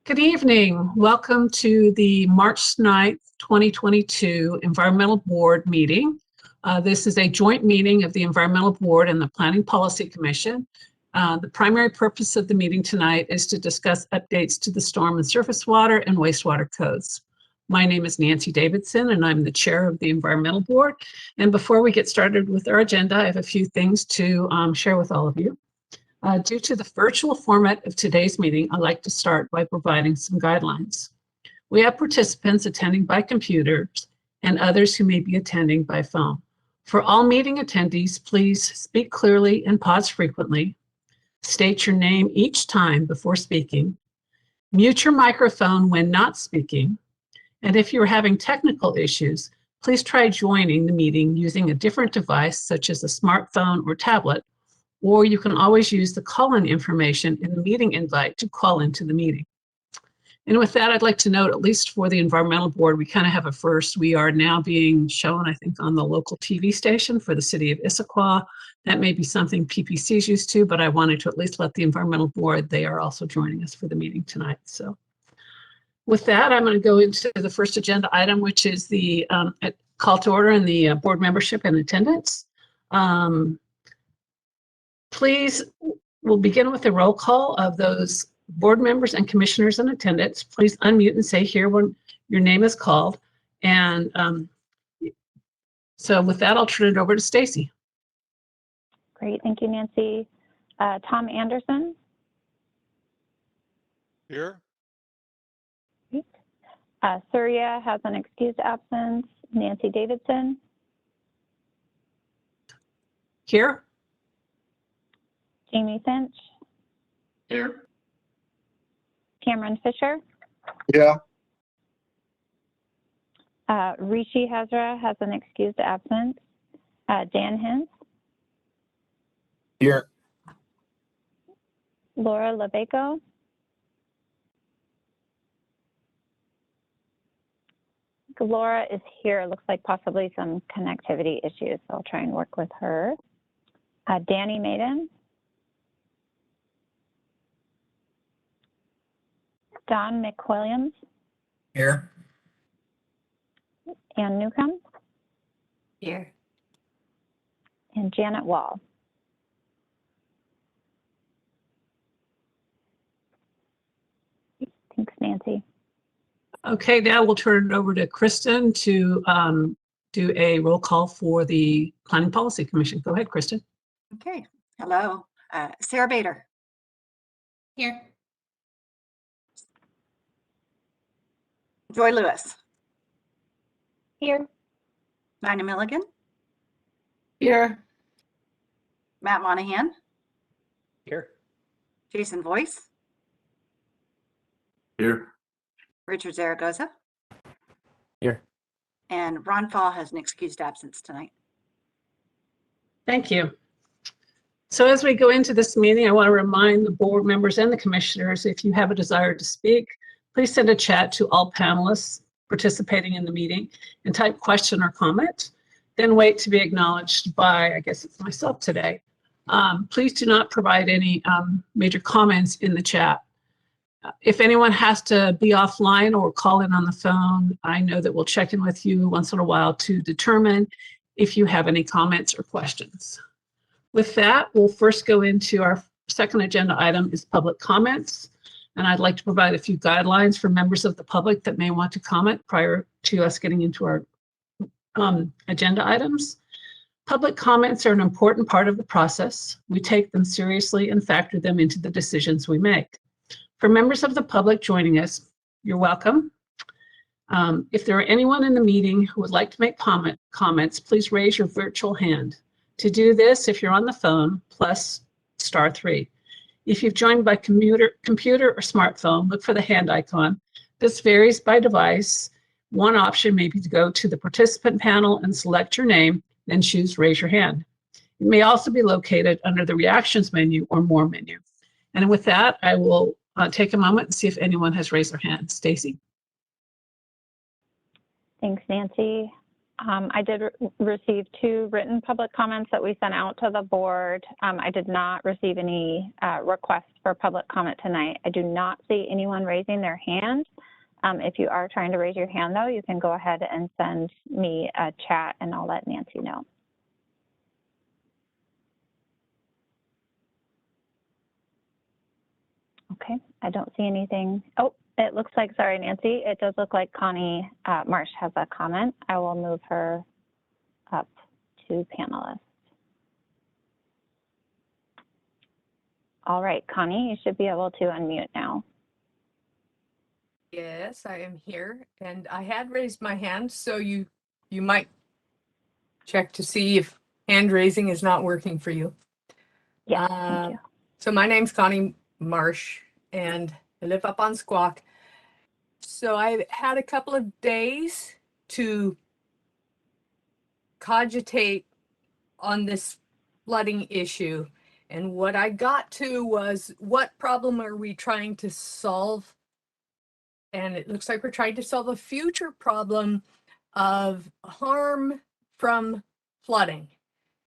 Good evening. Welcome to the March 9th, 2022 Environmental Board meeting. This is a joint meeting of the Environmental Board and the Planning Policy Commission. The primary purpose of the meeting tonight is to discuss updates to the storm and surface water and wastewater codes. My name is Nancy Davidson and I'm the chair of the Environmental Board. And before we get started with our agenda, I have a few things to share with all of you. Due to the virtual format of today's meeting, I'd like to start by providing some guidelines. We have participants attending by computers and others who may be attending by phone. For all meeting attendees, please speak clearly and pause frequently. State your name each time before speaking. Mute your microphone when not speaking. And if you're having technical issues, please try joining the meeting using a different device such as a smartphone or tablet, or you can always use the call-in information in the meeting invite to call into the meeting. And with that, I'd like to note, at least for the Environmental Board, we kind of have a first. We are now being shown, I think, on the local TV station for the city of Issaquah. That may be something PPC is used to, but I wanted to at least let the Environmental Board, they are also joining us for the meeting tonight. So with that, I'm going to go into the first agenda item, which is the call to order and the board membership and attendance. Please, we'll begin with a roll call of those board members and commissioners in attendance. Please unmute and say here when your name is called. And so with that, I'll turn it over to Stacy. Great, thank you, Nancy. Tom Anderson. Here. Great. Surya has an excused absence. Nancy Davidson. Here. Jamie Finch. Here. Cameron Fisher. Yeah. Rishi Hazra has an excused absence. Dan Hens. Here. Laura Lebeco. Laura is here. It looks like possibly some connectivity issues, so I'll try and work with her. Danny Maiden. Don McWilliams. Here. Ann Newcomb. Here. And Janet Wall. Thanks, Nancy. Okay, now we'll turn it over to Kristen to do a roll call for the Planning Policy Commission. Go ahead, Kristen. Okay. Hello. Sarah Bader. Here. Joy Lewis. Here. Nina Milligan. Here. Matt Monahan. Here. Jason Voice. Here. Richard Zaragoza. Here. And Ron Fall has an excused absence tonight. Thank you. So as we go into this meeting, I want to remind the board members and the commissioners, if you have a desire to speak, please send a chat to all panelists participating in the meeting and type question or comment, then wait to be acknowledged by, I guess it's myself today. Please do not provide any major comments in the chat. If anyone has to be offline or call in on the phone, I know that we'll check in with you once in a while to determine if you have any comments or questions. With that, we'll first go into our second agenda item is public comments. And I'd like to provide a few guidelines for members of the public that may want to comment prior to us getting into our agenda items. Public comments are an important part of the process. We take them seriously and factor them into the decisions we make. For members of the public joining us, you're welcome. If there are anyone in the meeting who would like to make comments, please raise your virtual hand. To do this, if you're on the phone, plus *3. If you've joined by computer or smartphone, look for the hand icon. This varies by device. One option may be to go to the participant panel and select your name, then choose raise your hand. It may also be located under the reactions menu or more menu. And with that, I will take a moment and see if anyone has raised their hand. Stacy. Thanks, Nancy. I did receive 2 written public comments that we sent out to the board. I did not receive any requests for public comment tonight. I do not see anyone raising their hand. If you are trying to raise your hand, though, you can go ahead and send me a chat and I'll let Nancy know. Okay, I don't see anything. Oh, it looks like, sorry, Nancy, it does look like Connie Marsh has a comment. I will move her up to panelist. All right, Connie, you should be able to unmute now. Yes, I am here, and I had raised my hand, so you might check to see if hand raising is not working for you. Yeah, thank you. So my name's Connie Marsh, and I live up on Squawk. So I had a couple of days to cogitate on this flooding issue, and what I got to was, what problem are we trying to solve? And it looks like we're trying to solve a future problem of harm from flooding.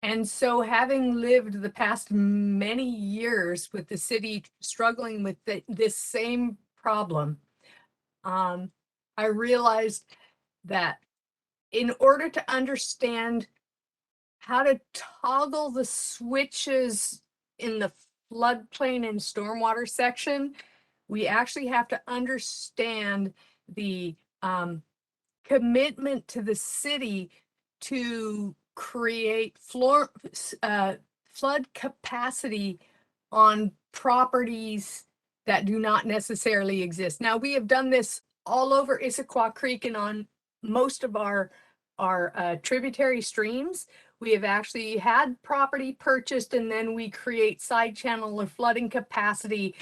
And so, having lived the past many years with the city struggling with this same problem, I realized that in order to understand how to toggle the switches in the floodplain and stormwater section, we actually have to understand the commitment to the city to create flood capacity on properties that do not necessarily exist. Now, we have done this all over Issaquah Creek and on most of our tributary streams. We have actually had property purchased, and then we create side channel or flooding capacity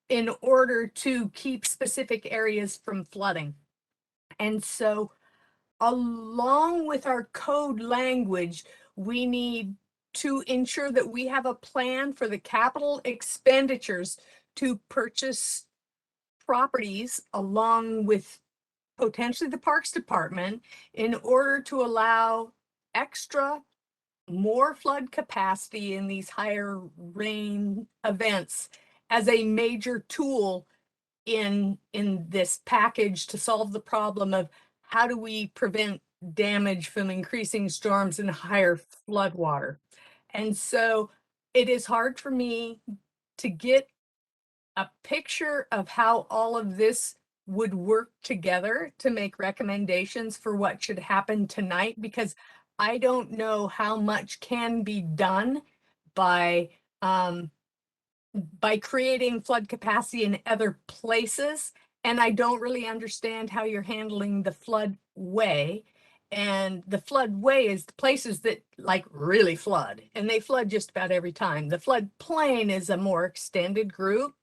in order to keep specific areas from flooding. And so, along with our code language, we need to ensure that we have a plan for the capital expenditures to purchase properties along with potentially the Parks Department in order to allow more flood capacity in these higher rain events as a major tool in this package to solve the problem of how do we prevent damage from increasing storms and higher flood water. And so it is hard for me to get a picture of how all of this would work together to make recommendations for what should happen tonight, because I don't know how much can be done by creating flood capacity in other places. And I don't really understand how you're handling the floodway. And the floodway is the places that like really flood, and they flood just about every time. The floodplain is a more extended group.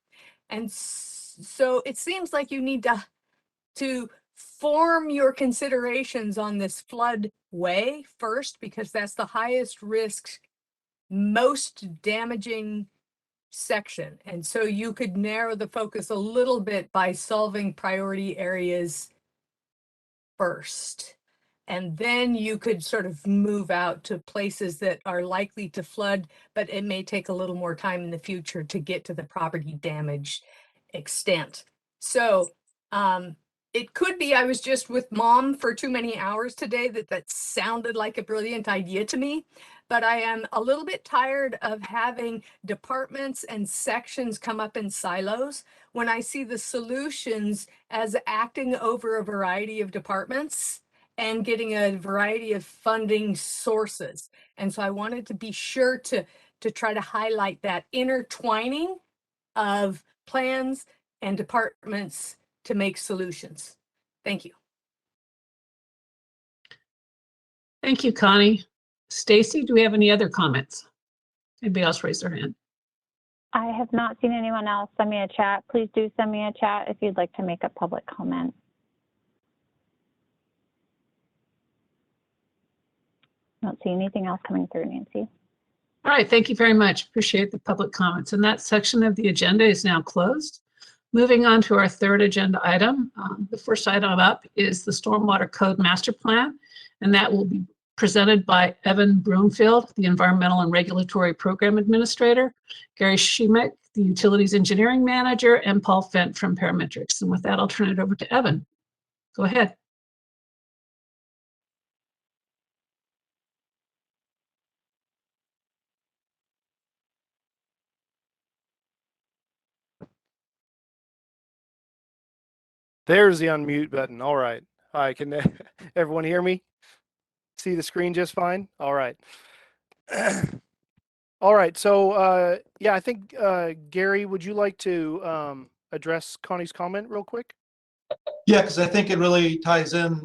And so it seems like you need to form your considerations on this floodway first, because that's the highest risk, most damaging section. And so you could narrow the focus a little bit by solving priority areas first. And then you could sort of move out to places that are likely to flood, but it may take a little more time in the future to get to the property damage extent. So it could be I was just with Mom for too many hours today that sounded like a brilliant idea to me, but I am a little bit tired of having departments and sections come up in silos when I see the solutions as acting over a variety of departments and getting a variety of funding sources. And so I wanted to be sure to try to highlight that intertwining of plans and departments to make solutions. Thank you. Thank you, Connie. Stacy, do we have any other comments? Anybody else raise their hand? I have not seen anyone else send me a chat. Please do send me a chat if you'd like to make a public comment. I don't see anything else coming through, Nancy. All right, thank you very much. Appreciate the public comments. And that section of the agenda is now closed. Moving on to our third agenda item. The first item up is the Stormwater Code Master Plan. and that will be presented by Evan Broomfield, the Environmental and Regulatory Program Administrator, Gary Shemek, the Utilities Engineering Manager, and Paul Fent from Parametrics. And with that, I'll turn it over to Evan. Go ahead. There's the unmute button. All right. Hi, can everyone hear me? See the screen just fine? All right. All right. So, yeah, I think, Gary, would you like to address Connie's comment real quick? Yeah, because I think it really ties in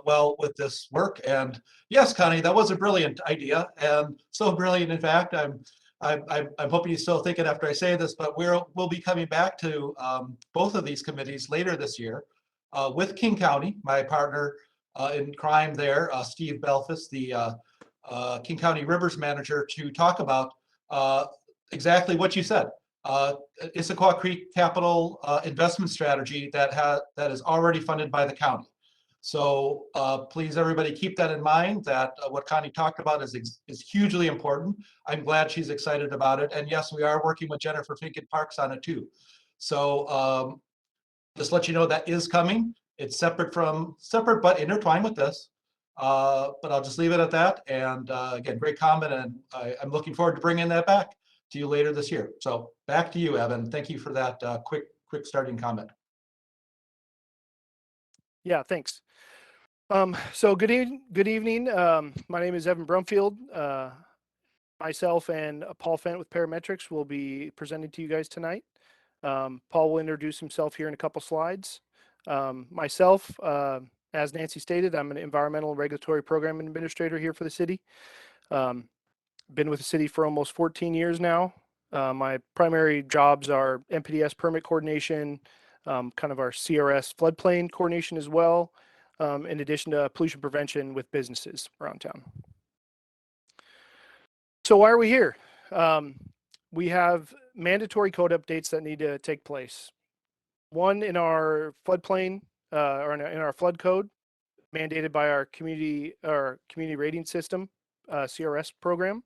well with this work. And yes, Connie, that was a brilliant idea, and so brilliant. In fact, I'm hoping you still think it after I say this, but we'll be coming back to both of these committees later this year with King County, my partner in crime there, Steve Belfast, the King County Rivers Manager, to talk about exactly what you said. Issaquah Creek Capital Investment Strategy that is already funded by the county. So please, everybody, keep that in mind, that what Connie talked about is hugely important. I'm glad she's excited about it. And yes, we are working with Jennifer Finken Parks on it too. So just let you know that is coming. It's separate but intertwined with this. But I'll just leave it at that. And again, great comment. And I'm looking forward to bringing that back to you later this year. So back to you, Evan. Thank you for that quick starting comment. Yeah, thanks. So good evening. My name is Evan Brumfield. Myself and Paul Fent with Parametrics will be presenting to you guys tonight. Paul will introduce himself here in a couple slides. Myself, as Nancy stated, I'm an Environmental and Regulatory Program Administrator here for the city. Been with the city for almost 14 years now. My primary jobs are NPDES permit coordination, kind of our CRS floodplain coordination as well, in addition to pollution prevention with businesses around town. So why are we here? We have mandatory code updates that need to take place. One in our floodplain, or in our flood code, mandated by our community rating system, CRS program,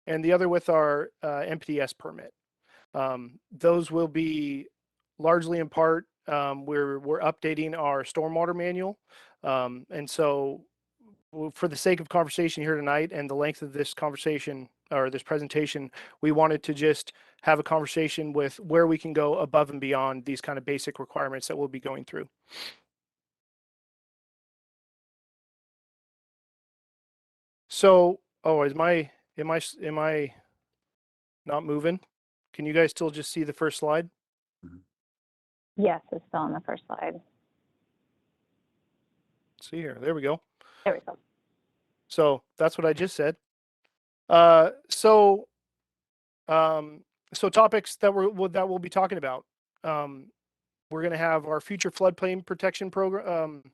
and the other with our NPDES permit. Those will be largely in part, we're updating our stormwater manual. And so for the sake of conversation here tonight and the length of this conversation or this presentation, we wanted to just have a conversation with where we can go above and beyond these kind of basic requirements that we'll be going through. So, oh, am I not moving? Can you guys still just see the first slide? Yes, it's still on the first slide. Let's see here. There we go. There we go. So that's what I just said. So topics that we'll be talking about. We're going to have our future floodplain protection program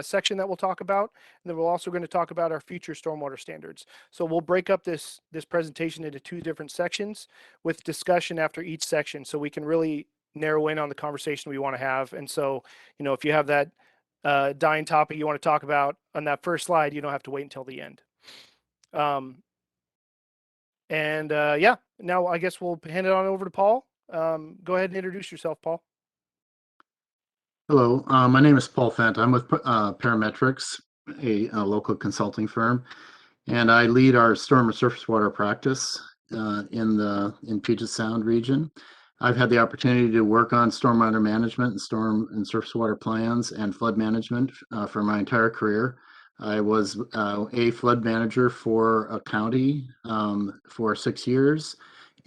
section that we'll talk about, and then we're also going to talk about our future stormwater standards. So we'll break up this presentation into two different sections with discussion after each section, so we can really narrow in on the conversation we want to have. And so, you know, if you have that dying topic you want to talk about on that first slide, you don't have to wait until the end. Yeah, now I guess we'll hand it on over to Paul. Go ahead and introduce yourself, Paul. Hello, my name is Paul Fent. I'm with Parametrics, a local consulting firm, and I lead our storm and surface water practice in Puget Sound region. I've had the opportunity to work on stormwater management and storm and surface water plans and flood management for my entire career. I was a flood manager for a county for 6 years,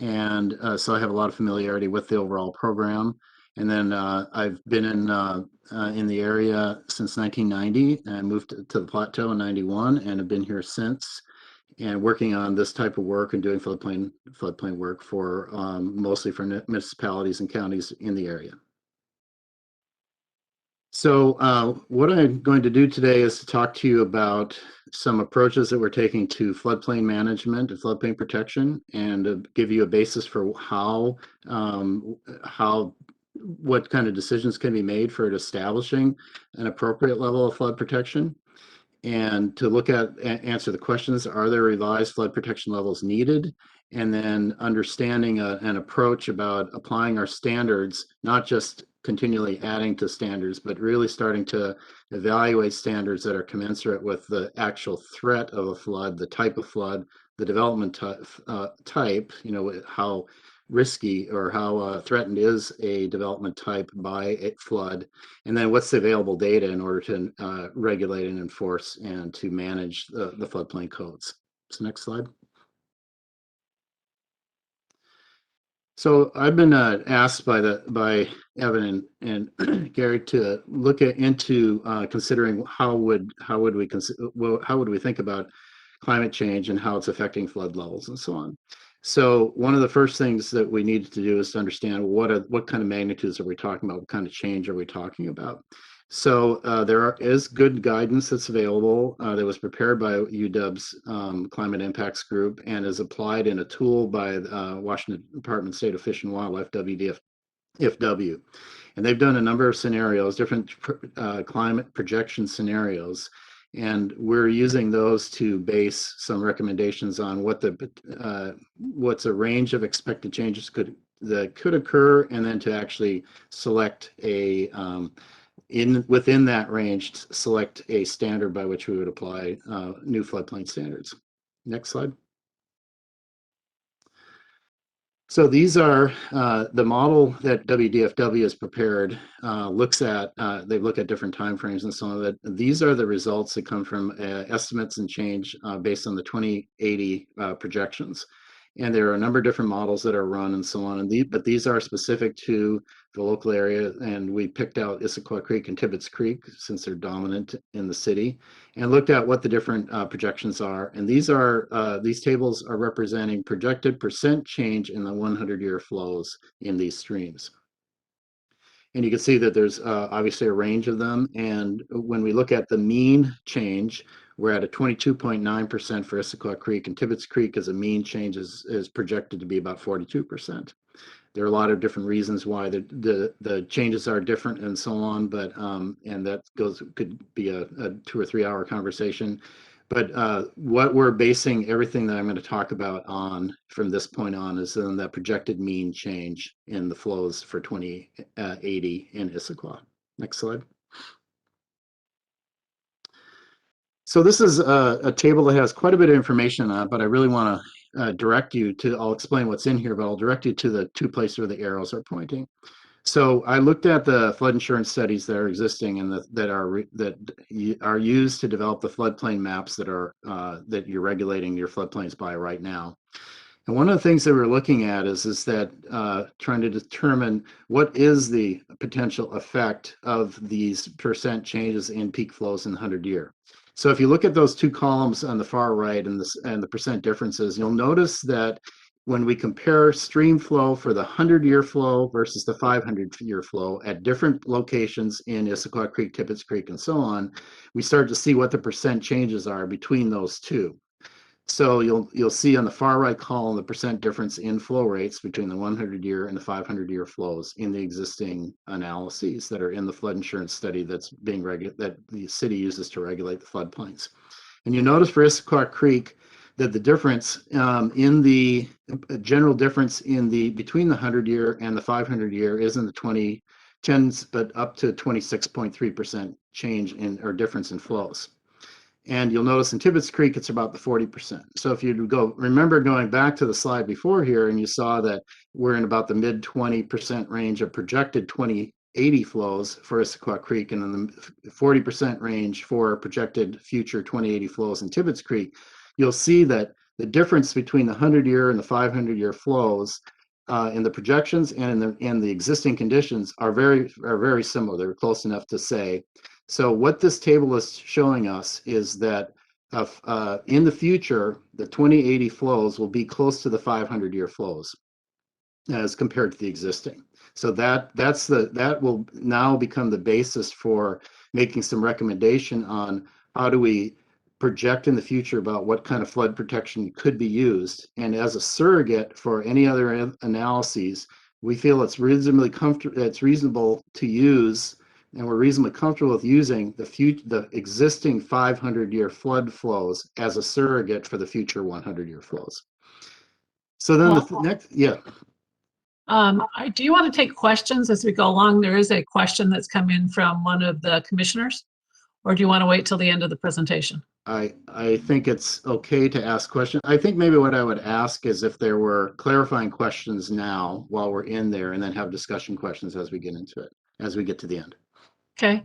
and so I have a lot of familiarity with the overall program. And then I've been in the area since 1990, and I moved to the Plateau in 91, and have been here since, and working on this type of work and doing floodplain work for mostly for municipalities and counties in the area. So what I'm going to do today is to talk to you about some approaches that we're taking to floodplain management and floodplain protection, and give you a basis for what kind of decisions can be made for establishing an appropriate level of flood protection. and to look at answer the questions: are there revised flood protection levels needed? And then understanding an approach about applying our standards, not just continually adding to standards, but really starting to evaluate standards that are commensurate with the actual threat of a flood, the type of flood, the development type, how risky or how threatened is a development type by a flood, and then what's the available data in order to regulate and enforce and to manage the floodplain codes. So next slide. So I've been asked by Evan and Gary to look into considering how would we think about climate change and how it's affecting flood levels and so on. So one of the first things that we need to do is to understand what kind of magnitudes are we talking about, what kind of change are we talking about. So there is good guidance that's available that was prepared by UW's Climate Impacts Group and is applied in a tool by Washington Department of State of Fish and Wildlife, WDFW. And they've done a number of scenarios, different climate projection scenarios. And we're using those to base some recommendations on what's a range of expected changes that could occur, and then to actually select within that range, select a standard by which we would apply new floodplain standards. Next slide. So these are the model that WDFW has prepared. They look at different timeframes and so on. These are the results that come from estimates and change based on the 2080 projections. And there are a number of different models that are run and so on. But these are specific to the local area. And we picked out Issaquah Creek and Tibbetts Creek since they're dominant in the city, and looked at what the different projections are. And these tables are representing projected percent change in the 100-year flows in these streams. And you can see that there's obviously a range of them. And when we look at the mean change, we're at a 22.9% for Issaquah Creek, and Tibbetts Creek as a mean change is projected to be about 42%. There are a lot of different reasons why the changes are different and so on, but and that could be a 2 or 3 hour conversation. But what we're basing everything that I'm going to talk about on from this point on is then that projected mean change in the flows for 2080 in Issaquah. Next slide. So this is a table that has quite a bit of information on it, but I really want to direct you to, I'll explain what's in here, but I'll direct you to the two places where the arrows are pointing. So I looked at the flood insurance studies that are existing and that are used to develop the floodplain maps that you're regulating your floodplains by right now. And one of the things that we're looking at is that trying to determine what is the potential effect of these percent changes in peak flows in the 100-year. So if you look at those two columns on the far right and the percent differences, you'll notice that when we compare stream flow for the 100-year flow versus the 500-year flow at different locations in Issaquah Creek, Tibbetts Creek, and so on, we start to see what the percent changes are between those two. So you'll see on the far right column the percent difference in flow rates between the 100-year and the 500-year flows in the existing analyses that are in the flood insurance study that the city uses to regulate the floodplains. And you notice for Issaquah Creek that the difference in the general difference between the 100-year and the 500-year is in the 2010s, but up to 26.3% change or difference in flows. And you'll notice in Tibbetts Creek, it's about the 40%. So if you remember going back to the slide before here, and you saw that we're in about the mid 20% range of projected 2080 flows for Issaquah Creek, and then the 40% range for projected future 2080 flows in Tibbetts Creek, you'll see that the difference between the 100-year and the 500-year flows in the projections and in the existing conditions are very similar. They're close enough to say. So what this table is showing us is that in the future, the 2080 flows will be close to the 500-year flows as compared to the existing. So that will now become the basis for making some recommendation on how do we project in the future about what kind of flood protection could be used. And as a surrogate for any other analyses, we feel it's reasonable to use and we're reasonably comfortable with using the existing 500-year flood flows as a surrogate for the future 100-year flows. So then next, yeah. Do you want to take questions as we go along? There is a question that's come in from one of the commissioners, or do you want to wait till the end of the presentation? I think it's okay to ask questions. I think maybe what I would ask is if there were clarifying questions now while we're in there, and then have discussion questions as we get into it, as we get to the end. Okay.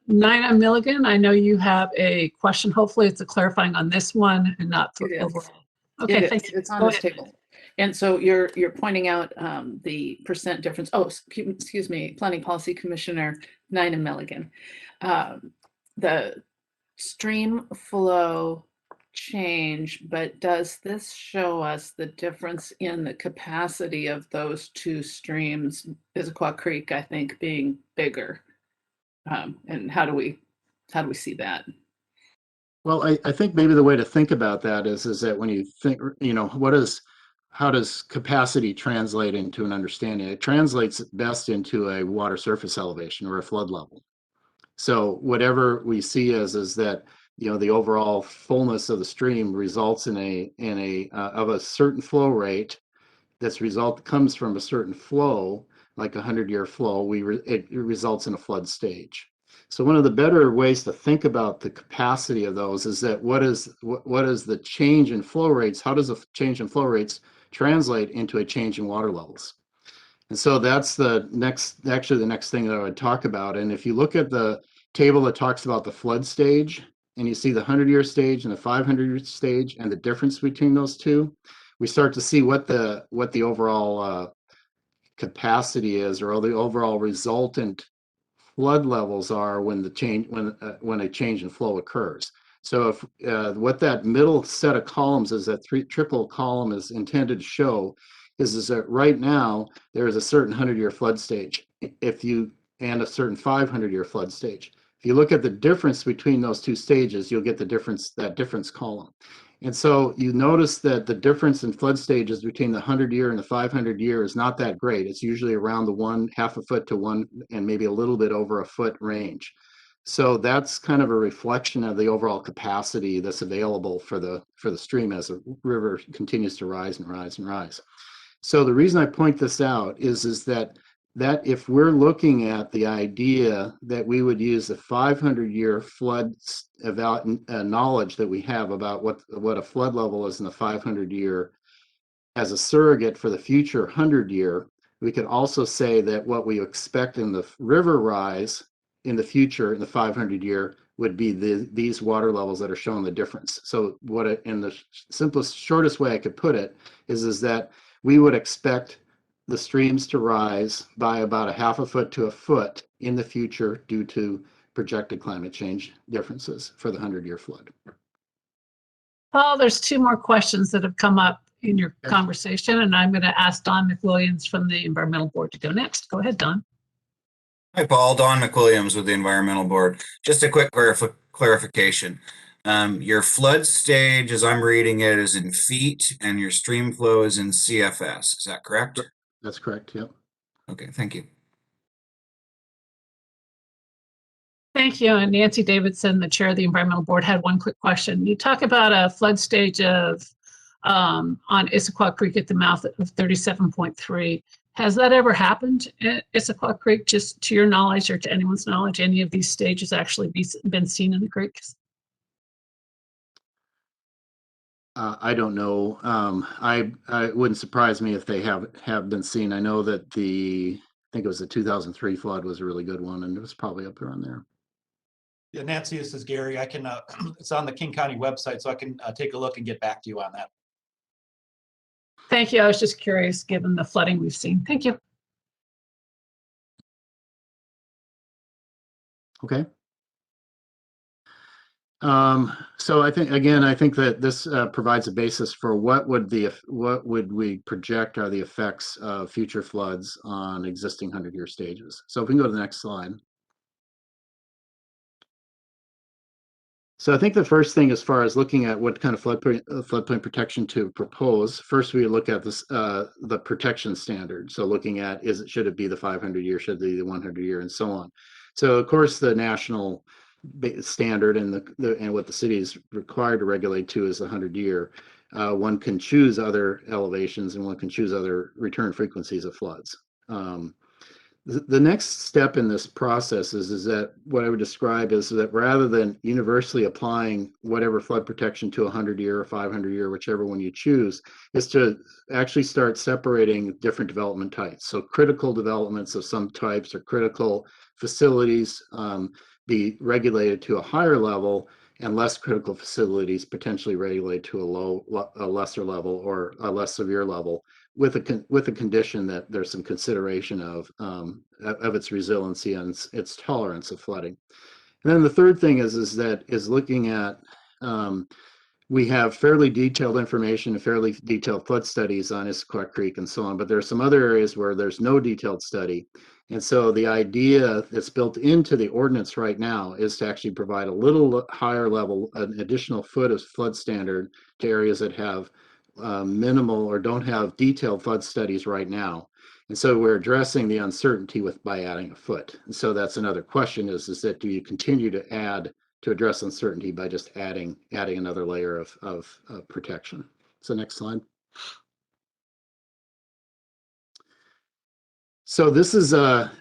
Nina Milligan, I know you have a question. Hopefully it's a clarifying on this one and not for It is. overall. Okay, thank you. It's on Go this ahead. table. And so you're pointing out the percent difference. Oh, excuse me, Planning Policy Commissioner Nina Milligan. The stream flow change, but does this show us the difference in the capacity of those two streams, Issaquah Creek, I think, being bigger? And how do we see that? Well, I think maybe the way to think about that is that when you think, how does capacity translate into an understanding? It translates best into a water surface elevation or a flood level. So whatever we see is that, the overall fullness of the stream results in a certain flow rate. This result comes from a certain flow, like a 100-year flow. It results in a flood stage. So one of the better ways to think about the capacity of those is that what is the change in flow rates? How does a change in flow rates translate into a change in water levels? And so that's the next thing that I would talk about. And if you look at the table that talks about the flood stage, and you see the 100-year stage and the 500-year stage and the difference between those two, we start to see what the overall capacity is, or the overall resultant flood levels are when a change in flow occurs. So if what that middle set of columns is, that triple column is intended to show, is that right now there is a certain 100-year flood stage, and a certain 500-year flood stage. If you look at the difference between those two stages, you'll get that difference column. And so you notice that the difference in flood stages between the 100-year and the 500-year is not that great. It's usually around the 1/2 a foot to 1 and maybe a little bit over a foot range. So that's kind of a reflection of the overall capacity that's available for the stream as the river continues to rise and rise and rise. So the reason I point this out is that if we're looking at the idea that we would use the 500-year flood knowledge that we have about what a flood level is in the 500-year as a surrogate for the future 100-year, we could also say that what we expect in the river rise in the future in the 500-year would be these water levels that are showing the difference. So in the simplest, shortest way I could put it is that we would expect the streams to rise by about 1/2 a foot to a foot in the future due to projected climate change differences for the 100-year flood. Paul, there's two more questions that have come up in your conversation, and I'm going to ask Don McWilliams from the Environmental Board to go next. Go ahead, Don. Hi, Paul. Don McWilliams with the Environmental Board. Just a quick clarification. Your flood stage, as I'm reading it, is in feet, and your stream flow is in CFS. Is that correct? That's correct. Yep. Okay, thank you. Thank you. And Nancy Davidson, the chair of the Environmental Board, had one quick question. You talk about a flood stage of on Issaquah Creek at the mouth of 37.3. Has that ever happened at Issaquah Creek, just to your knowledge or to anyone's knowledge, any of these stages actually been seen in the creeks? I don't know. It wouldn't surprise me if they have been seen. I know that I think it was the 2003 flood was a really good one, and it was probably up around there. Yeah, Nancy, this is Gary. I can, it's on the King County website, so I can take a look and get back to you on that. Thank you. I was just curious, given the flooding we've seen. Thank you. Okay. So I think that this provides a basis for what would we project are the effects of future floods on existing 100-year stages. So if we can go to the next slide. So I think the first thing, as far as looking at what kind of floodplain protection to propose, first we look at this the protection standard. So looking at should it be the 500 year, should it be the 100 year, and so on. So of course the national standard and and what the city is required to regulate to is 100 year. One can choose other elevations and one can choose other return frequencies of floods. The next step in this process is that what I would describe is that rather than universally applying whatever flood protection to 100 year or 500 year, whichever one you choose, is to actually start separating different development types. So critical developments of some types or critical facilities be regulated to a higher level, and less critical facilities potentially regulated to a lesser level or a less severe level, with a condition that there's some consideration of its resiliency and its tolerance of flooding. And then the third thing is looking at we have fairly detailed information and fairly detailed flood studies on Issaquah Creek and so on, but there are some other areas where there's no detailed study. And so the idea that's built into the ordinance right now is to actually provide a little higher level, an additional foot of flood standard to areas that have minimal or don't have detailed flood studies right now. And so we're addressing the uncertainty by adding a foot. And so that's another question is that do you continue to add to address uncertainty by just adding another layer of protection? So next slide. So this is a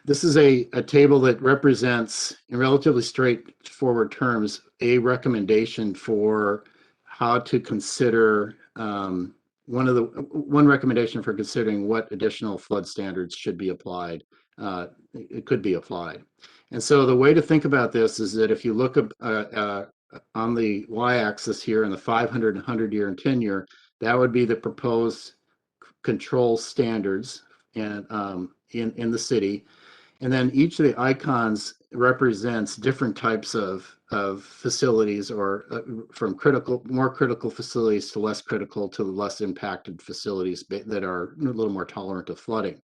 table that represents, in relatively straightforward terms, a recommendation for how to consider one recommendation for considering what additional flood standards should be applied. It could be applied. And so the way to think about this is that if you look on the y-axis here in the 500, 100 year, and 10 year, that would be the proposed control standards and in the city. And then each of the icons represents different types of facilities, or from more critical facilities to less critical to less impacted facilities that are a little more tolerant of flooding.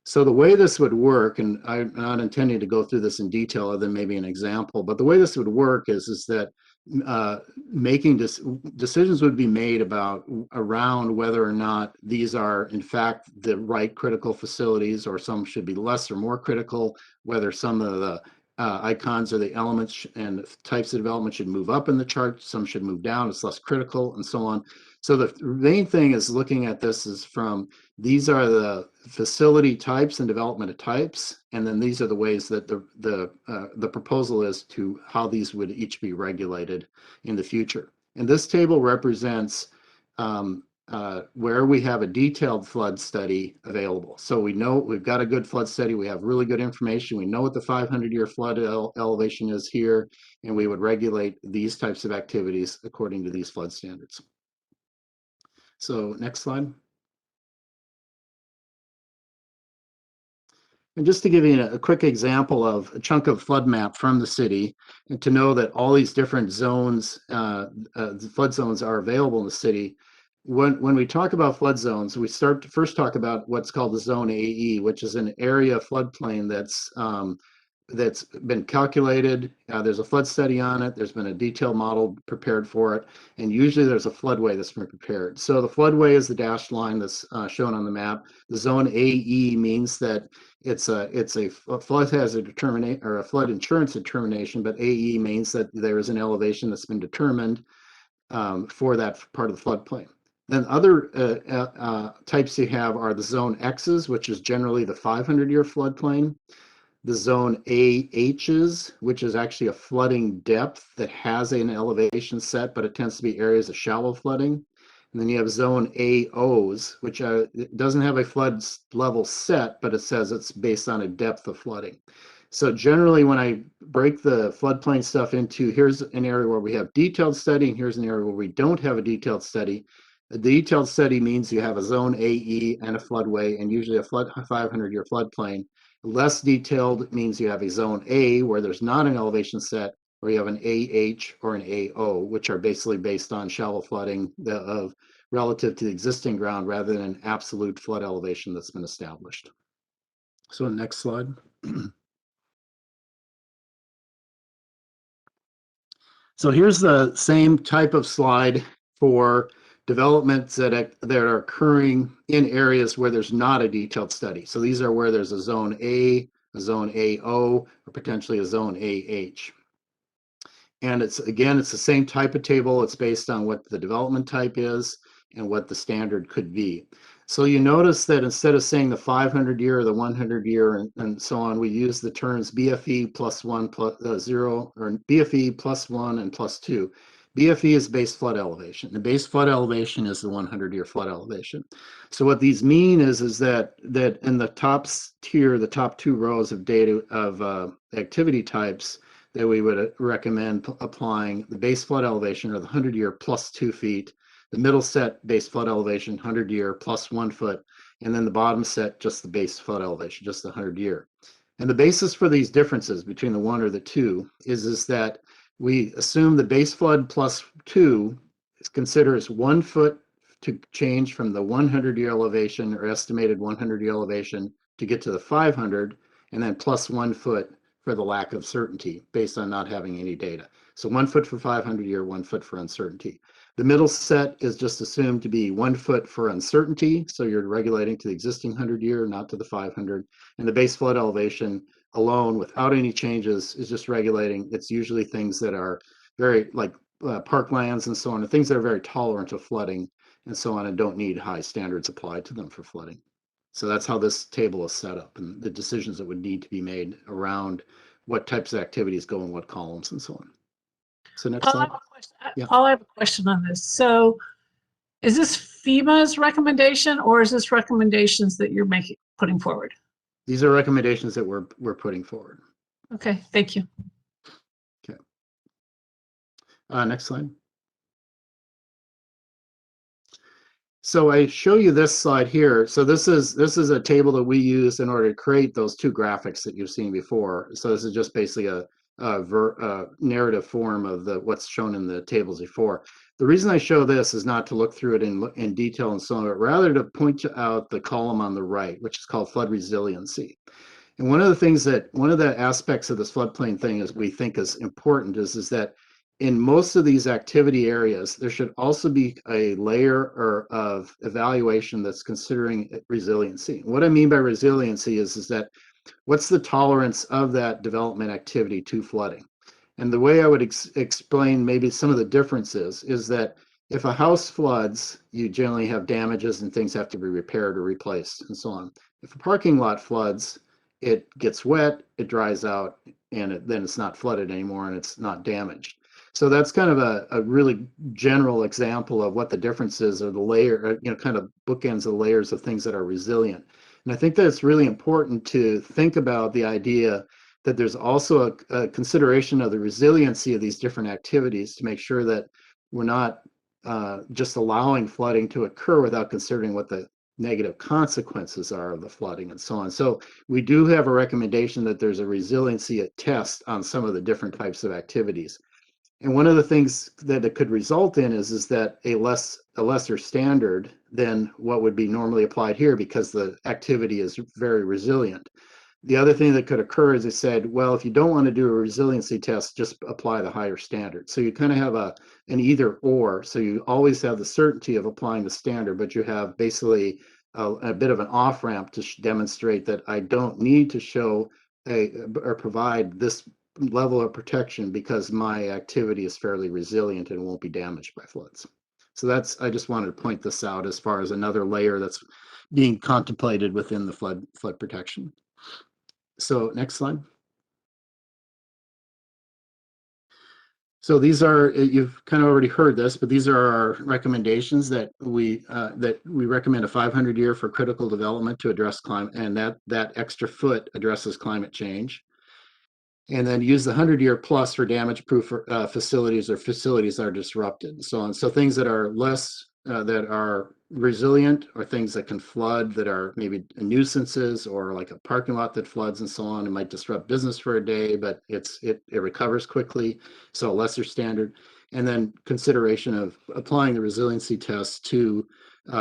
So the way this would work, and I'm not intending to go through this in detail other than maybe an example, but the way this would work is that making decisions would be made around whether or not these are in fact the right critical facilities, or some should be less or more critical, whether some of the icons or the elements and types of development should move up in the chart, some should move down, it's less critical, and so on. So the main thing is looking at this is from, these are the facility types and development of types, and then these are the ways that the proposal is to how these would each be regulated in the future. And this table represents where we have a detailed flood study available. So we know we've got a good flood study, we have really good information, we know what the 500-year flood elevation is here, and we would regulate these types of activities according to these flood standards. So next slide. And just to give you a quick example of a chunk of flood map from the city, and to know that all these different zones, flood zones are available in the city. When we talk about flood zones, we start to first talk about what's called the zone AE, which is an area floodplain that's been calculated. There's a flood study on it. There's been a detailed model prepared for it. And usually there's a floodway that's been prepared. So the floodway is the dashed line that's shown on the map. The zone AE means that it's a flood hazard determination or a flood insurance determination, but AE means that there is an elevation that's been determined for that part of the floodplain. Then other types you have are the zone X's, which is generally the 500-year floodplain. The zone AHs, which is actually a flooding depth that has an elevation set, but it tends to be areas of shallow flooding. And then you have zone AOs, which doesn't have a flood level set, but it says it's based on a depth of flooding. So generally, when I break the floodplain stuff into, here's an area where we have detailed study, and here's an area where we don't have a detailed study. A detailed study means you have a zone AE and a floodway, and usually a 500-year floodplain. Less detailed means you have a zone A where there's not an elevation set, or you have an AH or an AO, which are basically based on shallow flooding relative to the existing ground rather than an absolute flood elevation that's been established. So next slide. So here's the same type of slide for developments that are occurring in areas where there's not a detailed study. So these are where there's a zone A, a zone AO, or potentially a zone AH. And it's the same type of table. It's based on what the development type is and what the standard could be. So you notice that instead of saying the 500 year or the 100 year and so on, we use the terms BFE plus 1 plus 0, or BFE plus 1 and plus 2. BFE is base flood elevation. The base flood elevation is the 100-year flood elevation. So what these mean is that in the top tier, the top 2 rows of data of activity types, that we would recommend applying the base flood elevation, or the 100-year plus 2 feet, the middle set base flood elevation 100-year plus 1 foot, and then the bottom set just the base flood elevation, just the 100-year. And the basis for these differences between the 1 or the 2 is that we assume the base flood plus 2 considers 1 foot to change from the 100-year elevation, or estimated 100-year elevation, to get to the 500, and then plus 1 foot for the lack of certainty based on not having any data. So 1 foot for 500-year, 1 foot for uncertainty. The middle set is just assumed to be 1 foot for uncertainty. So you're regulating to the existing 100-year, not to the 500. And the base flood elevation alone, without any changes, is just regulating. It's usually things that are very, like parklands and so on, and things that are very tolerant of flooding and so on, and don't need high standards applied to them for flooding. So that's how this table is set up, and the decisions that would need to be made around what types of activities go in what columns and so on. So next slide. Yeah. Paul, I have a question on this. So is this FEMA's recommendation, or is this recommendations that you're putting forward? These are recommendations that we're putting forward. Okay, thank you. Okay. Next slide. So I show you this slide here. So this is a table that we use in order to create those 2 graphics that you've seen before. So this is just basically a narrative form of what's shown in the tables before. The reason I show this is not to look through it in detail and so on, but rather to point out the column on the right, which is called flood resiliency. And one of the aspects of this floodplain thing is we think is important is that in most of these activity areas, there should also be a layer of evaluation that's considering resiliency. What I mean by resiliency is that what's the tolerance of that development activity to flooding? And the way I would explain maybe some of the differences is that if a house floods, you generally have damages and things have to be repaired or replaced and so on. If a parking lot floods, it gets wet, it dries out, and then it's not flooded anymore and it's not damaged. So that's kind of a really general example of what the difference is, or the layer, kind of bookends of layers of things that are resilient. And I think that it's really important to think about the idea that there's also a consideration of the resiliency of these different activities to make sure that we're not just allowing flooding to occur without considering what the negative consequences are of the flooding and so on. So we do have a recommendation that there's a resiliency test on some of the different types of activities. And one of the things that it could result in is that a lesser standard than what would be normally applied here, because the activity is very resilient. The other thing that could occur is they said, well, if you don't want to do a resiliency test, just apply the higher standard. So you kind of have an either or. So you always have the certainty of applying the standard, but you have basically a bit of an off ramp to demonstrate that I don't need to show or provide this level of protection because my activity is fairly resilient and won't be damaged by floods. So I just wanted to point this out as far as another layer that's being contemplated within the flood protection. So next slide. So these are, you've kind of already heard this, but these are our recommendations that we recommend a 500-year for critical development to address climate, and that extra foot addresses climate change. And then use the 100-year plus for damage-proof facilities or facilities that are disrupted and so on. So things that are less, that are resilient, or things that can flood that are maybe nuisances, or like a parking lot that floods and so on. It might disrupt business for a day, but it recovers quickly. So a lesser standard. And then consideration of applying the resiliency test to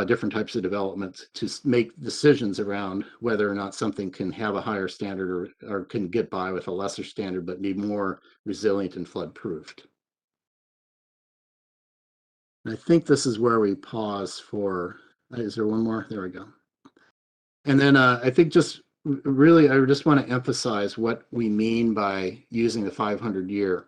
different types of development to make decisions around whether or not something can have a higher standard or can get by with a lesser standard but be more resilient and flood proofed. I think this is where we pause for, is there one more? There we go. And then I think just really, I just want to emphasize what we mean by using the 500-year.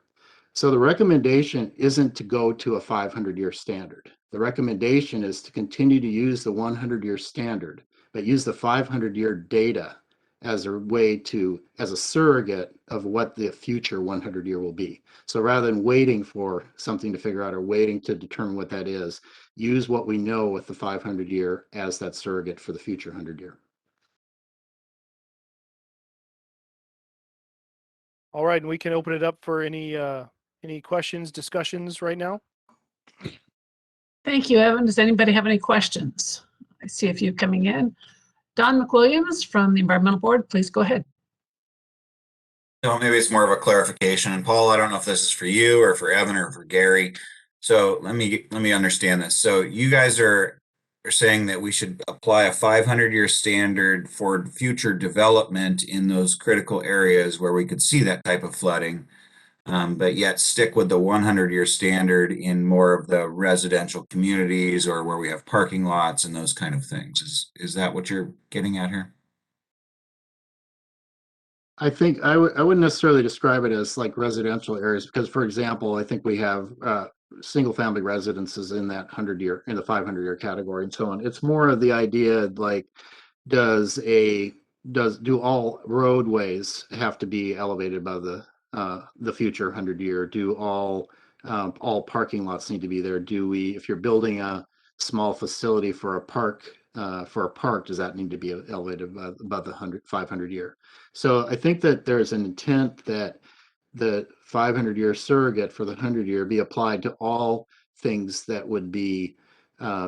So the recommendation isn't to go to a 500-year standard. The recommendation is to continue to use the 100-year standard, but use the 500-year data as a way to, as a surrogate of what the future 100-year will be. So rather than waiting for something to figure out or waiting to determine what that is, use what we know with the 500-year as that surrogate for the future 100-year. All right, and we can open it up for any questions, discussions right now. Thank you, Evan. Does anybody have any questions? I see a few coming in. Don McWilliams from the Environmental Board, please go ahead. So maybe it's more of a clarification. And Paul, I don't know if this is for you or for Evan or for Gary. So let me understand this. So you guys are saying that we should apply a 500-year standard for future development in those critical areas where we could see that type of flooding, but yet stick with the 100-year standard in more of the residential communities or where we have parking lots and those kind of things. Is that what you're getting at here? I think I wouldn't necessarily describe it as like residential areas because, for example, I think we have single family residences in that 100-year, in the 500-year category and so on. It's more of the idea like, do all roadways have to be elevated above the future 100-year? Do all parking lots need to be there? If you're building a small facility for a park, does that need to be elevated above the 500-year? So I think that there's an intent that the 500-year surrogate for the 100-year be applied to all things that would be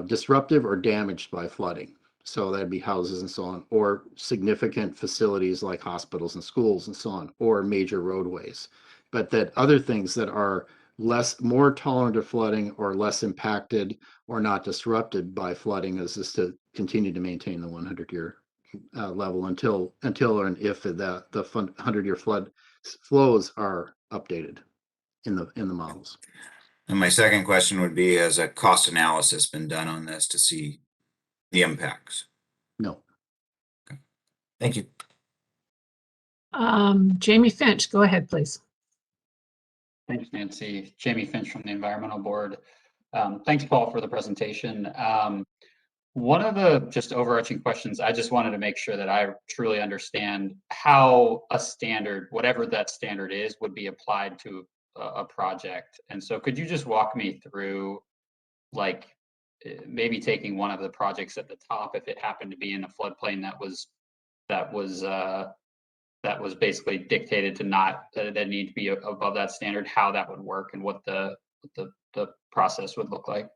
disruptive or damaged by flooding. So that'd be houses and so on, or significant facilities like hospitals and schools and so on, or major roadways. But that other things that are more tolerant of flooding or less impacted or not disrupted by flooding is just to continue to maintain the 100-year level until and if the 100-year flood flows are updated in the models. And my second question would be, has a cost analysis been done on this to see the impacts? No. Okay. Thank you. Jamie Finch, go ahead, please. Thanks, Nancy. Jamie Finch from the Environmental Board. Thanks, Paul, for the presentation. One of the just overarching questions, I just wanted to make sure that I truly understand how a standard, whatever that standard is, would be applied to a project. And so could you just walk me through, like, maybe taking one of the projects at the top, if it happened to be in a floodplain that was basically dictated to not that need to be above that standard, how that would work and what the process would look like?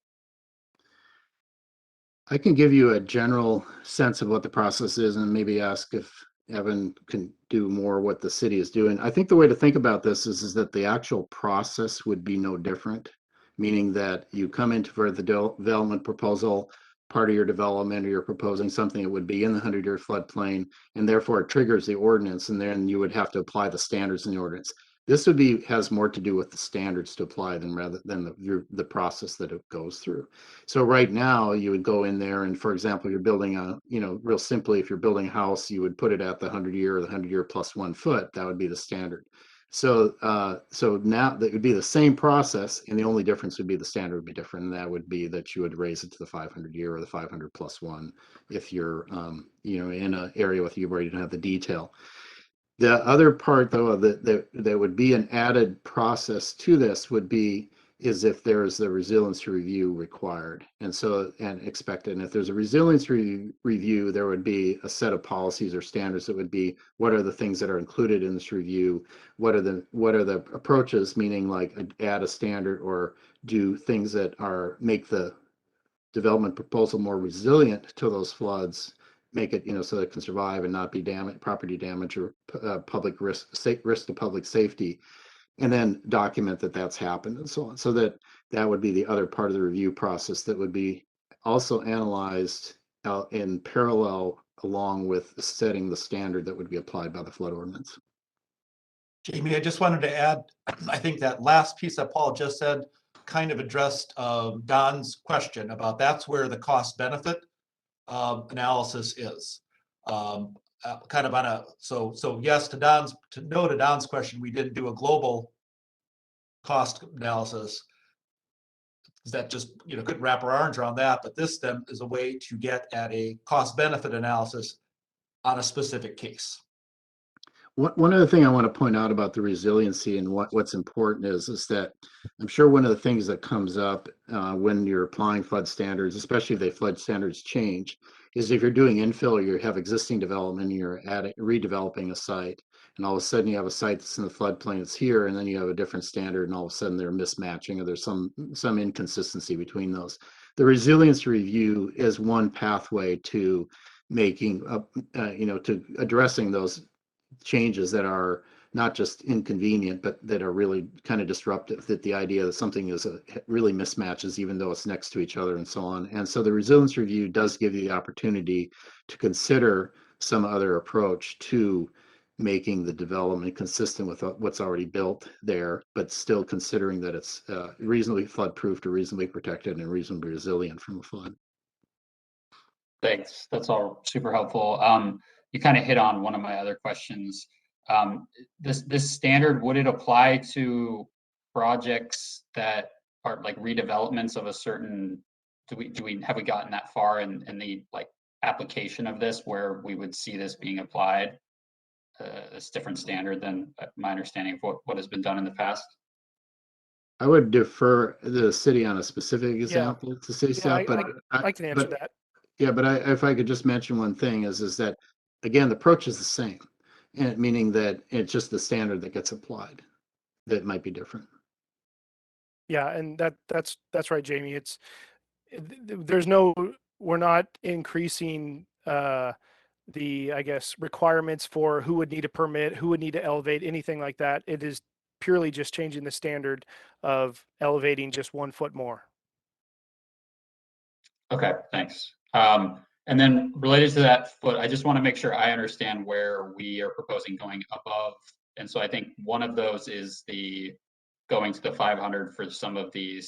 I can give you a general sense of what the process is and maybe ask if Evan can do more what the city is doing. I think the way to think about this is that the actual process would be no different, meaning that you come into for the development proposal, part of your development, or you're proposing something that would be in the 100-year floodplain, and therefore it triggers the ordinance, and then you would have to apply the standards in the ordinance. This has more to do with the standards to apply rather than the process that it goes through. So right now you would go in there and, for example, you're building real simply, if you're building a house, you would put it at the 100-year or the 100-year plus 1 foot. That would be the standard. So now that would be the same process, and the only difference would be the standard would be different, and that would be that you would raise it to the 500-year or the 500 plus 1 if you're in an area with you where you don't have the detail. The other part, though, that would be an added process to this is if there is the resilience review required and expected. And if there's a resilience review, there would be a set of policies or standards that would be, what are the things that are included in this review? What are the approaches, meaning like add a standard or do things that make the development proposal more resilient to those floods, make it, so that it can survive and not be property damage or public risk to public safety, and then document that that's happened and so on. So that would be the other part of the review process that would be also analyzed in parallel along with setting the standard that would be applied by the flood ordinance. Jamie, I just wanted to add, I think that last piece that Paul just said kind of addressed Don's question about that's where the cost benefit analysis is. Kind of on a, so yes, to Don's question, we didn't do a global cost analysis. That just, couldn't wrap our arms around that, but this then is a way to get at a cost benefit analysis on a specific case. One other thing I want to point out about the resiliency and what's important is that I'm sure one of the things that comes up when you're applying flood standards, especially if the flood standards change, is if you're doing infill or you have existing development and you're redeveloping a site, and all of a sudden you have a site that's in the floodplain that's here, and then you have a different standard, and all of a sudden they're mismatching or there's some inconsistency between those. The resilience review is one pathway to making to addressing those changes that are not just inconvenient, but that are really kind of disruptive, that the idea that something is really mismatches even though it's next to each other and so on. And so the resilience review does give you the opportunity to consider some other approach to making the development consistent with what's already built there, but still considering that it's reasonably flood-proof or reasonably protected and reasonably resilient from a flood. Thanks. That's all super helpful. You kind of hit on one of my other questions. This standard, would it apply to projects that are like redevelopments of a certain, have we gotten that far in the like application of this where we would see this being applied, this different standard than my understanding of what has been done in the past? I would defer the city on a specific example to say stuff, but I can answer that. Yeah, but if I could just mention one thing is that, again, the approach is the same, and meaning that it's just the standard that gets applied that might be different. Yeah, and that's right, Jamie. We're not increasing the, I guess, requirements for who would need a permit, who would need to elevate, anything like that. It is purely just changing the standard of elevating just 1 foot more. Okay, thanks. And then related to that foot, I just want to make sure I understand where we are proposing going above. And so I think one of those is the going to the 500 for some of the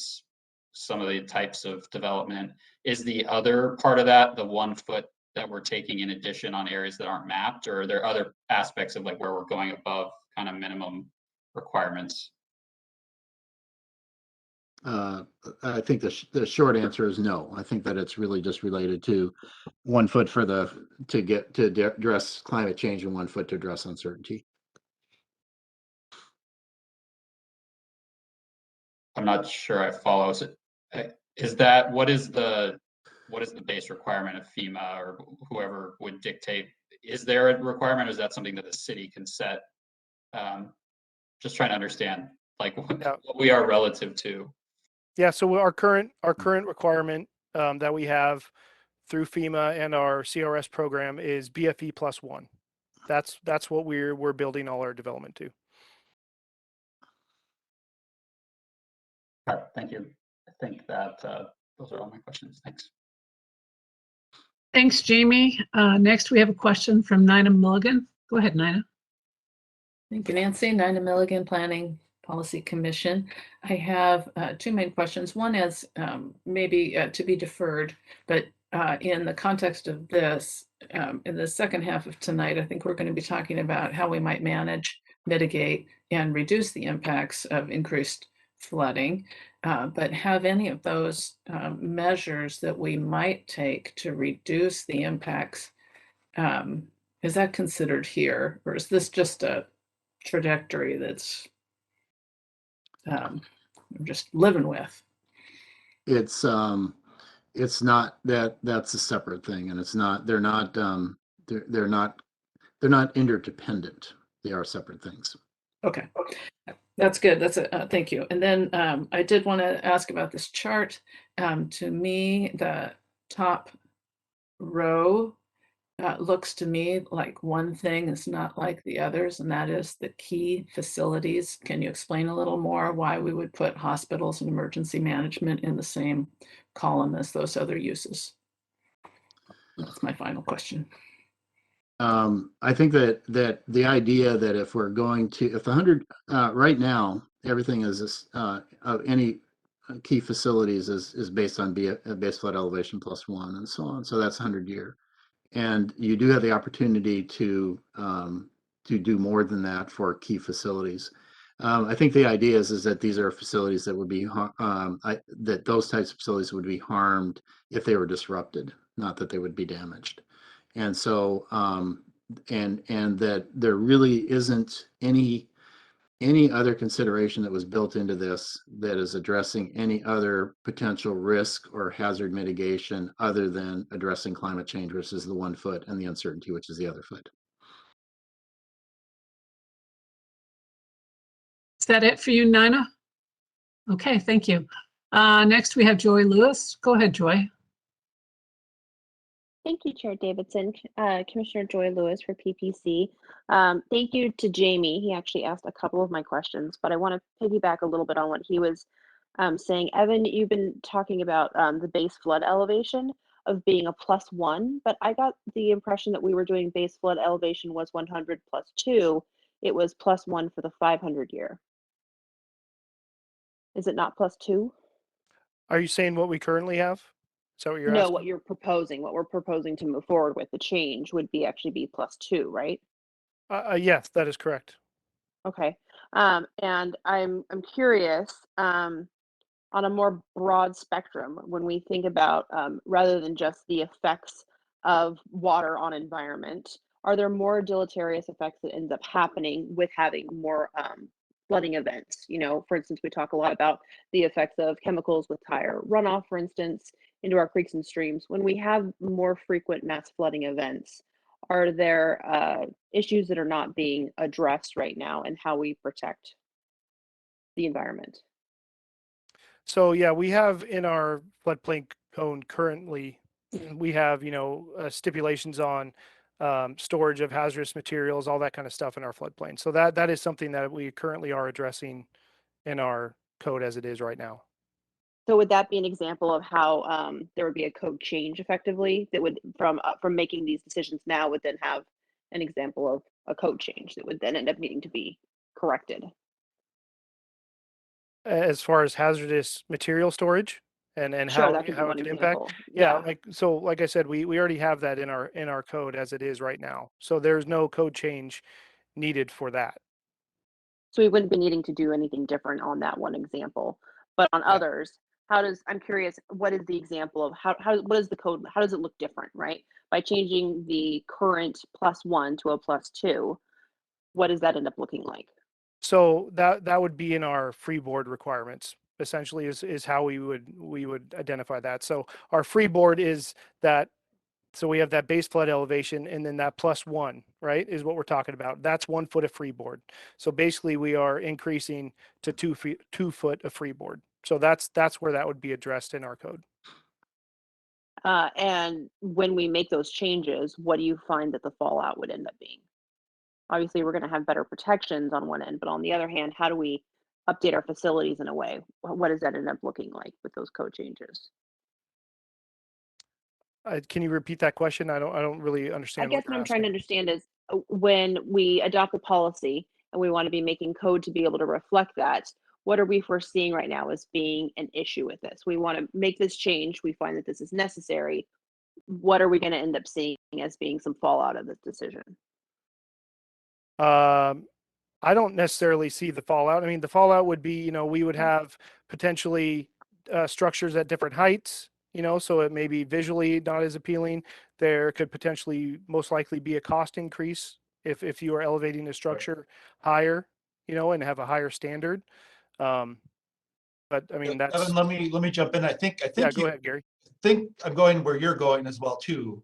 types of development. Is the other part of that the 1 foot that we're taking in addition on areas that aren't mapped, or are there other aspects of like where we're going above kind of minimum requirements? I think the short answer is no. I think that it's really just related to 1 foot to address climate change and 1 foot to address uncertainty. I'm not sure I follow. So, what is the base requirement of FEMA or whoever would dictate? Is there a requirement, or is that something that the city can set? Just trying to understand like what we are relative to. Yeah, so our current requirement that we have through FEMA and our CRS program is BFE +1. That's what we're building all our development to. All right, thank you. I think that those are all my questions. Thanks. Thanks, Jamie. Next, we have a question from Nina Milligan. Go ahead, Nina. Thank you, Nancy. Nina Milligan, Planning Policy Commission. I have two main questions. One is maybe to be deferred, but in the context of this, in the second half of tonight, I think we're going to be talking about how we might manage, mitigate, and reduce the impacts of increased flooding. But have any of those measures that we might take to reduce the impacts, is that considered here, or is this just a trajectory that's I'm just living with? It's not that's a separate thing, and they're not interdependent. They are separate things. Okay, that's good. That's thank you. And then I did want to ask about this chart. To me, the top row looks to me like one thing is not like the others, and that is the key facilities. Can you explain a little more why we would put hospitals and emergency management in the same column as those other uses? That's my final question. I think that the idea that if the 100 right now, everything is any key facilities is based on base flood elevation +1 and so on. So that's 100-year. And you do have the opportunity to do more than that for key facilities. I think the idea is that these are facilities that would be that those types of facilities would be harmed if they were disrupted, not that they would be damaged. And so and that there really isn't any other consideration that was built into this that is addressing any other potential risk or hazard mitigation other than addressing climate change, which is the 1 foot, and the uncertainty, which is the other foot. Is that it for you, Nina? Okay, thank you. Next, we have Joy Lewis. Go ahead, Joy. Thank you, Chair Davidson. Commissioner Joy Lewis for PPC. Thank you to Jamie. He actually asked a couple of my questions, but I want to piggyback a little bit on what he was saying. Evan, you've been talking about the base flood elevation of being a +1, but I got the impression that we were doing base flood elevation was 100 +2. It was +1 for the 500 year. Is it not +2? Are you saying what we currently have? Is that what you're No, asking? what you're proposing, what we're proposing to move forward with, the change would be actually be +2, right? Yes, that is correct. Okay. And I'm curious, on a more broad spectrum, when we think about rather than just the effects of water on environment, are there more deleterious effects that end up happening with having more flooding events? You know, for instance, we talk a lot about the effects of chemicals with higher runoff, for instance, into our creeks and streams. When we have more frequent mass flooding events, are there issues that are not being addressed right now in how we protect the environment? So yeah, we have in our floodplain code currently, we have, stipulations on storage of hazardous materials, all that kind of stuff in our floodplain. So that is something that we currently are addressing in our code as it is right now. So would that be an example of how there would be a code change effectively that would from making these decisions now would then have an example of a code change that would then end up needing to be corrected? As far as hazardous material storage and Sure, how that could be it one could impact. example. Yeah, Yeah. like I said, we already have that in our code as it is right now. So there's no code change needed for that. So we wouldn't be needing to do anything different on that one example. But on Yeah. others, I'm curious, what is the example of what is the code, how does it look different, right? By changing the current +1 to a +2, what does that end up looking like? So that would be in our freeboard requirements, essentially is how we would identify that. So our freeboard is that, so we have that base flood elevation and then that +1, right, is what we're talking about. That's 1 foot of freeboard. So basically we are increasing to 2 foot of freeboard. So that's where that would be addressed in our code. And when we make those changes, what do you find that the fallout would end up being? Obviously, we're going to have better protections on one end, but on the other hand, how do we update our facilities in a way? What does that end up looking like with those code changes? Can you repeat that question? I don't really I understand guess what what you're I'm trying to asking. understand is when we adopt a policy and we want to be making code to be able to reflect that, what are we foreseeing right now as being an issue with this? We want to make this change. We find that this is necessary. What are we going to end up seeing as being some fallout of this decision? I don't necessarily see the fallout. I mean, the fallout would be, we would have potentially structures at different heights, so it may be visually not as appealing. There could potentially most likely be a cost increase if you are elevating a structure higher, and have a higher standard. But I mean, that's, Evan, let me jump in. I think yeah, go ahead, Gary. think I'm going where you're going as well too.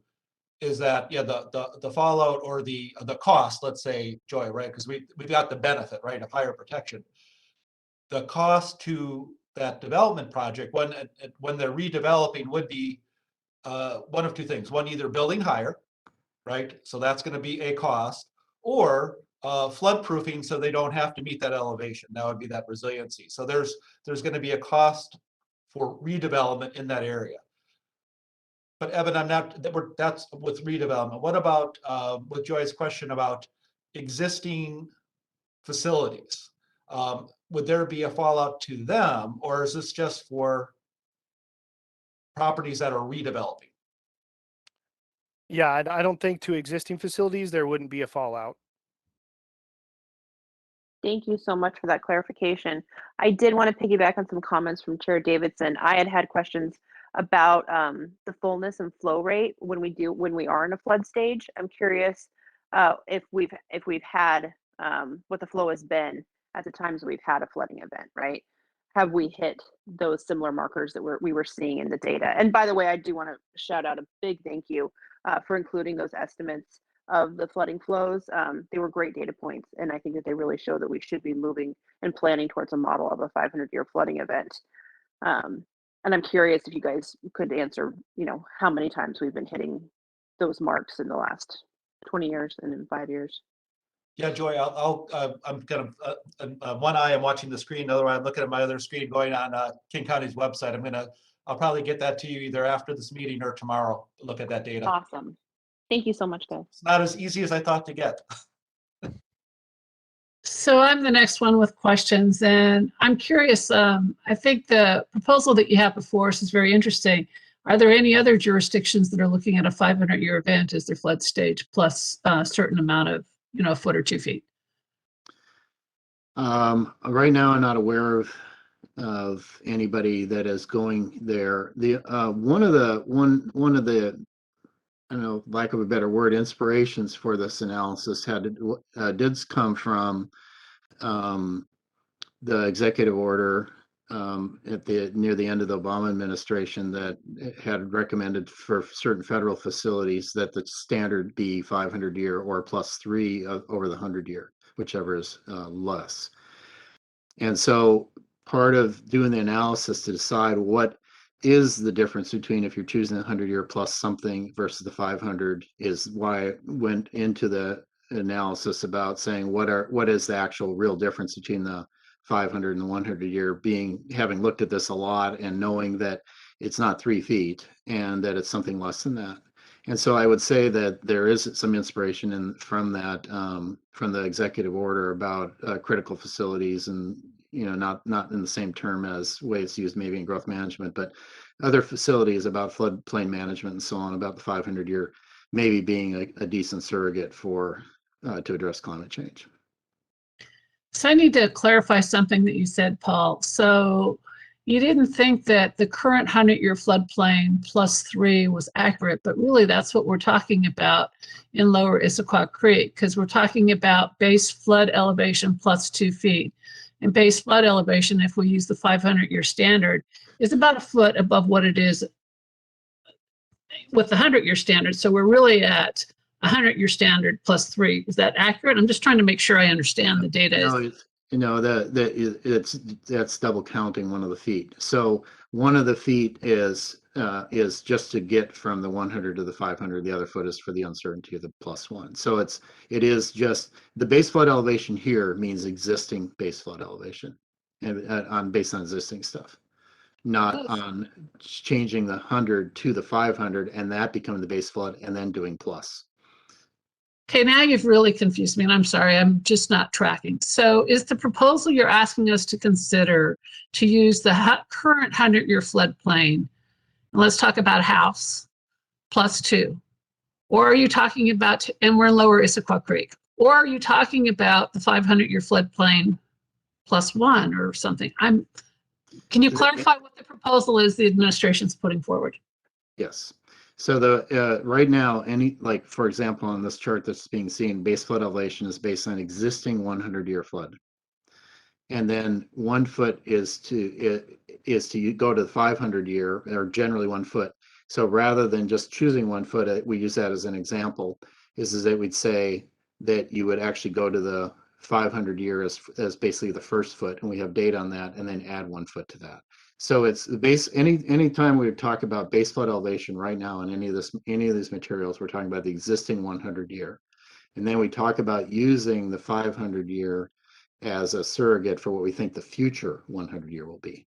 Is that, yeah, the fallout or the cost, let's say, Joy, right? Because we've got the benefit, right, of higher protection. The cost to that development project when they're redeveloping would be one of two things. One, either building higher, right? So that's going to be a cost, or flood proofing so they don't have to meet that elevation. That would be that resiliency. So there's going to be a cost for redevelopment in that area. But Evan, that's with redevelopment. What about with Joy's question about existing facilities? would there be a fallout to them, or is this just for properties that are redeveloping? Yeah, I don't think to existing facilities, there wouldn't be a fallout. Thank you so much for that clarification. I did want to piggyback on some comments from Chair Davidson. I had questions about the fullness and flow rate when we are in a flood stage. I'm curious if we've had what the flow has been at the times we've had a flooding event, right? Have we hit those similar markers that we were seeing in the data? And by the way, I do want to shout out a big thank you for including those estimates of the flooding flows. They were great data points, and I think that they really show that we should be moving and planning towards a model of a 500-year flooding event. And I'm curious if you guys could answer, how many times we've been hitting those marks in the last 20 years and in 5 years. Yeah, Joy, I'm kind of one eye I'm watching the screen, the other eye I'm looking at my other screen going on King County's website. I'll probably get that to you either after this meeting or tomorrow. Look at that data. Awesome. Thank you so much, guys. It's not as easy as I thought to get. So I'm the next one with questions, and I'm curious. I think the proposal that you have before us is very interesting. Are there any other jurisdictions that are looking at a 500-year event as their flood stage plus a certain amount of, a foot or 2 feet? Right now, I'm not aware of anybody that is going there. One of the I don't know, lack of a better word, inspirations for this analysis did come from the executive order near the end of the Obama administration that had recommended for certain federal facilities that the standard be 500-year or +3 over the 100-year, whichever is less. And so part of doing the analysis to decide what is the difference between if you're choosing the 100-year plus something versus the 500 is why I went into the analysis about saying what is the actual real difference between the 500 and the 100-year, having looked at this a lot and knowing that it's not 3 feet and that it's something less than that. And so I would say that there is some inspiration from that, from the executive order about critical facilities and, not in the same term as way it's used maybe in growth management, but other facilities about floodplain management and so on, about the 500-year maybe being a decent surrogate for to address climate change. So I need to clarify something that you said, Paul. So you didn't think that the current 100-year floodplain +3 was accurate, but really that's what we're talking about in lower Issaquah Creek, because we're talking about base flood elevation +2 feet. And base flood elevation, if we use the 500-year standard, is about a foot above what it is with the 100-year standard. So we're really at 100-year standard +3. Is that accurate? I'm just trying to make sure I understand the data. No, that's double counting one of the feet. So one of the feet is just to get from the 100 to the 500. The other foot is for the uncertainty of the +1. So it is just the base flood elevation here means existing base flood elevation, and based on existing stuff, not on changing the 100 to the 500 and that becoming the base flood and then doing plus. Okay, now you've really confused me, and I'm sorry, I'm just not tracking. So is the proposal you're asking us to consider to use the current 100-year floodplain, and let's talk about house, +2, or are you talking about, and we're in lower Issaquah Creek, or are you talking about the 500-year floodplain +1 or something? Can you clarify what the proposal is the administration's putting forward? Yes. So right now, for example, on this chart that's being seen, base flood elevation is based on existing 100-year flood. And then 1 foot is to go to the 500-year, or generally 1 foot. So rather than just choosing 1 foot, we use that as an example, is that we'd say that you would actually go to the 500-year as basically the first foot, and we have data on that, and then add 1 foot to that. So it's the base. Anytime we talk about base flood elevation right now in any of these materials, we're talking about the existing 100-year, and then we talk about using the 500-year as a surrogate for what we think the future 100-year will be.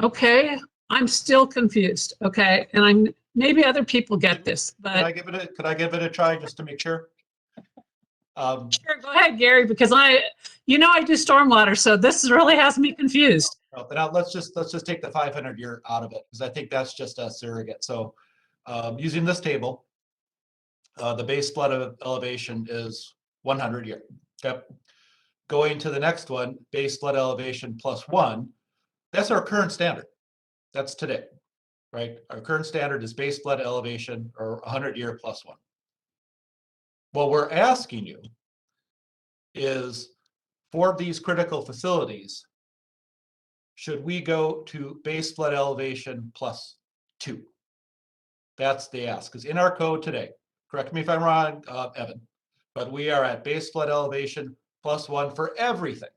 Okay, I'm still confused. Okay, and maybe other people get this, but Could I give it a try just to make sure? Sure, go ahead, Gary, because I do stormwater, so this really has me confused. But now let's just take the 500-year out of it, because I think that's just a surrogate. So using this table, the base flood elevation is 100-year. Yep. Going to the next one, base flood elevation +1. That's our current standard. That's today, right? Our current standard is base flood elevation or 100-year +1. What we're asking you is, for these critical facilities, should we go to base flood elevation +2? That's the ask. Because in our code today, correct me if I'm wrong, Evan, but we are at base flood elevation +1 for everything,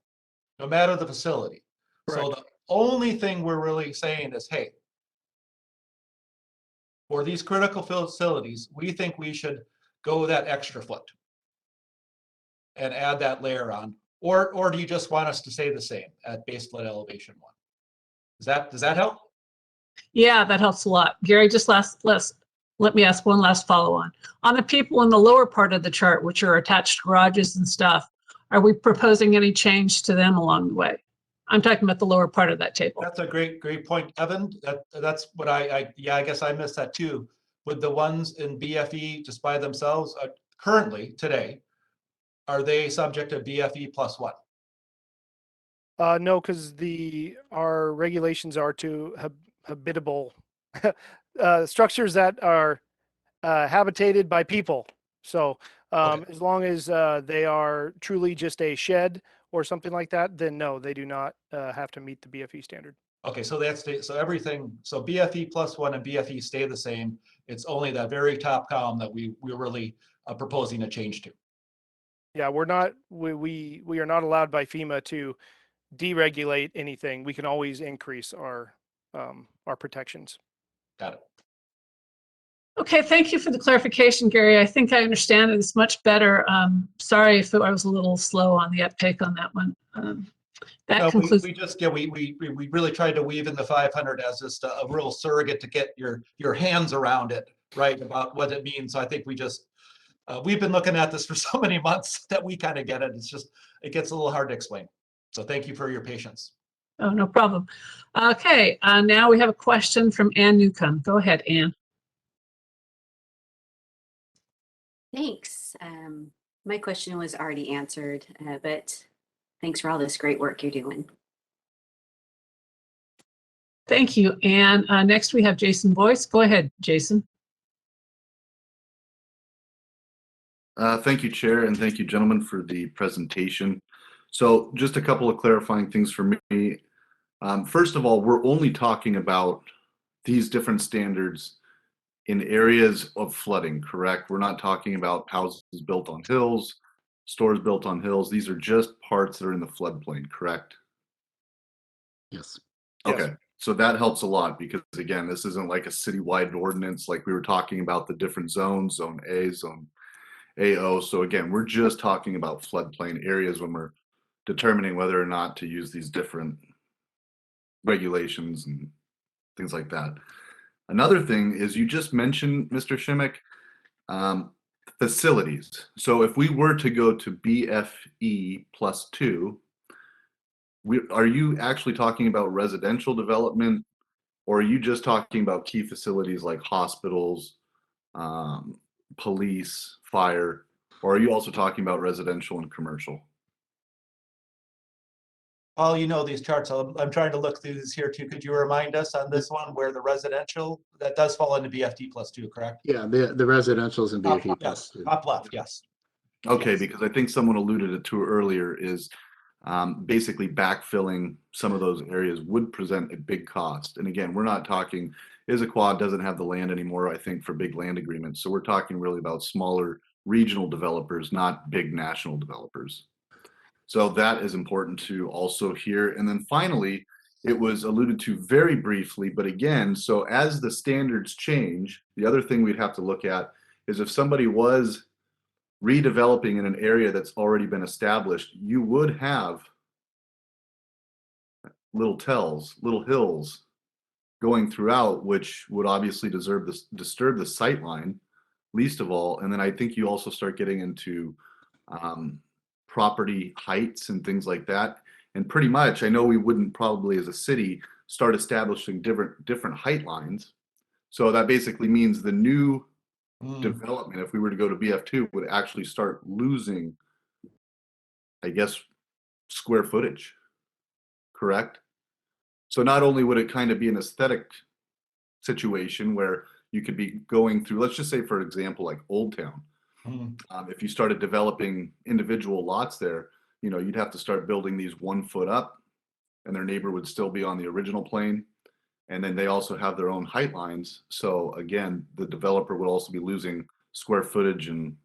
no matter the facility. So the only thing we're really saying is, hey, for these critical facilities, we think we should go that extra foot and add that layer on. Or do you just want us to say the same at base flood elevation 1? Does that help? Yeah, that helps a lot. Gary, just let me ask one last follow-on. On the people in the lower part of the chart, which are attached garages and stuff, are we proposing any change to them along the way? I'm talking about the lower part of that table. That's a great point, Evan. That's what I guess I missed that too. With the ones in BFE just by themselves, currently today, are they subject to BFE +1? No, because our regulations are to habitable structures that are habitated by people. So as long as they are truly just a shed or something like that, then no, they do not have to meet the BFE standard. Okay, so everything, so BFE +1 and BFE stay the same. It's only that very top column that we're really proposing a change to. Yeah, we are not allowed by FEMA to deregulate anything. We can always increase our protections. Got it. Okay, thank you for the clarification, Gary. I think I understand it. It's much better. Sorry if I was a little slow on the uptake on that one. That concludes. We really tried to weave in the 500 as just a real surrogate to get your hands around it, right, about what it means. So I think we've been looking at this for so many months that we kind of get it. It gets a little hard to explain. So thank you for your patience. Oh, no problem. Okay, now we have a question from Ann Newcomb. Go ahead, Ann. Thanks. My question was already answered, but thanks for all this great work you're doing. Thank you. And next we have Jason Boyce. Go ahead, Jason. Thank you, Chair, and thank you, gentlemen, for the presentation. So just a couple of clarifying things for me. First of all, we're only talking about these different standards in areas of flooding, correct? We're not talking about houses built on hills, stores built on hills. These are just parts that are in the floodplain, correct? Yes. Okay, so that helps a lot because, again, this isn't like a citywide ordinance like we were talking about the different zones, Zone A, Zone AO. So again, we're just talking about floodplain areas when we're determining whether or not to use these different regulations and things like that. Another thing is you just mentioned, Mr. Shimmick, facilities. So if we were to go to BFE +2, are you actually talking about residential development, or are you just talking about key facilities like hospitals, police, fire, or are you also talking about residential and commercial? Paul, you know these charts. I'm trying to look through this here too. Could you remind us on this one where the residential, that does fall into BFD +2, correct? Yeah, the residential is in BFE yes, +2. Top left, yes. Okay, Yes. because I think someone alluded it to earlier is basically backfilling some of those areas would present a big cost. And again, we're not talking, Issaquah doesn't have the land anymore, I think, for big land agreements. So we're talking really about smaller regional developers, not big national developers. So that is important to also hear. And then finally, it was alluded to very briefly, but again, so as the standards change, the other thing we'd have to look at is if somebody was redeveloping in an area that's already been established, you would have little hills going throughout, which would obviously disturb the sight line, least of all. And then I think you also start getting into property heights and things like that. And pretty much, I know we wouldn't probably as a city start establishing different height lines. So that basically means the new development, if we were to go to BF2, would actually start losing, I guess, square footage, correct? So not only would it kind of be an aesthetic situation where you could be going through, let's just say, for example, like Old Town. If you started developing individual lots there, you know, you'd have to start building these 1 foot up, and their neighbor would still be on the original plane. And then they also have their own height lines. So again, the developer would also be losing square footage and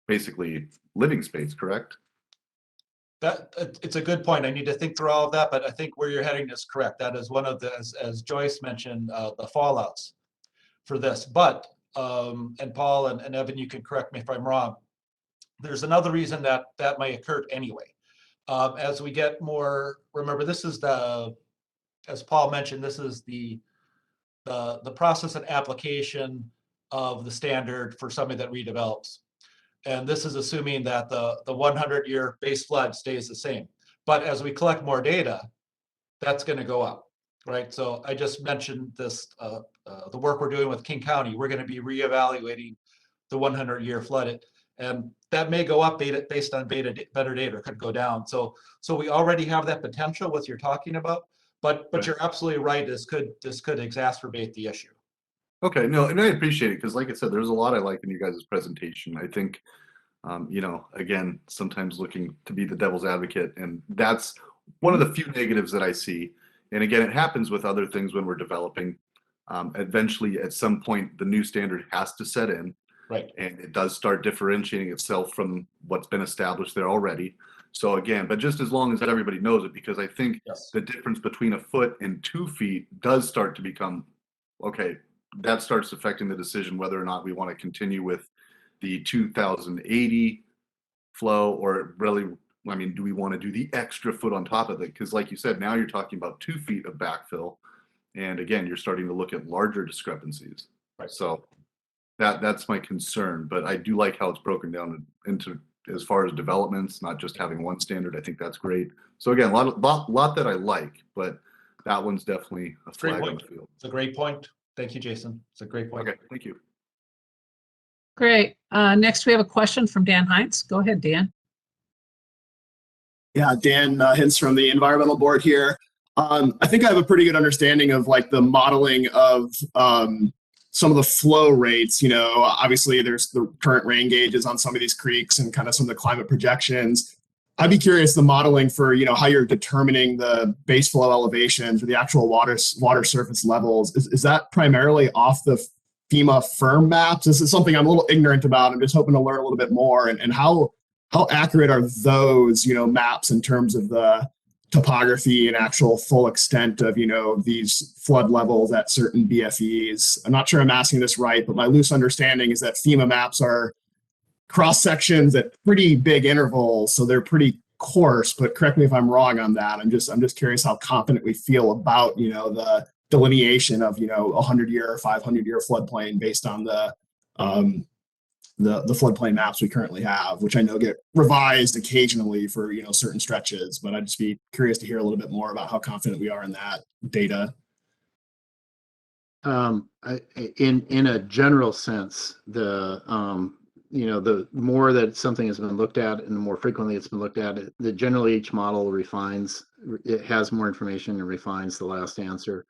basically living space, correct? It's a good point. I need to think through all of that, but I think where you're heading is correct. That is one of the, as Joyce mentioned, the fallouts for this. But, and Paul and Evan, you can correct me if I'm wrong. There's another reason that that may occur anyway. As we get more, remember, this is the, as Paul mentioned, this is the process and application of the standard for somebody that redevelops. And this is assuming that the 100-year base flood stays the same. But as we collect more data, that's going to go up, right? So I just mentioned this, the work we're doing with King County, we're going to be reevaluating the 100-year flood. And that may go up based on better data, or could go down. So we already have that potential, what you're talking about. But you're absolutely right. This could exacerbate the issue. Okay, no, and I appreciate it because, like I said, there's a lot I like in you guys' presentation. I think, you know, again, sometimes looking to be the devil's advocate, and that's one of the few negatives that I see. And again, it happens with other things when we're developing. Eventually, at some point, the new standard has to set in, right? And it does start differentiating itself from what's been established there already. So again, but just as long as everybody knows it, because I think the difference between a foot and 2 feet does start to become, okay, that starts affecting the decision whether or not we want to continue with the 2080 flow, or really, I mean, do we want to do the extra foot on top of it? Because like you said, now you're talking about 2 feet of backfill. And again, you're starting to look at larger discrepancies. Right. So that's my concern, but I do like how it's broken down into as far as developments, not just having one standard. I think that's great. So again, a lot that I like, but that one's definitely a flag on the field. It's a great point. Thank you, Jason. It's a great point. Okay, thank you. Great. Next, we have a question from Dan Heinz. Go ahead, Dan. Yeah, Dan Hintz from the Environmental Board here. I think I have a pretty good understanding of like the modeling of some of the flow rates. You know, obviously there's the current rain gauges on some of these creeks and kind of some of the climate projections. I'd be curious the modeling for, you know, how you're determining the base flow elevations or the actual water surface levels. Is that primarily off the FEMA firm maps? This is something I'm a little ignorant about. I'm just hoping to learn a little bit more. And how accurate are those, you know, maps in terms of the topography and actual full extent of, you know, these flood levels at certain BFEs? I'm not sure I'm asking this right, but my loose understanding is that FEMA maps are cross sections at pretty big intervals, so they're pretty coarse. But correct me if I'm wrong on that. I'm just curious how confident we feel about, you know, the delineation of, you know, 100-year or 500-year floodplain based on the floodplain maps we currently have, which I know get revised occasionally for, you know, certain stretches. But I'd just be curious to hear a little bit more about how confident we are in that data. In a general sense, you know, the more that something has been looked at and the more frequently it's been looked at, generally each model refines, it has more information and refines the last answer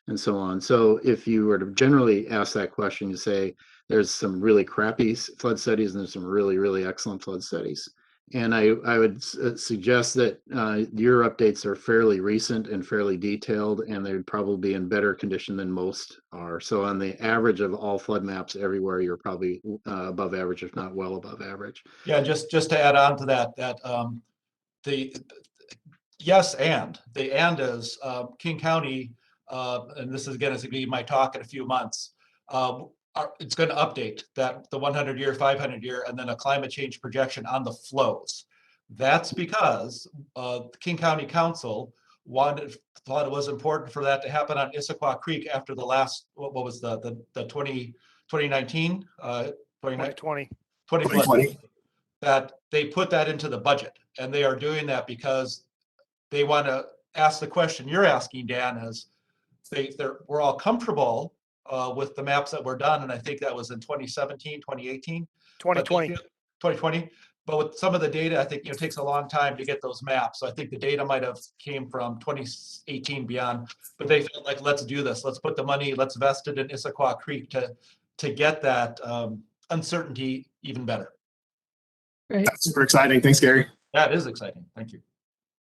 and so on. So if you were to generally ask that question, you say there's some really crappy flood studies and there's some really, really excellent flood studies. And I would suggest that your updates are fairly recent and fairly detailed, and they'd probably be in better condition than most are. So on the average of all flood maps everywhere, you're probably above average, if not well above average. Yeah, just to add on to that, the yes, and the and is King County, and this is again, is going to be my talk in a few months. It's going to update that the 100-year, 500-year, and then a climate change projection on the flows. That's because the King County Council thought it was important for that to happen on Issaquah Creek after the last, what was the 2019, 2020. that they put that into the budget. And they are doing that because they want to ask the question you're asking, Dan, is we're all comfortable with the maps that were done. And I think that was in 2017, 2018. 2020. 2020. But with some of the data, I think, it takes a long time to get those maps. So I think the data might have came from 2018 beyond, but they felt like, let's do this. Let's put the money, let's vest it in Issaquah Creek to get that uncertainty even better. Great. That's super exciting. Thanks, Gary. That is exciting. Thank you.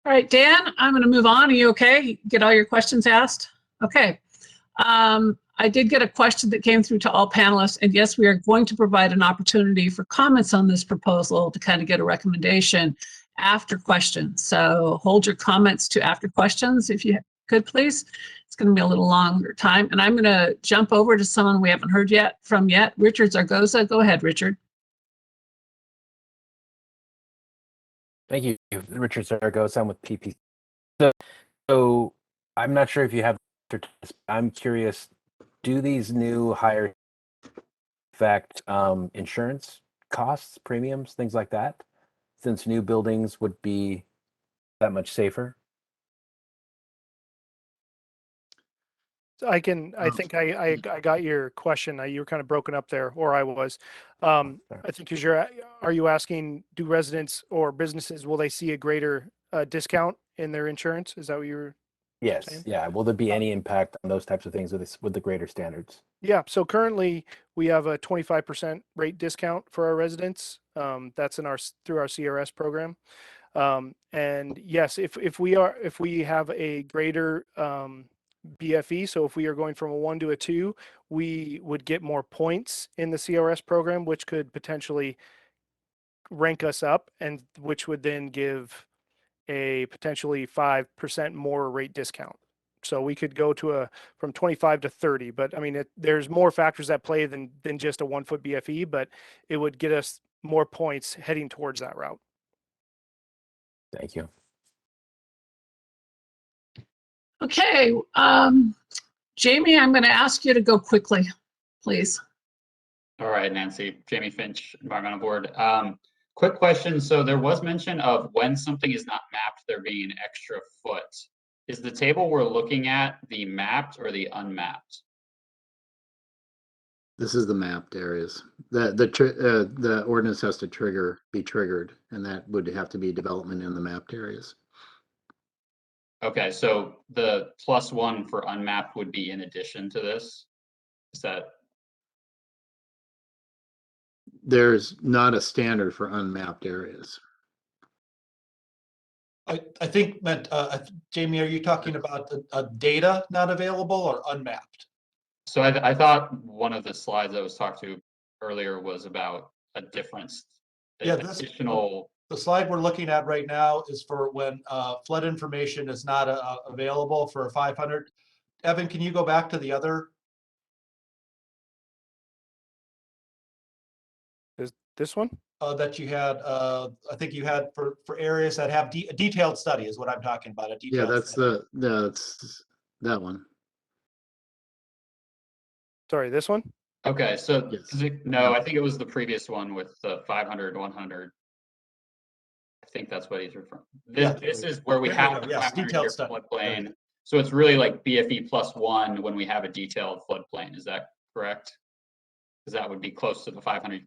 All right, Dan, I'm going to move on. Are you okay? Get all your questions asked? Okay. I did get a question that came through to all panelists, and yes, we are going to provide an opportunity for comments on this proposal to kind of get a recommendation after questions. So hold your comments to after questions if you could, please. It's going to be a little longer time, and I'm going to jump over to someone we haven't heard from yet. Richard Zaragoza. Go ahead, Richard. Thank you. Richard Zaragoza. I'm with PP. So I'm not sure if you have, I'm curious, do these new higher affect insurance costs, premiums, things like that, since new buildings would be that much safer? So I think I got your question. You were kind of broken up there, or I was. I think are you asking, do residents or businesses, will they see a greater discount in their insurance? Is that what you were Yes. saying? Yeah. Will there be any impact on those types of things with the greater standards? Yeah. So currently we have a 25% rate discount for our residents. That's through our CRS program. And yes, if we have a greater BFE, so if we are going from a 1 to a 2, we would get more points in the CRS program, which could potentially rank us up, and which would then give a potentially 5% more rate discount. So we could go to from 25 to 30, but I mean, there's more factors at play than just a 1 foot BFE, but it would get us more points heading towards that route. Thank you. Okay. Jamie, I'm going to ask you to go quickly, please. All right, Nancy. Jamie Finch, Environmental Board. Quick question. So there was mention of when something is not mapped, there being an extra foot. Is the table we're looking at the mapped or the unmapped? This is the mapped areas. The ordinance has to be triggered, and that would have to be development in the mapped areas. Okay, so the +1 for unmapped would be in addition to this? Is that? There's not a standard for unmapped areas. I think, Jamie, are you talking about the data not available or unmapped? So I thought one of the slides I was talked to earlier was about a difference. Yeah, additional. The slide we're looking at right now is for when flood information is not available for 500. Evan, can you go back to the other? Is this one? That you had, I think you had for areas that have a detailed study is what I'm talking about. Yeah, that's that's that one. Sorry, this one? Okay, so Yes. no, I think it was the previous one with the 500, 100. I think that's what he's referring. This is where we have the 500-year floodplain. So it's really like BFE +1 when we have a detailed floodplain. Is that correct? Because that would be close to the 500.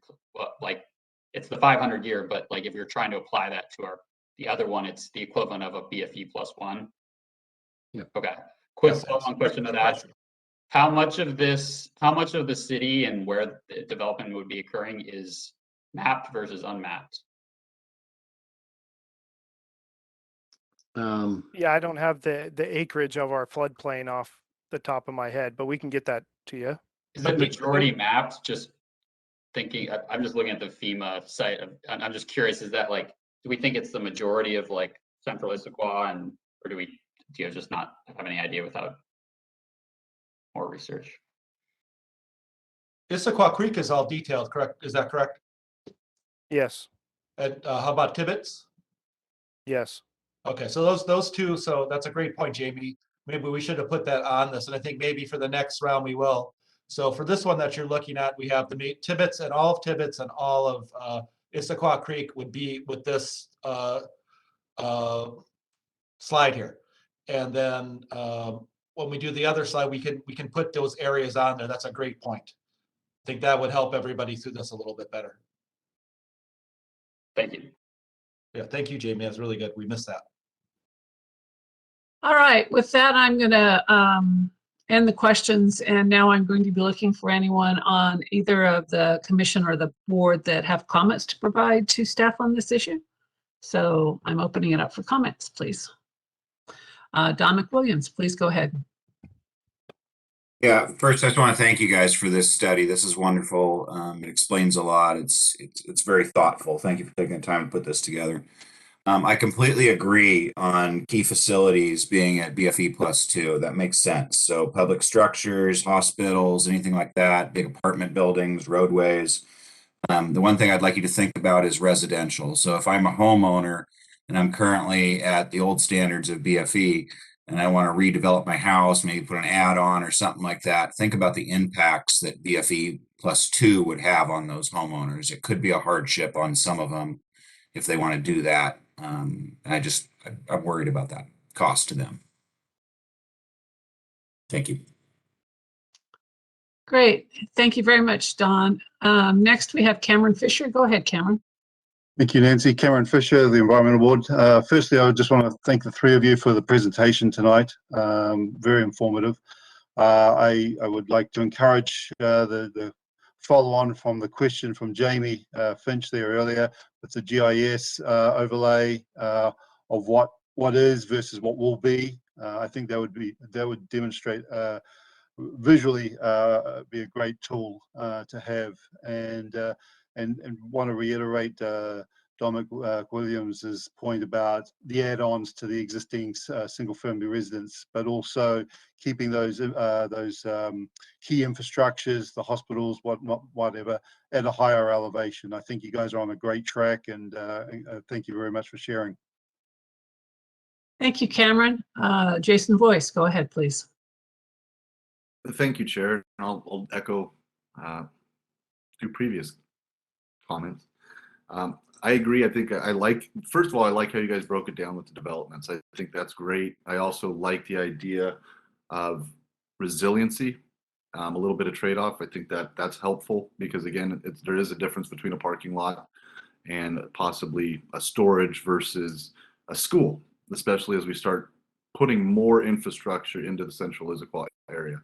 Like it's the 500-year, but like if you're trying to apply that to the other one, it's the equivalent of a BFE +1. Yeah. Okay. Quick follow-on question to that. How much of the city and where the development would be occurring is mapped versus unmapped? Yeah, I don't have the acreage of our floodplain off the top of my head, but we can get that to you. Is it majority mapped? Just thinking, I'm just looking at the FEMA site. I'm just curious, is that like, do we think it's the majority of like central Issaquah, or do you just not have any idea without more research? Issaquah Creek is all detailed, correct? Is that correct? Yes. And how about Tibbetts? Yes. Okay, so those two, so that's a great point, Jamie. Maybe we should have put that on this, and I think maybe for the next round we will. So for this one that you're looking at, we have the Tibbetts and all of Tibbetts and all of Issaquah Creek would be with this slide here. And then when we do the other slide, we can put those areas on there. That's a great point. I think that would help everybody through this a little bit better. Thank you. Yeah, thank you, Jamie. That's really good. We missed that. All right, with that, I'm going to end the questions, and now I'm going to be looking for anyone on either of the commission or the board that have comments to provide to staff on this issue. So I'm opening it up for comments, please. Don McWilliams, please go ahead. Yeah, first I just want to thank you guys for this study. This is wonderful. It explains a lot. It's very thoughtful. Thank you for taking the time to put this together. I completely agree on key facilities being at BFE +2. That makes sense. So public structures, hospitals, anything like that, big apartment buildings, roadways. The one thing I'd like you to think about is residential. So if I'm a homeowner and I'm currently at the old standards of BFE and I want to redevelop my house, maybe put an add-on or something like that, think about the impacts that BFE +2 would have on those homeowners. It could be a hardship on some of them if they want to do that. I'm worried about that cost to them. Thank you. Great. Thank you very much, Don. Next, we have Cameron Fisher. Go ahead, Cameron. Thank you, Nancy. Cameron Fisher, the Environmental Board. Firstly, I just want to thank the three of you for the presentation tonight. Very informative. I would like to encourage the follow on from the question from Jamie Finch there earlier with the GIS overlay of what is versus what will be. I think that would demonstrate visually be a great tool to have, and want to reiterate Don McWilliams's point about the add-ons to the existing single-family residence, but also keeping those key infrastructures, the hospitals, whatever, at a higher elevation. I think you guys are on a great track, and thank you very much for sharing. Thank you, Cameron. Jason Voice, go ahead, please. Thank you, Chair. I'll echo two previous comments. I agree. I think first of all, I like how you guys broke it down with the developments. I think that's great. I also like the idea of resiliency, a little bit of trade-off. I think that's helpful because, again, there is a difference between a parking lot and possibly a storage versus a school, especially as we start putting more infrastructure into the central Issaquah area.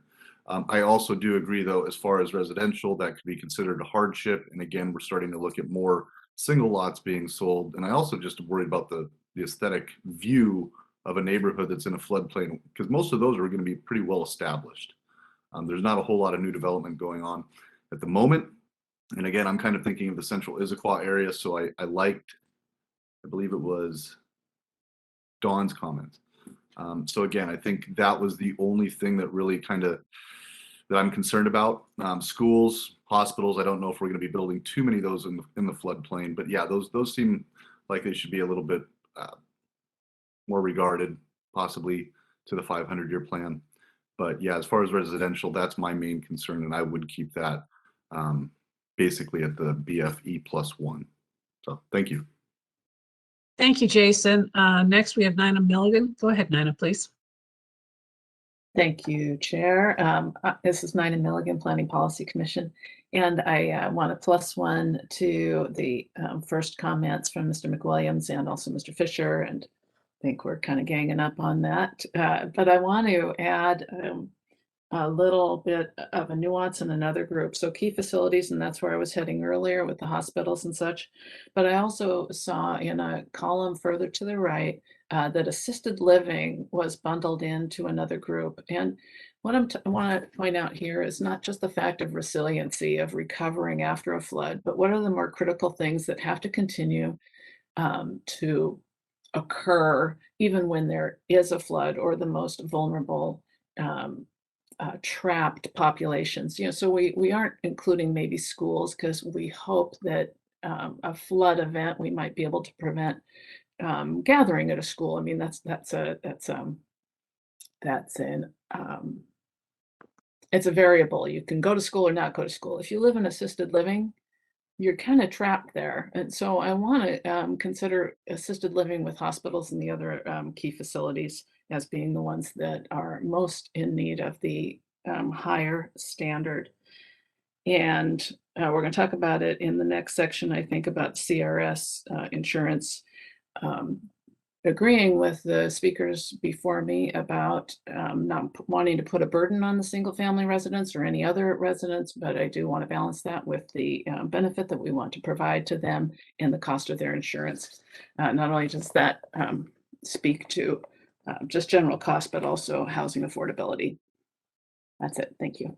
I also do agree, though, as far as residential, that could be considered a hardship. And again, we're starting to look at more single lots being sold. And I also just worry about the aesthetic view of a neighborhood that's in a floodplain, because most of those are going to be pretty well established. There's not a whole lot of new development going on at the moment. And again, I'm kind of thinking of the central Issaquah area. So I believe it was Dawn's comments. So again, I think that was the only thing that really that I'm concerned about. Schools, hospitals, I don't know if we're going to be building too many of those in the floodplain, but yeah, those seem like they should be a little bit more regarded, possibly to the 500-year plan. But yeah, as far as residential, that's my main concern, and I would keep that basically at the BFE +1. So thank you. Thank you, Jason. Next, we have Nina Milligan. Go ahead, Nina, please. Thank you, Chair. This is Nina Milligan, Planning Policy Commission, and I want to +1 to the first comments from Mr. McWilliams and also Mr. Fisher, and I think we're kind of ganging up on that. But I want to add a little bit of a nuance in another group. So key facilities, and that's where I was heading earlier with the hospitals and such. But I also saw in a column further to the right that assisted living was bundled into another group. And what I want to point out here is not just the fact of resiliency, of recovering after a flood, but what are the more critical things that have to continue to occur even when there is a flood, or the most vulnerable trapped populations. So we aren't including maybe schools, because we hope that a flood event, we might be able to prevent gathering at a school. I mean, it's a variable. You can go to school or not go to school. If you live in assisted living, you're kind of trapped there. And so I want to consider assisted living with hospitals and the other key facilities as being the ones that are most in need of the higher standard. And we're going to talk about it in the next section, I think, about CRS insurance. Agreeing with the speakers before me about not wanting to put a burden on the single family residents or any other residents, but I do want to balance that with the benefit that we want to provide to them and the cost of their insurance. Not only does that speak to just general cost, but also housing affordability. That's it. Thank you.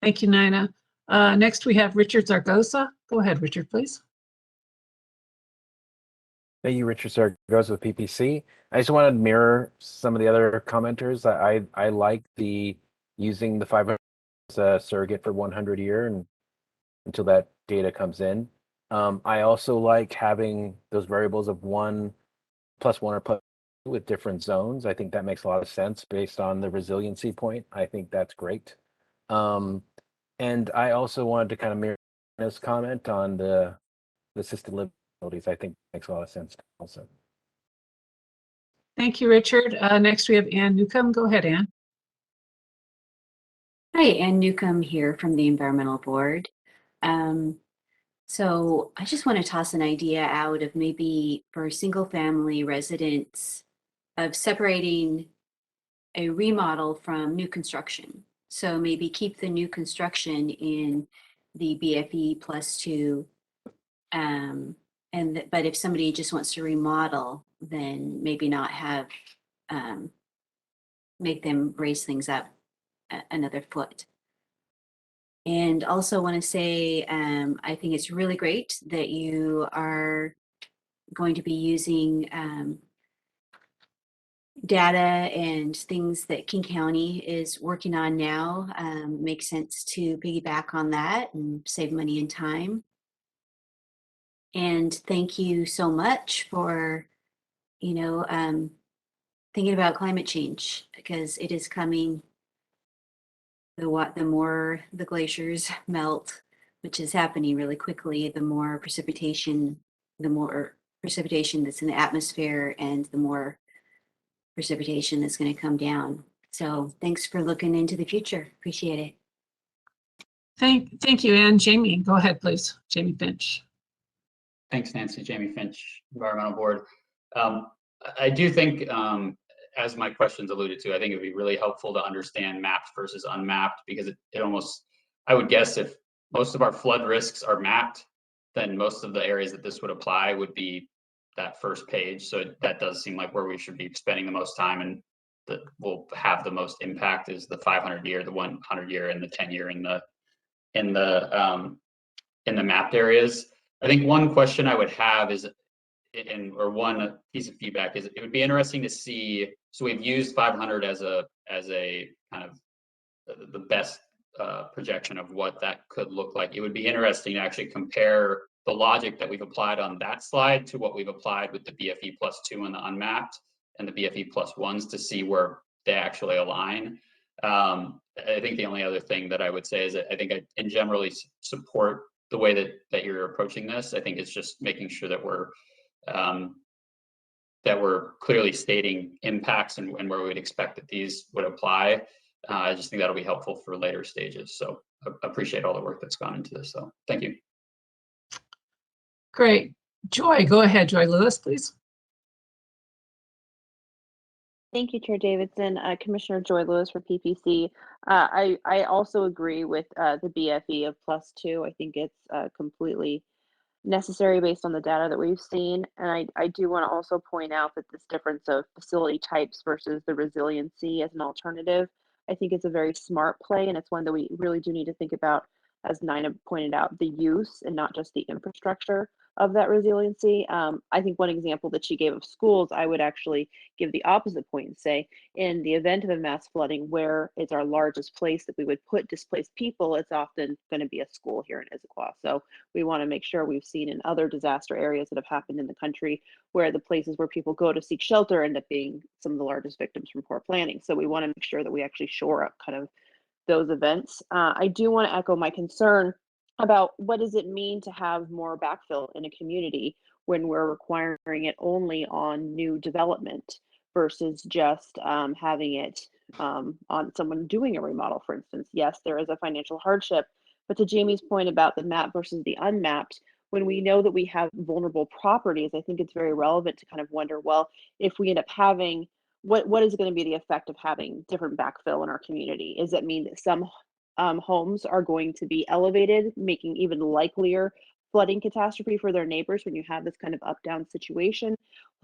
Thank you, Nina. Next, we have Richard Zaragoza. Go ahead, Richard, please. Thank you, Richard Zaragoza with PPC. I just wanted to mirror some of the other commenters. I like the using the 500 as a surrogate for 100 year and until that data comes in. I also like having those variables of 1 + 1 or +2 with different zones. I think that makes a lot of sense based on the resiliency point. I think that's great. And I also wanted to kind of mirror this comment on the assisted living facilities. I think makes a lot of sense also. Thank you, Richard. Next, we have Ann Newcomb. Go ahead, Ann. Hi, Ann Newcomb here from the Environmental Board. So I just want to toss an idea out of maybe for single family residents of separating a remodel from new construction. So maybe keep the new construction in the BFE +2. But if somebody just wants to remodel, then maybe not have, make them raise things up another foot. And also want to say, I think it's really great that you are going to be using data and things that King County is working on now. Makes sense to piggyback on that and save money and time. And thank you so much for, thinking about climate change, because it is coming. The more the glaciers melt, which is happening really quickly, the more precipitation that's in the atmosphere and the more precipitation that's going to come down. So thanks for looking into the future. Appreciate it. Thank you, Ann. Jamie, go ahead, please. Jamie Finch. Thanks, Nancy. Jamie Finch, Environmental Board. I do think, as my questions alluded to, I think it'd be really helpful to understand mapped versus unmapped, because it almost, I would guess if most of our flood risks are mapped, then most of the areas that this would apply would be that first page. So that does seem like where we should be spending the most time and that will have the most impact is the 500 year, the 100 year, and the 10 year in the mapped areas. I think one question I would have is, or one piece of feedback is, it would be interesting to see. So we've used 500 as a kind of the best projection of what that could look like. It would be interesting to actually compare the logic that we've applied on that slide to what we've applied with the BFE +2 and the unmapped and the BFE +1s to see where they actually align. I think the only other thing that I would say is that I think I in generally support the way that you're approaching this. I think it's just making sure that we're clearly stating impacts and where we'd expect that these would apply. I just think that'll be helpful for later stages. So I appreciate all the work that's gone into this. So thank you. Great. Joy, go ahead. Joy Lewis, please. Thank you, Chair Davidson. Commissioner Joy Lewis for PPC. I also agree with the BFE of +2. I think it's completely necessary based on the data that we've seen. And I do want to also point out that this difference of facility types versus the resiliency as an alternative, I think is a very smart play. And it's one that we really do need to think about, as Nina pointed out, the use and not just the infrastructure of that resiliency. I think one example that she gave of schools, I would actually give the opposite point and say, in the event of a mass flooding, where it's our largest place that we would put displaced people, it's often going to be a school here in Issaquah. So we want to make sure, we've seen in other disaster areas that have happened in the country, where the places where people go to seek shelter end up being some of the largest victims from poor planning. So we want to make sure that we actually shore up kind of those events. I do want to echo my concern about what does it mean to have more backfill in a community when we're requiring it only on new development versus just having it on someone doing a remodel, for instance. Yes, there is a financial hardship, but to Jamie's point about the mapped versus the unmapped, when we know that we have vulnerable properties, I think it's very relevant to kind of wonder, well, if we end up having, what is going to be the effect of having different backfill in our community? Does that mean that some homes are going to be elevated, making even likelier flooding catastrophe for their neighbors when you have this kind of up-down situation?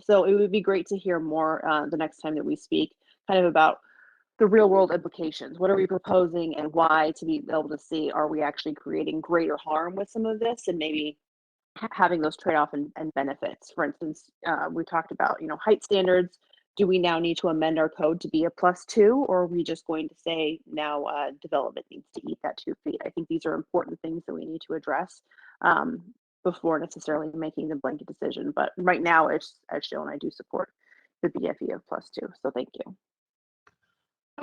So it would be great to hear more the next time that we speak, kind of about the real world implications. What are we proposing and why, to be able to see, are we actually creating greater harm with some of this, and maybe having those trade-off and benefits. For instance, we talked about, height standards. Do we now need to amend our code to be a +2, or are we just going to say now development needs to eat that 2 feet? I think these are important things that we need to address before necessarily making the blanket decision. But right now, as Jill and I do support the BFE of +2. So thank you.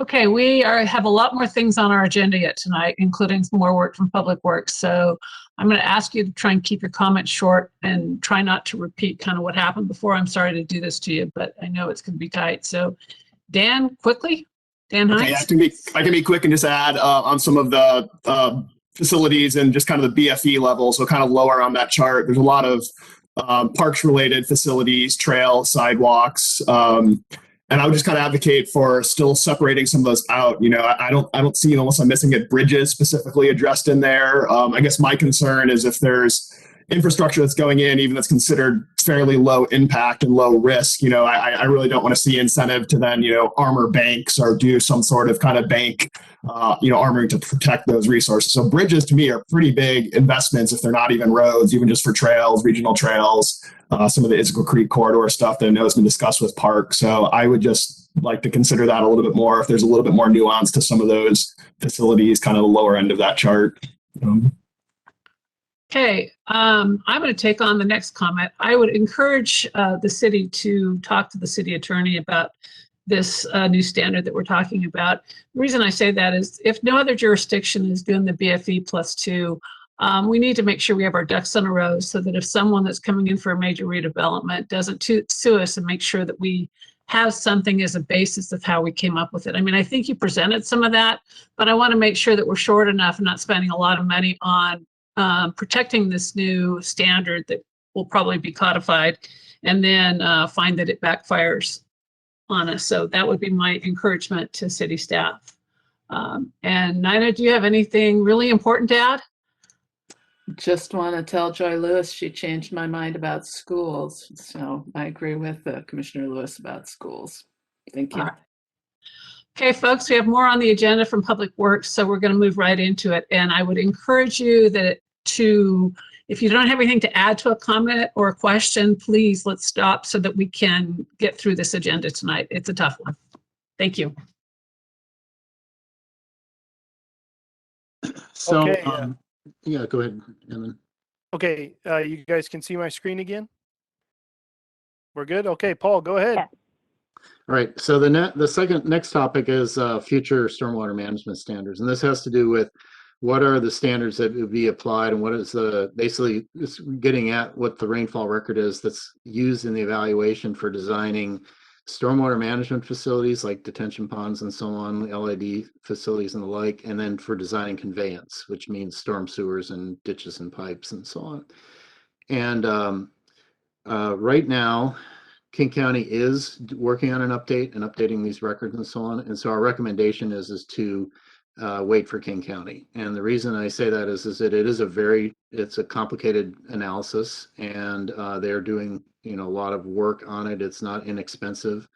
Okay, we have a lot more things on our agenda yet tonight, including some more work from Public Works. So I'm going to ask you to try and keep your comments short and try not to repeat kind of what happened before. I'm sorry to do this to you, but I know it's going to be tight. So Dan, quickly. Dan Hines? Okay, I can be quick and just add on some of the facilities and just kind of the BFE level, so kind of lower on that chart. There's a lot of parks-related facilities, trails, sidewalks, and I would just kind of advocate for still separating some of those out. I don't see, unless I'm missing it, bridges specifically addressed in there. I guess my concern is if there's infrastructure that's going in, even that's considered fairly low impact and low risk, I really don't want to see incentive to then, armor banks or do some sort of kind of bank, armoring to protect those resources. So bridges to me are pretty big investments if they're not even roads, even just for trails, regional trails, some of the Issaquah Creek corridor stuff that I know has been discussed with parks. So I would just like to consider that a little bit more if there's a little bit more nuance to some of those facilities, kind of the lower end of that chart. Okay, I'm going to take on the next comment. I would encourage the city to talk to the city attorney about this new standard that we're talking about. The reason I say that is if no other jurisdiction is doing the BFE +2, we need to make sure we have our ducks in a row so that if someone that's coming in for a major redevelopment doesn't sue us, and make sure that we have something as a basis of how we came up with it. I mean, I think you presented some of that, but I want to make sure that we're short enough and not spending a lot of money on protecting this new standard that will probably be codified, and then find that it backfires on us. So that would be my encouragement to city staff. And Nina, do you have anything really important to add? Just want to tell Joy Lewis she changed my mind about schools. So I agree with Commissioner Lewis about schools. Thank you. All right. Okay, folks, we have more on the agenda from Public Works, so we're going to move right into it. And I would encourage you if you don't have anything to add to a comment or a question, please let's stop so that we can get through this agenda tonight. It's a tough one. Thank you. So, Okay, yeah, go ahead, Evan. Okay, you guys can see my screen again? We're good? Okay, Paul, go ahead. Yeah. All right. So the next topic is future stormwater management standards, and this has to do with what are the standards that would be applied, and what is basically it's getting at what the rainfall record is that's used in the evaluation for designing stormwater management facilities like detention ponds and so on, LID facilities and the like, and then for designing conveyance, which means storm sewers and ditches and pipes and so on. And right now, King County is working on an update and updating these records and so on. And so our recommendation is to wait for King County. And the reason I say that is that it's a complicated analysis, and they're doing a lot of work on it. It's not inexpensive.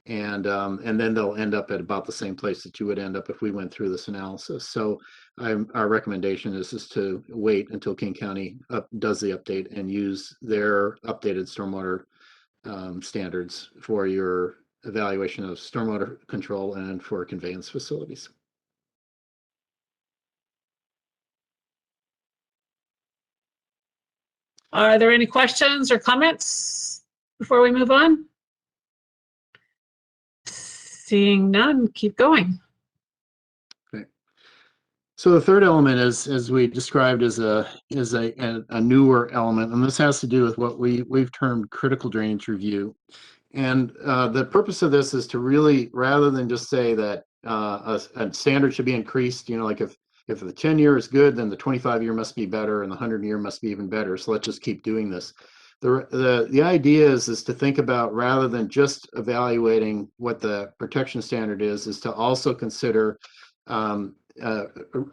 And then they'll end up at about the same place that you would end up if we went through this analysis. So our recommendation is to wait until King County does the update and use their updated stormwater standards for your evaluation of stormwater control and for conveyance facilities. Are there any questions or comments before we move on? Seeing none, keep going. Okay. So the third element is, as we described, is a newer element, and this has to do with what we've termed critical drainage review. And the purpose of this is to really, rather than just say that a standard should be increased, like if the 10-year is good, then the 25-year must be better, and the 100-year must be even better. So let's just keep doing this. The idea is to think about, rather than just evaluating what the protection standard is to also consider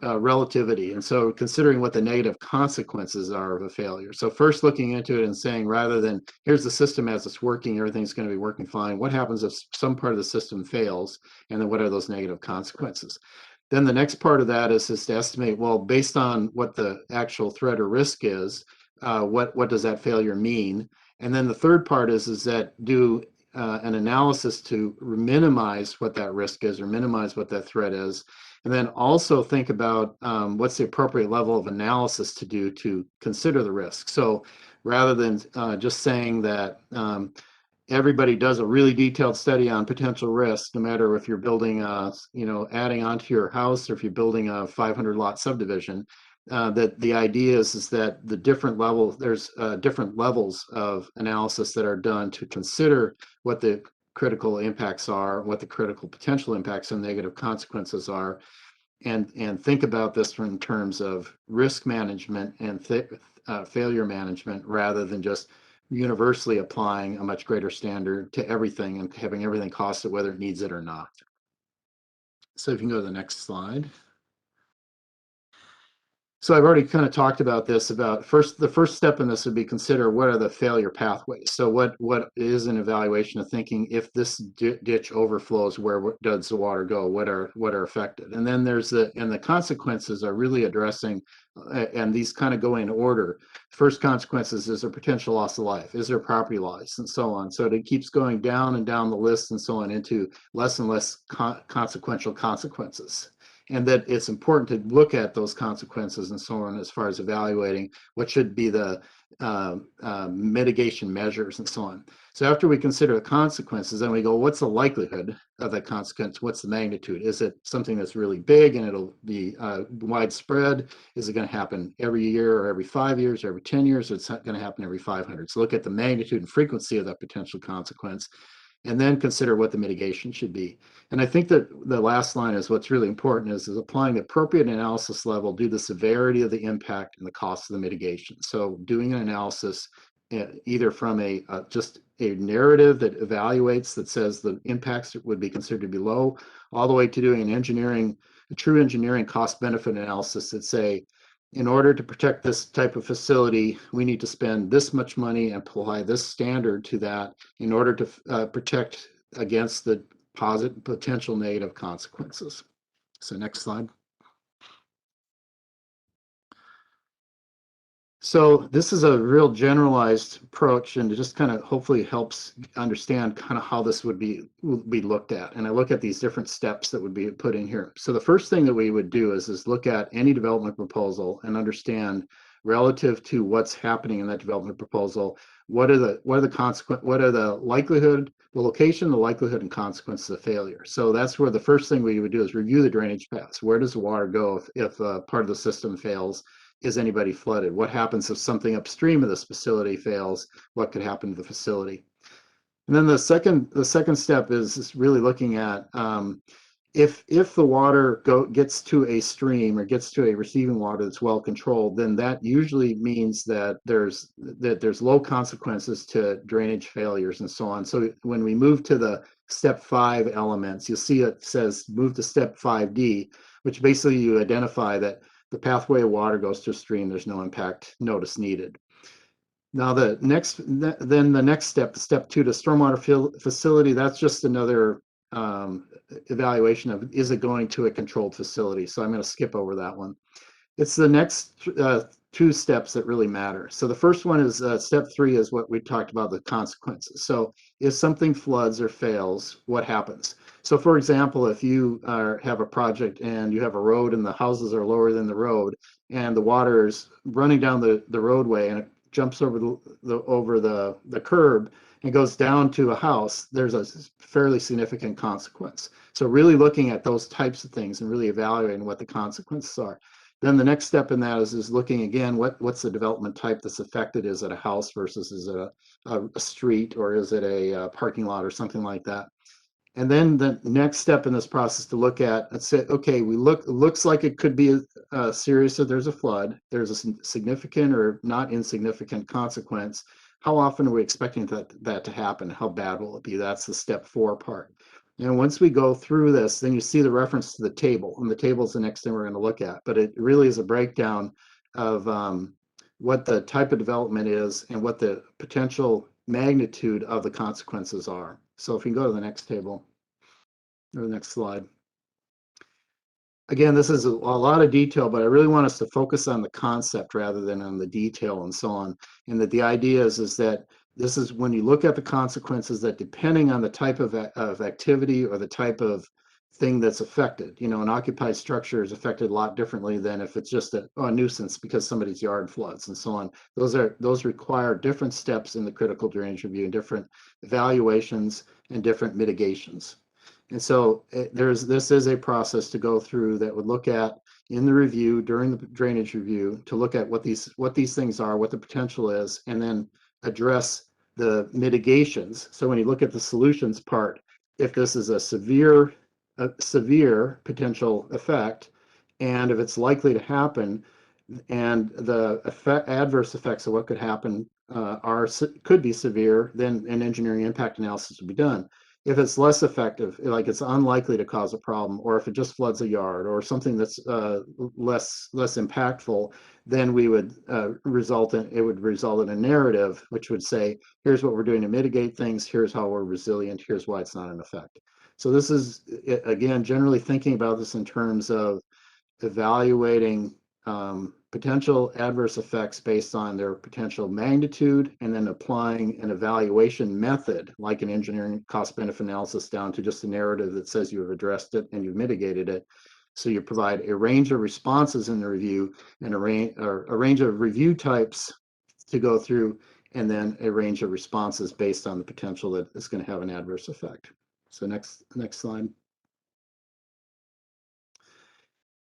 relativity, and so considering what the negative consequences are of a failure. So first looking into it and saying, rather than here's the system as it's working, everything's going to be working fine, what happens if some part of the system fails, and then what are those negative consequences? Then the next part of that is to estimate, well, based on what the actual threat or risk is, what does that failure mean? And then the third part is that do an analysis to minimize what that risk is or minimize what that threat is. And then also think about what's the appropriate level of analysis to do to consider the risk. So rather than just saying that everybody does a really detailed study on potential risk, no matter if you're building, adding onto your house, or if you're building a 500 lot subdivision, that the idea is that the different levels, there's different levels of analysis that are done to consider what the critical impacts are, what the critical potential impacts and negative consequences are, and think about this in terms of risk management and failure management, rather than just universally applying a much greater standard to everything and having everything cost it whether it needs it or not. So if you can go to the next slide. So I've already kind of talked about this, about the first step in this would be consider what are the failure pathways. So what is an evaluation of thinking, if this ditch overflows, where does the water go? What are affected? And then there's the consequences are really addressing, and these kind of go in order. First consequences is a potential loss of life, is there property loss, and so on. So it keeps going down and down the list and so on into less and less consequential consequences. And that it's important to look at those consequences and so on as far as evaluating what should be the mitigation measures and so on. So after we consider the consequences, then we go, what's the likelihood of that consequence? What's the magnitude? Is it something that's really big and it'll be widespread? Is it going to happen every year or every 5 years or every 10 years? Or it's going to happen every 500? So look at the magnitude and frequency of that potential consequence, and then consider what the mitigation should be. And I think that the last line is what's really important, is applying the appropriate analysis level due to the severity of the impact and the cost of the mitigation. So doing an analysis either from just a narrative that evaluates, that says the impacts would be considered to be low, all the way to doing a true engineering cost benefit analysis that say, in order to protect this type of facility, we need to spend this much money and apply this standard to that in order to protect against the potential negative consequences. So next slide. So this is a real generalized approach, and it just kind of hopefully helps understand kind of how this would be looked at. And I look at these different steps that would be put in here. So the first thing that we would do is look at any development proposal and understand, relative to what's happening in that development proposal, what are the likelihood, the location, the likelihood, and consequences of failure. So that's where the first thing we would do is review the drainage paths. Where does the water go if part of the system fails? Is anybody flooded? What happens if something upstream of this facility fails? What could happen to the facility? And then the second step is really looking at if the water gets to a stream or gets to a receiving water that's well controlled, then that usually means that there's low consequences to drainage failures and so on. So when we move to the step 5 elements, you'll see it says move to step 5D, which basically you identify that the pathway of water goes to a stream, there's no impact notice needed. Now the next step, step 2, to stormwater facility, that's just another evaluation of, is it going to a controlled facility? So I'm going to skip over that one. It's the next 2 steps that really matter. So the first one is step 3 is what we talked about, the consequences. So if something floods or fails, what happens? So for example, if you have a project and you have a road and the houses are lower than the road and the water is running down the roadway and jumps over the curb and goes down to a house, there's a fairly significant consequence. So really looking at those types of things and really evaluating what the consequences are. Then the next step in that is looking again, what's the development type that's affected? Is it a house versus is it a street, or is it a parking lot or something like that? And then the next step in this process to look at, let's say, okay, looks like it could be serious if there's a flood. There's a significant or not insignificant consequence. How often are we expecting that to happen? How bad will it be? That's the step 4 part. And once we go through this, then you see the reference to the table, and the table is the next thing we're going to look at. But it really is a breakdown of what the type of development is and what the potential magnitude of the consequences are. So if we can go to the next table or the next slide. Again, this is a lot of detail, but I really want us to focus on the concept rather than on the detail and so on. And that the idea is that this is when you look at the consequences, that depending on the type of activity or the type of thing that's affected, you know, an occupied structure is affected a lot differently than if it's just a nuisance because somebody's yard floods and so on. Those require different steps in the critical drainage review and different evaluations and different mitigations. And so this is a process to go through that would look at in the review during the drainage review to look at what these things are, what the potential is, and then address the mitigations. So when you look at the solutions part, if this is a severe potential effect, and if it's likely to happen, and the adverse effects of what could happen could be severe, then an engineering impact analysis would be done. If it's less effective, like it's unlikely to cause a problem, or if it just floods a yard or something that's less impactful, then we would result in a narrative which would say, here's what we're doing to mitigate things, here's how we're resilient, here's why it's not an effect. So this is, again, generally thinking about this in terms of evaluating potential adverse effects based on their potential magnitude, and then applying an evaluation method like an engineering cost benefit analysis down to just a narrative that says you have addressed it and you've mitigated it. So you provide a range of responses in the review and a range of review types to go through, and then a range of responses based on the potential that it's going to have an adverse effect. So next slide.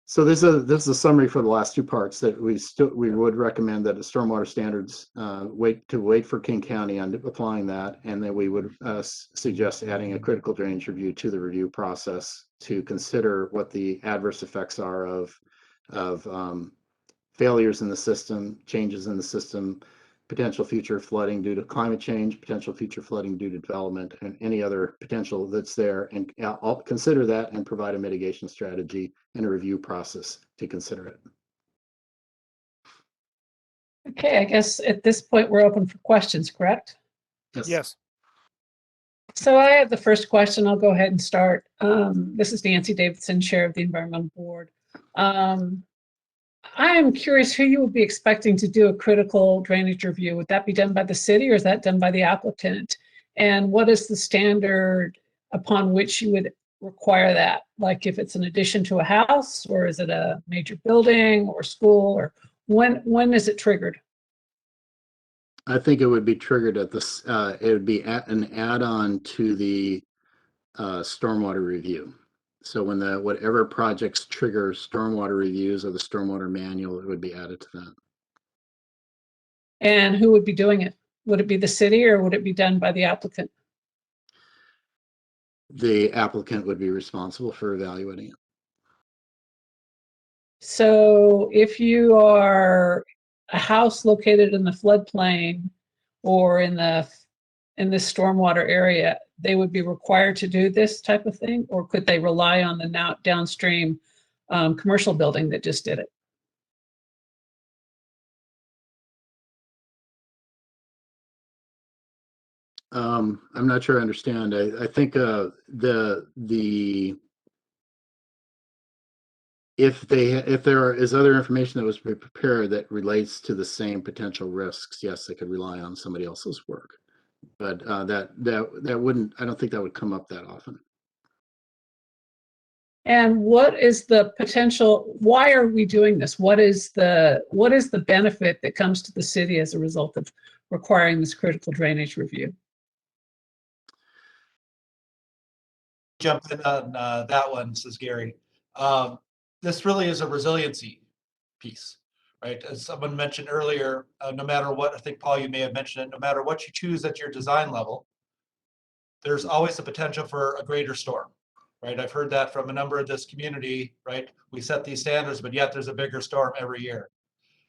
So this is a summary for the last 2 parts that we would recommend that the stormwater standards wait for King County on applying that, and then we would suggest adding a critical drainage review to the review process to consider what the adverse effects are of failures in the system, changes in the system, potential future flooding due to climate change, potential future flooding due to development, and any other potential that's there. And I'll consider that and provide a mitigation strategy and a review process to consider it. Okay, I guess at this point we're open for questions, correct? Yes. So I have the first question. I'll go ahead and start. This is Nancy Davidson, Chair of the Environmental Board. I am curious who you would be expecting to do a critical drainage review. Would that be done by the city, or is that done by the applicant? And what is the standard upon which you would require that? Like if it's an addition to a house, or is it a major building or school, or when is it triggered? I think it would be triggered at this, it would be an add-on to the stormwater review. So when whatever projects trigger stormwater reviews or the stormwater manual, it would be added to that. And who would be doing it? Would it be the city, or would it be done by the applicant? The applicant would be responsible for evaluating it. So if you are a house located in the floodplain or in the stormwater area, they would be required to do this type of thing, or could they rely on the now downstream commercial building that just did it? I'm not sure I understand. I think if there is other information that was prepared that relates to the same potential risks, yes, they could rely on somebody else's work. But that wouldn't, I don't think that would come up that often. And what is the potential, why are we doing this? What is the benefit that comes to the city as a result of requiring this critical drainage review? Jump in on that one, says Gary. This really is a resiliency piece, right? As someone mentioned earlier, no matter what, I think Paul, you may have mentioned it, no matter what you choose at your design level, there's always the potential for a greater storm, right? I've heard that from a number of this community, right? We set these standards, but yet there's a bigger storm every year.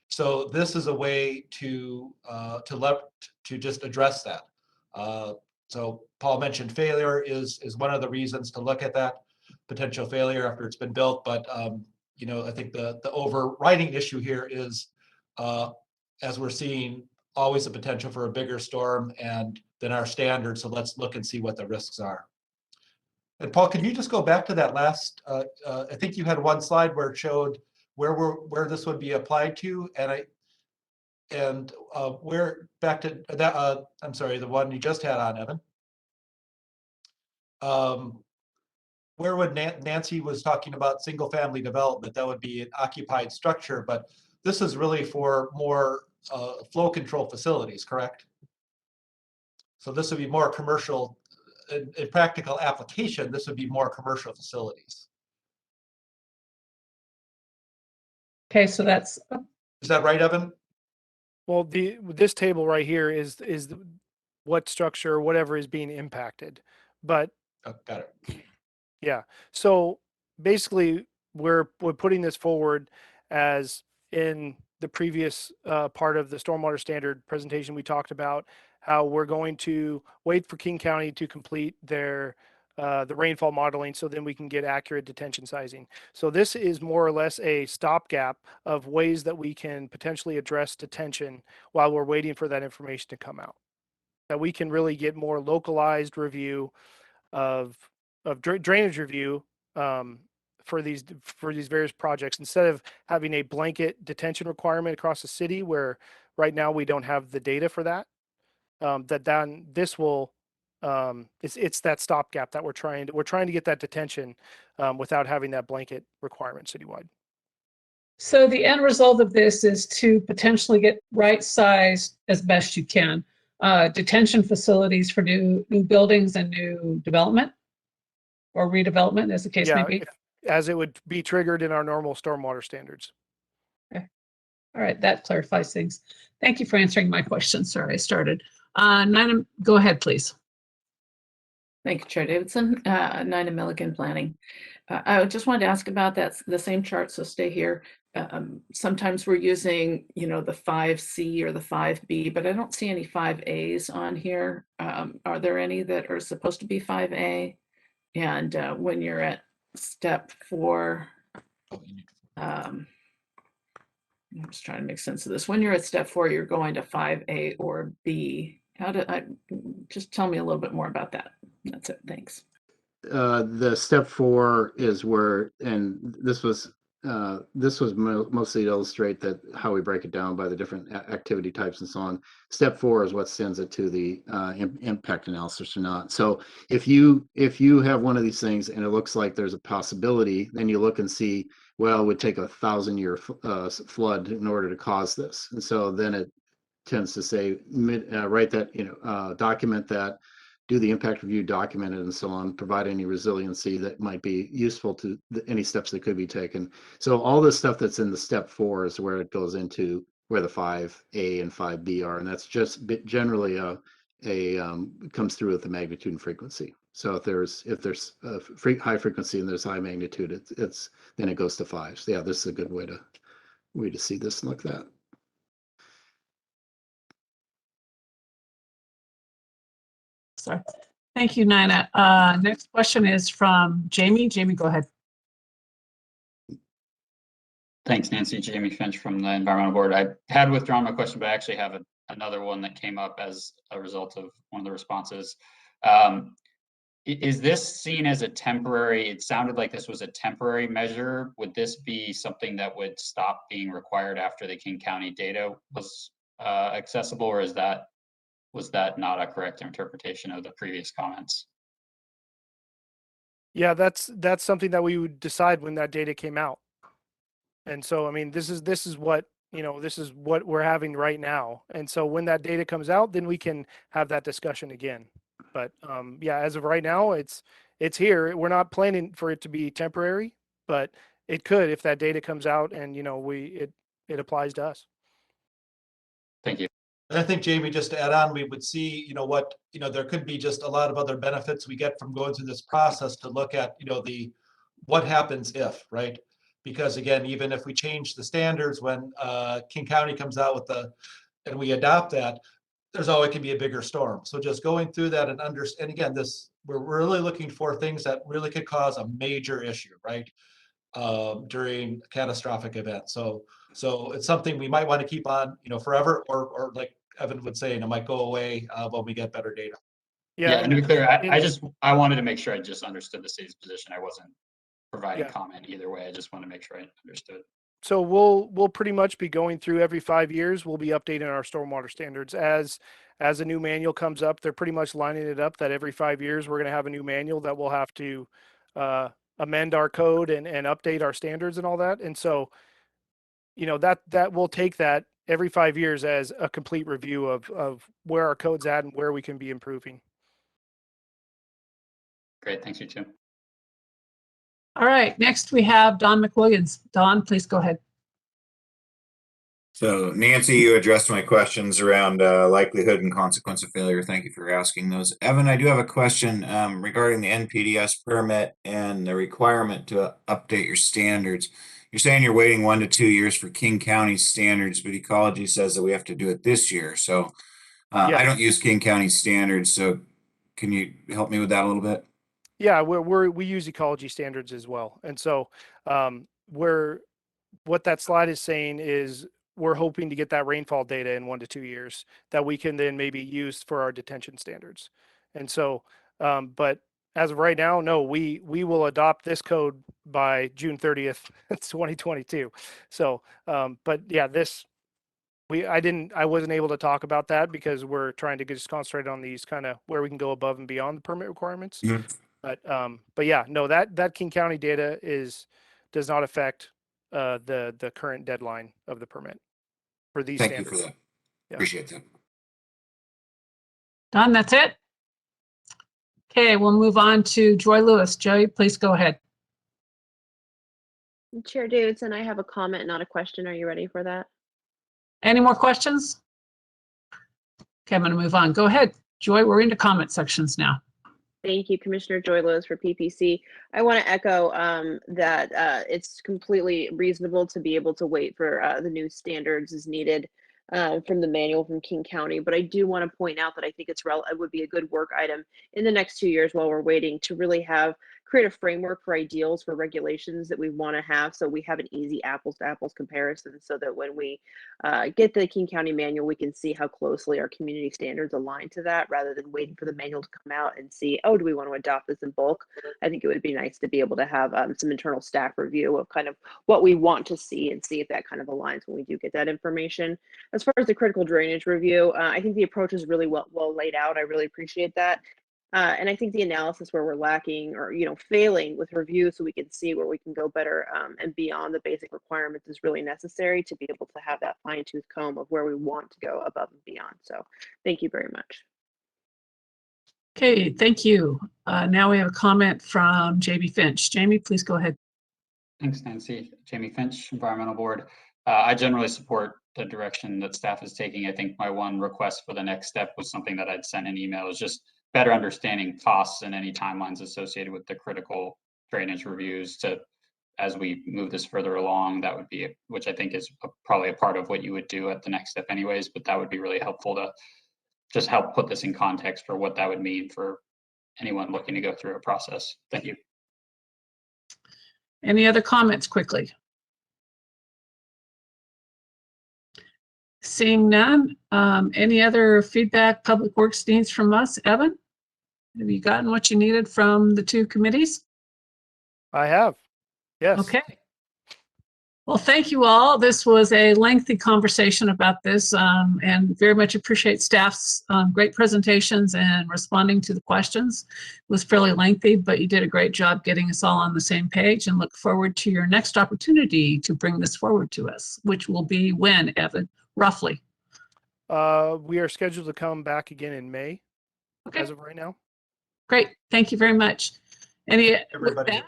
So this is a way to just address that. So Paul mentioned failure is one of the reasons to look at that potential failure after it's been built. But you know, I think the overriding issue here is, as we're seeing, always a potential for a bigger storm and than our standards. So let's look and see what the risks are. And Paul, can you just go back to that last? I think you had one slide where it showed where this would be applied to, and where back to that. I'm sorry, the one you just had on, Evan. Where would Nancy was talking about single family development? That would be an occupied structure, but this is really for more flow control facilities, correct? So this would be more commercial. In practical application, this would be more commercial facilities. Okay, so that's. Is that right, Evan? Well, this table right here is what structure, whatever is being impacted. But oh, got it. Yeah. So basically, we're putting this forward as in the previous part of the stormwater standard presentation. We talked about how we're going to wait for King County to complete their the rainfall modeling, so then we can get accurate detention sizing. So this is more or less a stopgap of ways that we can potentially address detention while we're waiting for that information to come out. That we can really get more localized review of drainage review for these various projects, instead of having a blanket detention requirement across the city, where right now we don't have the data for that. Then this will it's that stopgap that we're trying to get that detention without having that blanket requirement citywide. So the end result of this is to potentially get right-sized as best you can detention facilities for new buildings and new development or redevelopment, as the case may be. As it would be triggered in our normal stormwater standards. Okay. All right, that clarifies things. Thank you for answering my question. Sorry, I started. Nina, go ahead, please. Thank you, Chair Davidson. Nina Milligan, Planning. I just wanted to ask about the same chart, so stay here. Sometimes we're using, you know, the 5C or the 5B, but I don't see any 5As on here. Are there any that are supposed to be 5A? And when you're at step 4, I'm just trying to make sense of this. When you're at step 4, you're going to 5A or B. Just tell me a little bit more about that. That's it. Thanks. The step 4 is where, and this was mostly to illustrate that how we break it down by the different activity types and so on. Step 4 is what sends it to the impact analysis or not. So if you have one of these things and it looks like there's a possibility, then you look and see, well, it would take 1,000-year flood in order to cause this, and so then it tends to say write that, document that, do the impact review, document it, and so on, provide any resiliency that might be useful to any steps that could be taken. So all this stuff that's in the step 4 is where it goes into where the 5A and 5B are, and that's just generally comes through with the magnitude and frequency. So if there's high frequency and there's high magnitude, it's then it goes to 5. So yeah, this is a good way to see this and look at that. Sorry. Thank you, Nina. Next question is from Jamie. Jamie, go ahead. Thanks, Nancy. Jamie Finch from the Environmental Board. I had withdrawn my question, but I actually have another one that came up as a result of one of the responses. Is this seen as a temporary? It sounded like this was a temporary measure. Would this be something that would stop being required after the King County data was accessible, or was that not a correct interpretation of the previous comments? Yeah, that's something that we would decide when that data came out. And so, I mean, this is what, this is what we're having right now. And so when that data comes out, then we can have that discussion again. But yeah, as of right now, it's here. We're not planning for it to be temporary, but it could if that data comes out and, it applies to us. Thank you. And I think, Jamie, just to add on, we would see, there could be just a lot of other benefits we get from going through this process to look at, what happens if, right? Because again, even if we change the standards when King County comes out with and we adopt that, there's always can be a bigger storm. So just going through that and again, we're really looking for things that really could cause a major issue, right? During a catastrophic event. So it's something we might want to keep on, forever, or like Evan would say, it might go away when we get better data. Yeah, and to be clear, I wanted to make sure I just understood the city's position. I wasn't providing comment either way. I just want to make sure I understood. So we'll pretty much be going through every 5 years. We'll be updating our stormwater standards as a new manual comes up. They're pretty much lining it up that every 5 years we're going to have a new manual that we'll have to amend our code and update our standards and all that. And so, that will take that every 5 years as a complete review of where our code's at and where we can be improving. Great, thanks, you too. All right, next we have Don McWilliams. Don, please go ahead. So Nancy, you addressed my questions around likelihood and consequence of failure. Thank you for asking those. Evan, I do have a question regarding the NPDES permit and the requirement to update your standards. You're saying you're waiting 1 to 2 years for King County standards, but Ecology says that we have to do it this year. So I don't use King County standards. So can you help me with that a little bit? Yeah, we use ecology standards as well. And so what that slide is saying is we're hoping to get that rainfall data in 1 to 2 years that we can then maybe use for our detention standards. And so, but as of right now, no, we will adopt this code by June 30th, 2022. So, but yeah, I wasn't able to talk about that because we're trying to just concentrate on these kind of where we can go above and beyond the permit requirements. But yeah, no, that King County data does not affect the current deadline of the permit for these standards. Thank you for that. Yeah. Appreciate that. Don, that's it? Okay, we'll move on to Joy Lewis. Joy, please go ahead. Chair Davidson, I have a comment, not a question. Are you ready for that? Any more questions? Okay, I'm going to move on. Go ahead, Joy. We're into comment sections now. Thank you, Commissioner Joy Lewis for PPC. I want to echo that it's completely reasonable to be able to wait for the new standards as needed from the manual from King County. But I do want to point out that I think it would be a good work item in the next 2 years while we're waiting to really create a framework for ideals for regulations that we want to have, so we have an easy apples to apples comparison, so that when we get the King County manual, we can see how closely our community standards align to that, rather than waiting for the manual to come out and see, oh, do we want to adopt this in bulk? I think it would be nice to be able to have some internal staff review of kind of what we want to see and see if that kind of aligns when we do get that information. As far as the critical drainage review, I think the approach is really well laid out. I really appreciate that. And I think the analysis where we're lacking or, failing with review so we can see where we can go better and beyond the basic requirements is really necessary to be able to have that fine tooth comb of where we want to go above and beyond. So thank you very much. Okay, thank you. Now we have a comment from Jamie Finch. Jamie, please go ahead. Thanks, Nancy. Jamie Finch, Environmental Board. I generally support the direction that staff is taking. I think my one request for the next step was something that I'd sent an email, is just better understanding costs and any timelines associated with the critical drainage reviews as we move this further along. That would be, which I think is probably a part of what you would do at the next step anyways, but that would be really helpful to just help put this in context for what that would mean for anyone looking to go through a process. Thank you. Any other comments quickly? Seeing none, any other feedback Public Works needs from us? Evan, have you gotten what you needed from the two committees? I have, yes. Okay. Well, thank you all. This was a lengthy conversation about this and very much appreciate staff's great presentations and responding to the questions. It was fairly lengthy, but you did a great job getting us all on the same page and look forward to your next opportunity to bring this forward to us, which will be when, Evan, roughly? We are scheduled to come back again in May, Okay. as of right now. Great. Thank you very much. With Everybody. that,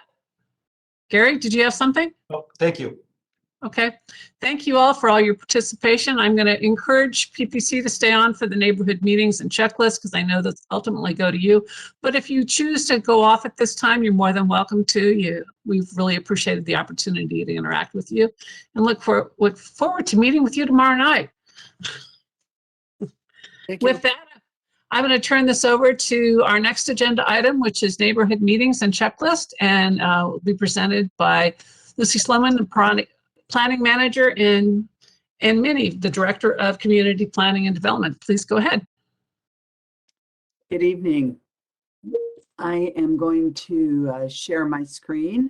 Gary, did you have something? Oh, thank you. Okay. Thank you all for all your participation. I'm going to encourage PPC to stay on for the neighborhood meetings and checklists because I know that ultimately go to you. But if you choose to go off at this time, you're more than welcome to. We've really appreciated the opportunity to interact with you and look forward to meeting with you tomorrow night. Thank you. With that, I'm going to turn this over to our next agenda item, which is neighborhood meetings and checklist, and will be presented by Lucy Sloman, the Planning Manager, and Minnie, the Director of Community Planning and Development. Please go ahead. Good evening. I am going to share my screen.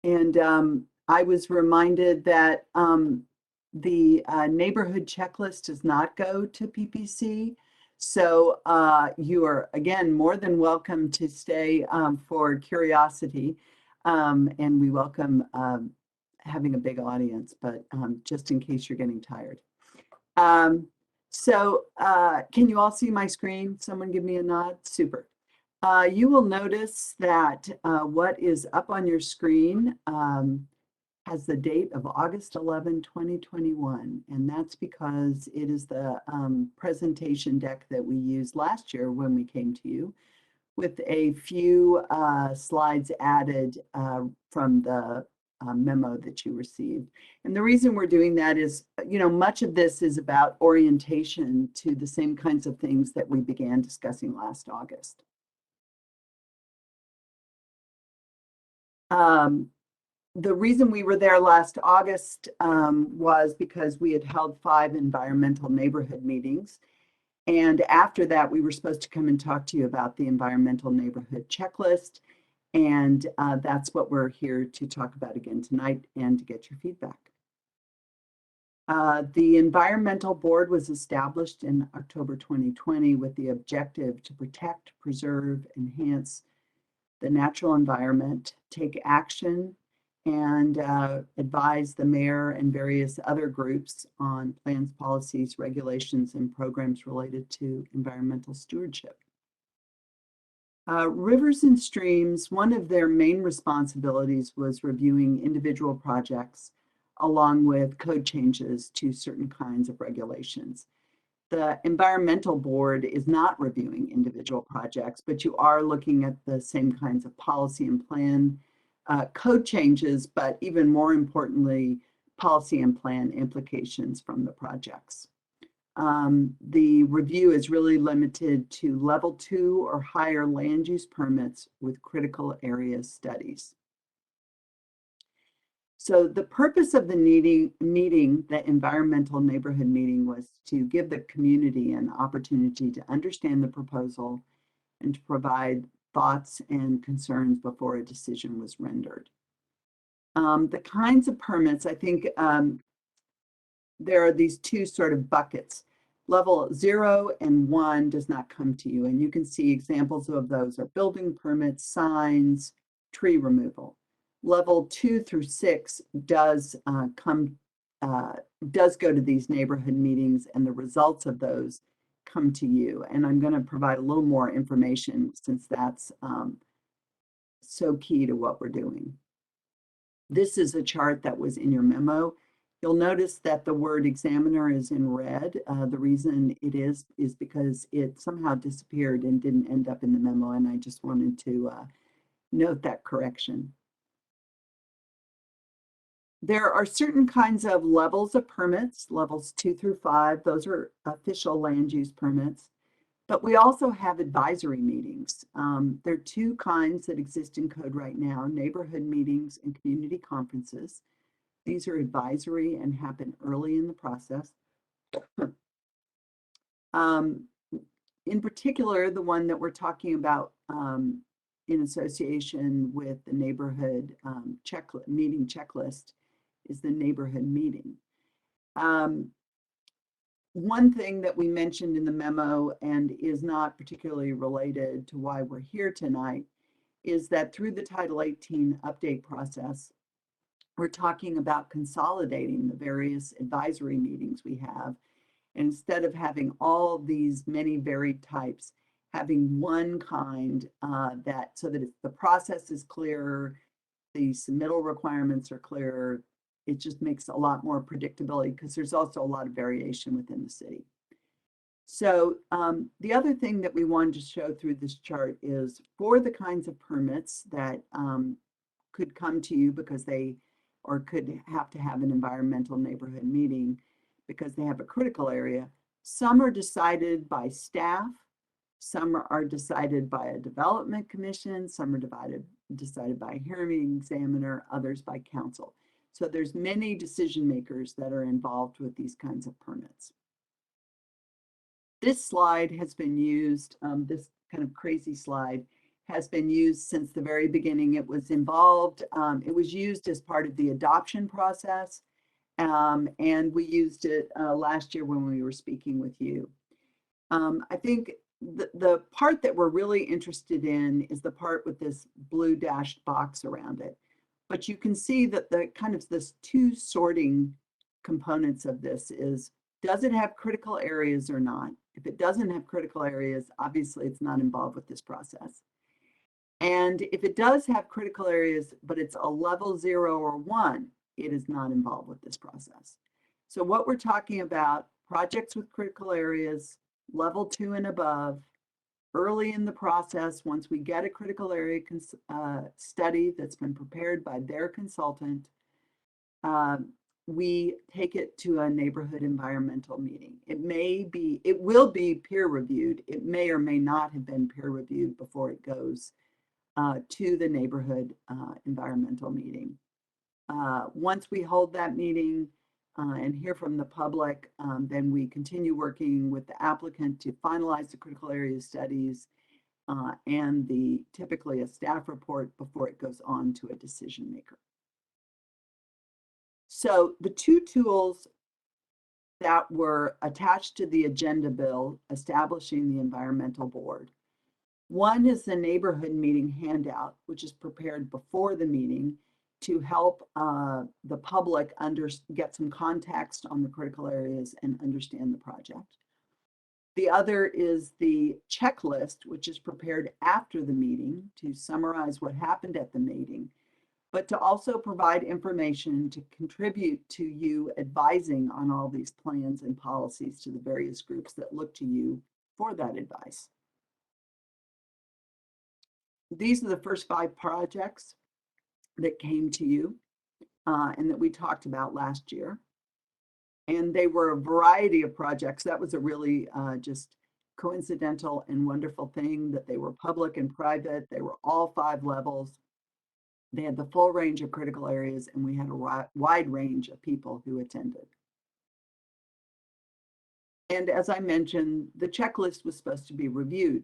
And I was reminded that the neighborhood checklist does not go to PPC. So you are, again, more than welcome to stay for curiosity. And we welcome having a big audience, but just in case you're getting tired. So can you all see my screen? Someone give me a nod. Super. You will notice that what is up on your screen has the date of August 11, 2021. And that's because it is the presentation deck that we used last year when we came to you, with a few slides added from the memo that you received. And the reason we're doing that is, much of this is about orientation to the same kinds of things that we began discussing last August. The reason we were there last August was because we had held 5 environmental neighborhood meetings. And after that, we were supposed to come and talk to you about the environmental neighborhood checklist. And that's what we're here to talk about again tonight and to get your feedback. The Environmental Board was established in October 2020 with the objective to protect, preserve, enhance the natural environment, take action, and advise the mayor and various other groups on plans, policies, regulations, and programs related to environmental stewardship. Rivers and streams, one of their main responsibilities was reviewing individual projects along with code changes to certain kinds of regulations. The Environmental Board is not reviewing individual projects, but you are looking at the same kinds of policy and plan code changes, but even more importantly, policy and plan implications from the projects. The review is really limited to level 2 or higher land use permits with critical area studies. So the purpose of the meeting, the environmental neighborhood meeting, was to give the community an opportunity to understand the proposal and to provide thoughts and concerns before a decision was rendered. The kinds of permits, I think there are these 2 sort of buckets. Level 0 and 1 does not come to you, and you can see examples of those are building permits, signs, tree removal. Level 2 through 6 does go to these neighborhood meetings, and the results of those come to you. And I'm going to provide a little more information since that's so key to what we're doing. This is a chart that was in your memo. You'll notice that the word examiner is in red. The reason it is because it somehow disappeared and didn't end up in the memo, and I just wanted to note that correction. There are certain kinds of levels of permits, levels 2 through 5. Those are official land use permits. But we also have advisory meetings. There are 2 kinds that exist in code right now: neighborhood meetings and community conferences. These are advisory and happen early in the process. In particular, the one that we're talking about in association with the neighborhood meeting checklist is the neighborhood meeting. One thing that we mentioned in the memo and is not particularly related to why we're here tonight is that through the Title 18 update process, we're talking about consolidating the various advisory meetings we have. And instead of having all these many varied types, having one kind so that the process is clearer, the submittal requirements are clearer. It just makes a lot more predictability because there's also a lot of variation within the city. So the other thing that we wanted to show through this chart is for the kinds of permits that could come to you because or could have to have an environmental neighborhood meeting because they have a critical area. Some are decided by staff, some are decided by a development commission, some are decided by a hearing examiner, others by council. So there's many decision makers that are involved with these kinds of permits. This slide has been used, this kind of crazy slide has been used since the very beginning. It was involved, it was used as part of the adoption process. And we used it last year when we were speaking with you. I think the part that we're really interested in is the part with this blue dashed box around it. But you can see that the kind of this two sorting components of this is, does it have critical areas or not? If it doesn't have critical areas, obviously it's not involved with this process. And if it does have critical areas, but it's a level 0 or 1, it is not involved with this process. So what we're talking about, projects with critical areas, level 2 and above, early in the process, once we get a critical area study that's been prepared by their consultant, we take it to a neighborhood environmental meeting. It will be peer reviewed. It may or may not have been peer reviewed before it goes to the neighborhood environmental meeting. Once we hold that meeting and hear from the public, then we continue working with the applicant to finalize the critical area studies and typically a staff report before it goes on to a decision maker. So the two tools that were attached to the agenda bill establishing the environmental board. One is the neighborhood meeting handout, which is prepared before the meeting to help the public get some context on the critical areas and understand the project. The other is the checklist, which is prepared after the meeting to summarize what happened at the meeting, but to also provide information to contribute to you advising on all these plans and policies to the various groups that look to you for that advice. These are the first 5 projects that came to you and that we talked about last year. And they were a variety of projects. That was a really just coincidental and wonderful thing that they were public and private. They were all 5 levels. They had the full range of critical areas, and we had a wide range of people who attended. And as I mentioned, the checklist was supposed to be reviewed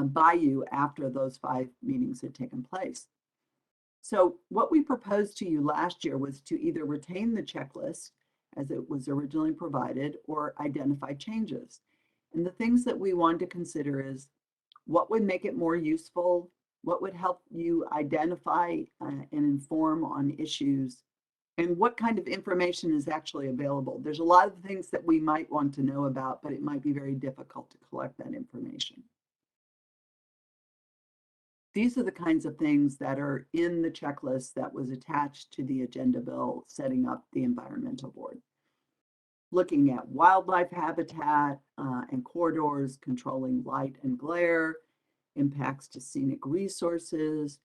by you after those 5 meetings had taken place. So what we proposed to you last year was to either retain the checklist as it was originally provided or identify changes. And the things that we wanted to consider is what would make it more useful, what would help you identify and inform on issues, and what kind of information is actually available. There's a lot of things that we might want to know about, but it might be very difficult to collect that information. These are the kinds of things that are in the checklist that was attached to the agenda bill setting up the environmental board. Looking at wildlife habitat and corridors, controlling light and glare, impacts to scenic resources,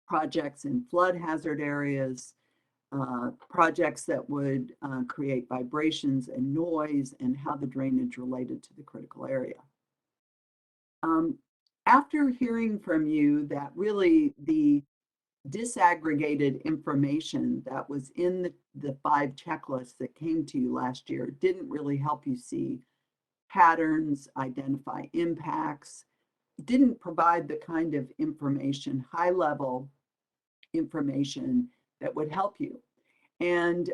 projects in flood hazard areas, projects that would create vibrations and noise, and how the drainage related to the critical area. After hearing from you that really the disaggregated information that was in the 5 checklists that came to you last year didn't really help you see patterns, identify impacts, didn't provide the kind of information, high-level information that would help you. And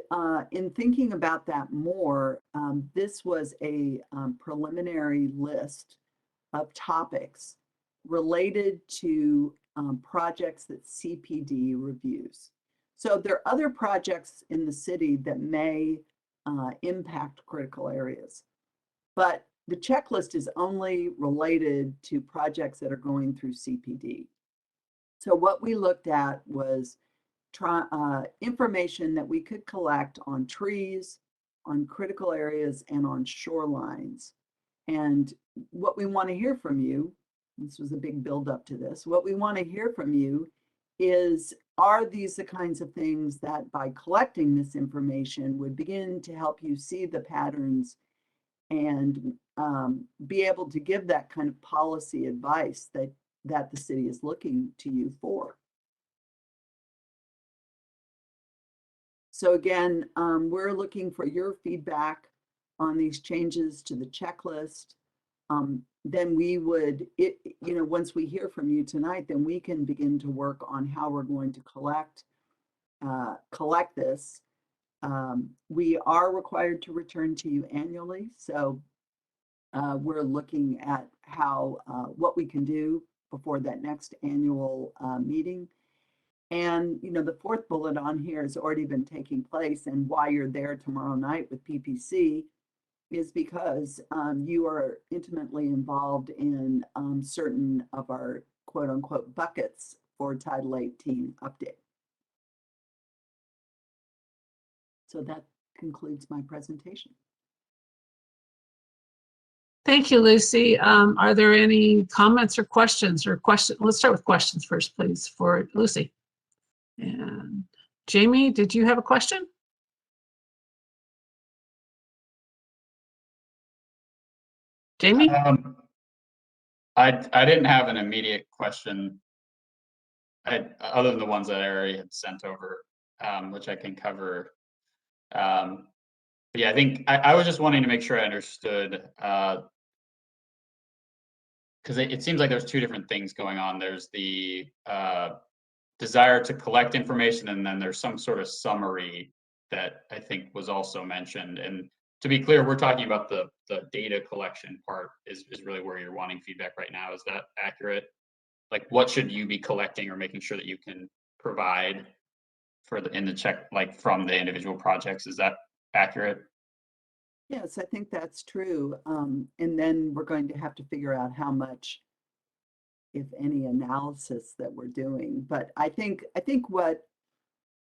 in thinking about that more, this was a preliminary list of topics related to projects that CPD reviews. So there are other projects in the city that may impact critical areas, but the checklist is only related to projects that are going through CPD. So what we looked at was information that we could collect on trees, on critical areas, and on shorelines. And what we want to hear from you, this was a big buildup to this, what we want to hear from you is, are these the kinds of things that by collecting this information would begin to help you see the patterns and be able to give that kind of policy advice that the city is looking to you for? So again, we're looking for your feedback on these changes to the checklist. Then we would, once we hear from you tonight, then we can begin to work on how we're going to collect this. We are required to return to you annually. So we're looking at how, what we can do before that next annual meeting. And, the fourth bullet on here has already been taking place, and why you're there tomorrow night with PPC is because you are intimately involved in certain of our quote unquote buckets for Title 18 update. So that concludes my presentation. Thank you, Lucy. Are there any comments or questions Let's start with questions first, please, for Lucy. And Jamie, did you have a question? Jamie? I didn't have an immediate question. Other than the ones that I already had sent over, which I can cover. But yeah, I think I was just wanting to make sure I understood, because it seems like there's two different things going on. There's the desire to collect information, and then there's some sort of summary that I think was also mentioned. And to be clear, we're talking about the data collection part is really where you're wanting feedback right now. Is that accurate? Like, what should you be collecting or making sure that you can provide in the check, like from the individual projects? Is that accurate? Yes, I think that's true. And then we're going to have to figure out how much, if any, analysis that we're doing. But I think what,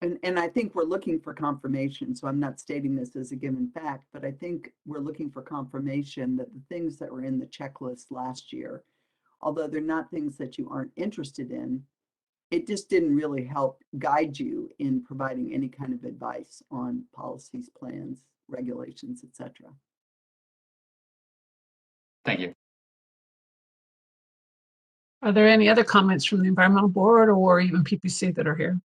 and I think we're looking for confirmation. So I'm not stating this as a given fact, but I think we're looking for confirmation that the things that were in the checklist last year, although they're not things that you aren't interested in, it just didn't really help guide you in providing any kind of advice on policies, plans, regulations, etc. Thank you. Are there any other comments from the Environmental Board or even PPC that are here?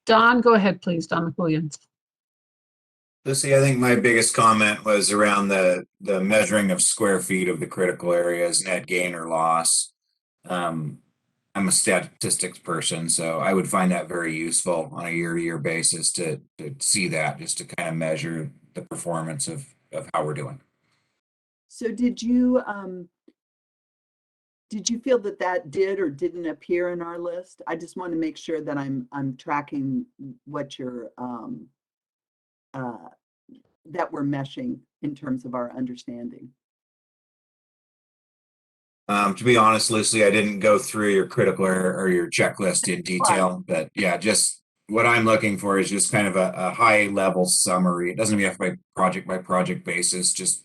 Don, go ahead, please. Don McWilliams. Lucy, I think my biggest comment was around the measuring of square feet of the critical areas, net gain or loss. I'm a statistics person, so I would find that very useful on a year-to-year basis to see that, just to kind of measure the performance of how we're doing. So did you feel that did or didn't appear in our list? I just want to make sure that I'm tracking what you're that we're meshing in terms of our understanding. To be honest, Lucy, I didn't go through your critical area or your checklist in detail, but yeah, just what I'm looking for is just kind of a high level summary. It doesn't have to be by project basis, just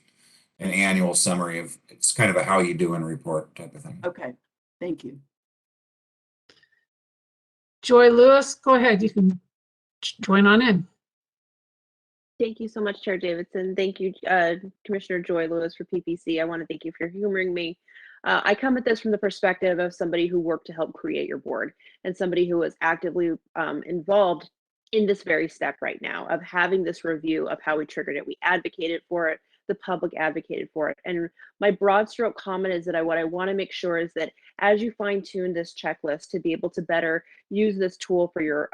an annual summary of, it's kind of a how you doing report type of thing. Okay, thank you. Joy Lewis, go ahead. You can join on in. Thank you so much, Chair Davidson. Thank you, Commissioner Joy Lewis for PPC. I want to thank you for humoring me. I come at this from the perspective of somebody who worked to help create your board and somebody who was actively involved in this very step right now of having this review of how we triggered it. We advocated for it, the public advocated for it. And my broad stroke comment is that what I want to make sure is that as you fine tune this checklist to be able to better use this tool for your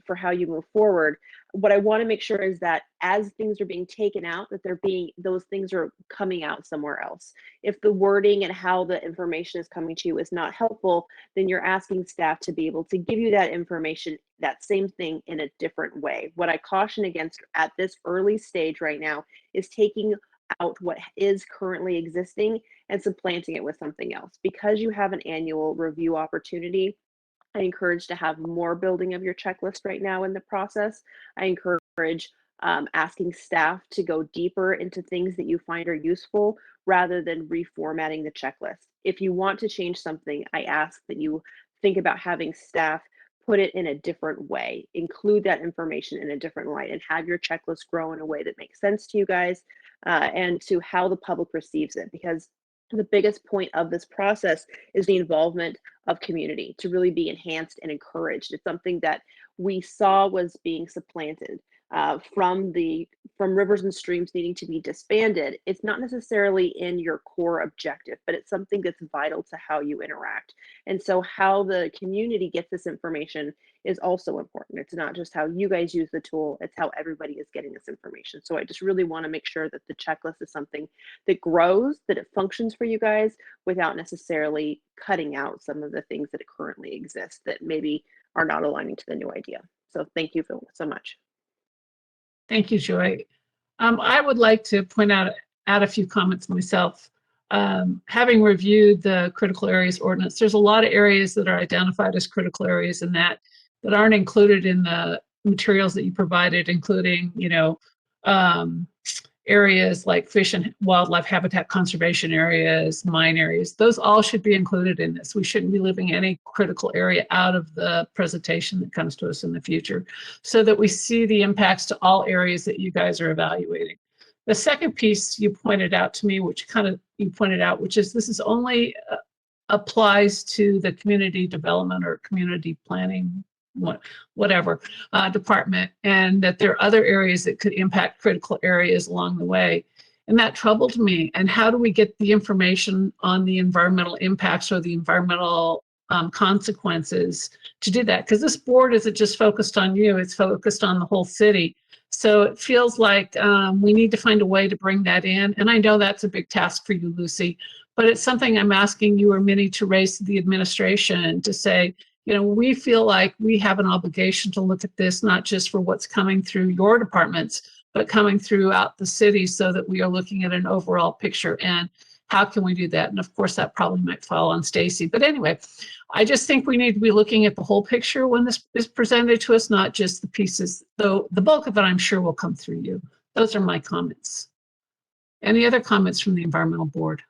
for how you move forward, what I want to make sure is that as things are being taken out, that those things are coming out somewhere else. If the wording and how the information is coming to you is not helpful, then you're asking staff to be able to give you that information, that same thing, in a different way. What I caution against at this early stage right now is taking out what is currently existing and supplanting it with something else. Because you have an annual review opportunity, I encourage to have more building of your checklist right now in the process. I encourage asking staff to go deeper into things that you find are useful rather than reformatting the checklist. If you want to change something, I ask that you think about having staff put it in a different way, include that information in a different light, and have your checklist grow in a way that makes sense to you guys and to how the public receives it. Because the biggest point of this process is the involvement of community to really be enhanced and encouraged. It's something that we saw was being supplanted from rivers and streams needing to be disbanded. It's not necessarily in your core objective, but it's something that's vital to how you interact. And so how the community gets this information is also important. It's not just how you guys use the tool, it's how everybody is getting this information. So I just really want to make sure that the checklist is something that grows, that it functions for you guys without necessarily cutting out some of the things that currently exist that maybe are not aligning to the new idea. So thank you so much. Thank you, Joy. I would like to add a few comments myself. Having reviewed the critical areas ordinance, there's a lot of areas that are identified as critical areas and that aren't included in the materials that you provided, including, areas like fish and wildlife habitat conservation areas, mine areas. Those all should be included in this. We shouldn't be leaving any critical area out of the presentation that comes to us in the future, so that we see the impacts to all areas that you guys are evaluating. The second piece you pointed out to me, which is this is only applies to the community development or community planning, whatever department, and that there are other areas that could impact critical areas along the way. And that troubled me. And how do we get the information on the environmental impacts or the environmental consequences to do that? Because this board isn't just focused on you, it's focused on the whole city. So it feels like we need to find a way to bring that in. And I know that's a big task for you, Lucy, but it's something I'm asking you or Minnie to raise to the administration to say, we feel like we have an obligation to look at this, not just for what's coming through your departments, but coming throughout the city, so that we are looking at an overall picture. And how can we do that? And of course, that probably might fall on Stacy. But anyway, I just think we need to be looking at the whole picture when this is presented to us, not just the pieces, though the bulk of it, I'm sure, will come through you. Those are my comments. Any other comments from the environmental board?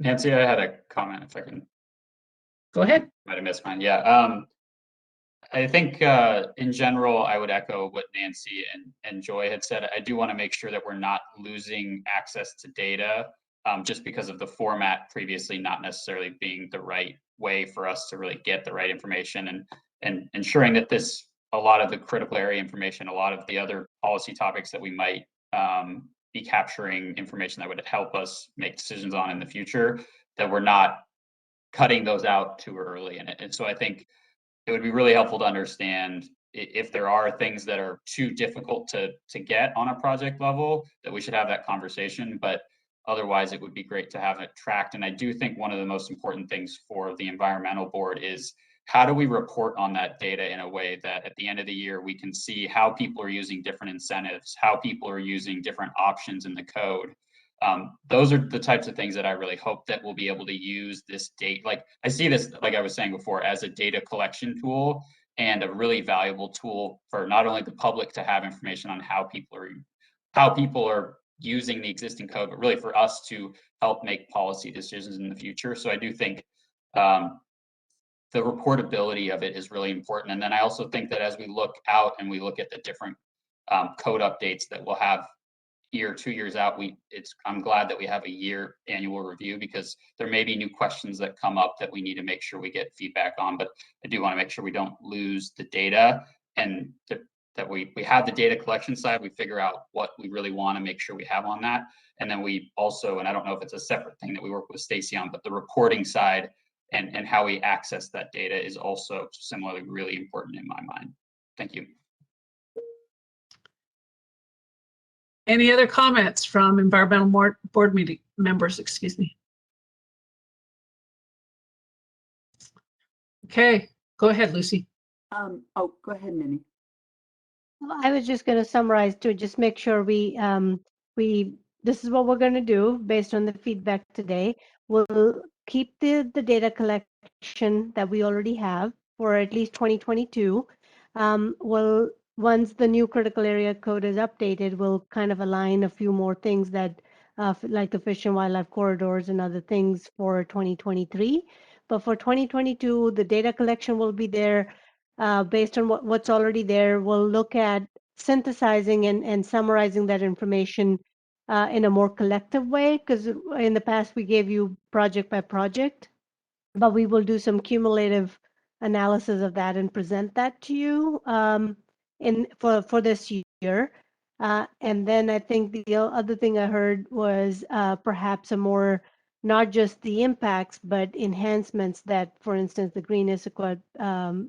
Nancy, I had a comment, if I can. Go ahead. Might have missed mine. Yeah. I think in general, I would echo what Nancy and Joy had said. I do want to make sure that we're not losing access to data just because of the format previously not necessarily being the right way for us to really get the right information, and ensuring that a lot of the critical area information, a lot of the other policy topics that we might be capturing information that would help us make decisions on in the future, that we're not cutting those out too early. And so I think it would be really helpful to understand if there are things that are too difficult to get on a project level, that we should have that conversation. But otherwise, it would be great to have it tracked. And I do think one of the most important things for the environmental board is, how do we report on that data in a way that at the end of the year, we can see how people are using different incentives, how people are using different options in the code. Those are the types of things that I really hope that we'll be able to use this data. Like, I see this, like I was saying before, as a data collection tool and a really valuable tool for not only the public to have information on how people are using the existing code, but really for us to help make policy decisions in the future. So I do think the reportability of it is really important. And then I also think that as we look out and we look at the different code updates that we'll have year, 2 years out, I'm glad that we have a year annual review, because there may be new questions that come up that we need to make sure we get feedback on. But I do want to make sure we don't lose the data that we have the data collection side, we figure out what we really want to make sure we have on that. And then we also, and I don't know if it's a separate thing that we work with Stacy on, but the reporting side and how we access that data is also similarly really important in my mind. Thank you. Any other comments from environmental board meeting members, excuse me? Okay, go ahead, Lucy. Oh, go ahead, Minnie. I was just going to summarize to just make sure this is what we're going to do based on the feedback today. We'll keep the data collection that we already have for at least 2022. Once the new critical area code is updated, we'll kind of align a few more things that like the fish and wildlife corridors and other things for 2023. But for 2022, the data collection will be there. Based on what's already there, we'll look at synthesizing and summarizing that information in a more collective way, because in the past we gave you project by project, but we will do some cumulative analysis of that and present that to you for this year. And then I think the other thing I heard was perhaps a more not just the impacts, but enhancements that, for instance, the Green Issaquah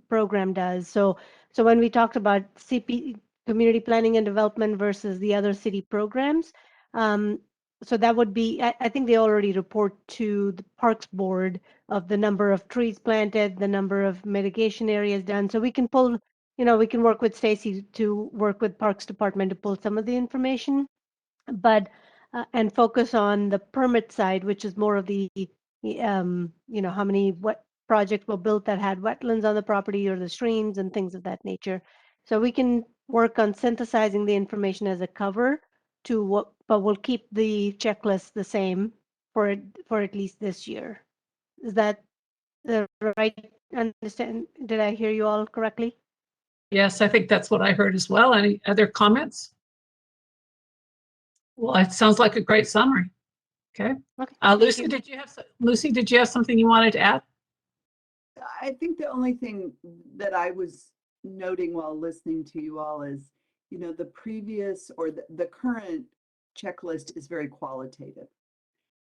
program does. So when we talked about CP, community planning and development versus the other city programs, so that would be, I think they already report to the Parks Board of the number of trees planted, the number of mitigation areas done. So we can pull, we can work with Stacy to work with Parks Department to pull some of the information, but and focus on the permit side, which is more of the, what projects were built that had wetlands on the property or the streams and things of that nature. So we can work on synthesizing the information as a cover to but we'll keep the checklist the same for at least this year. Is that the right understand? Did I hear you all correctly? Yes, I think that's what I heard as well. Any other comments? Well, it sounds like a great summary. Okay. Lucy, did you have something you wanted to add? I think the only thing that I was noting while listening to you all is, the previous or the current checklist is very qualitative.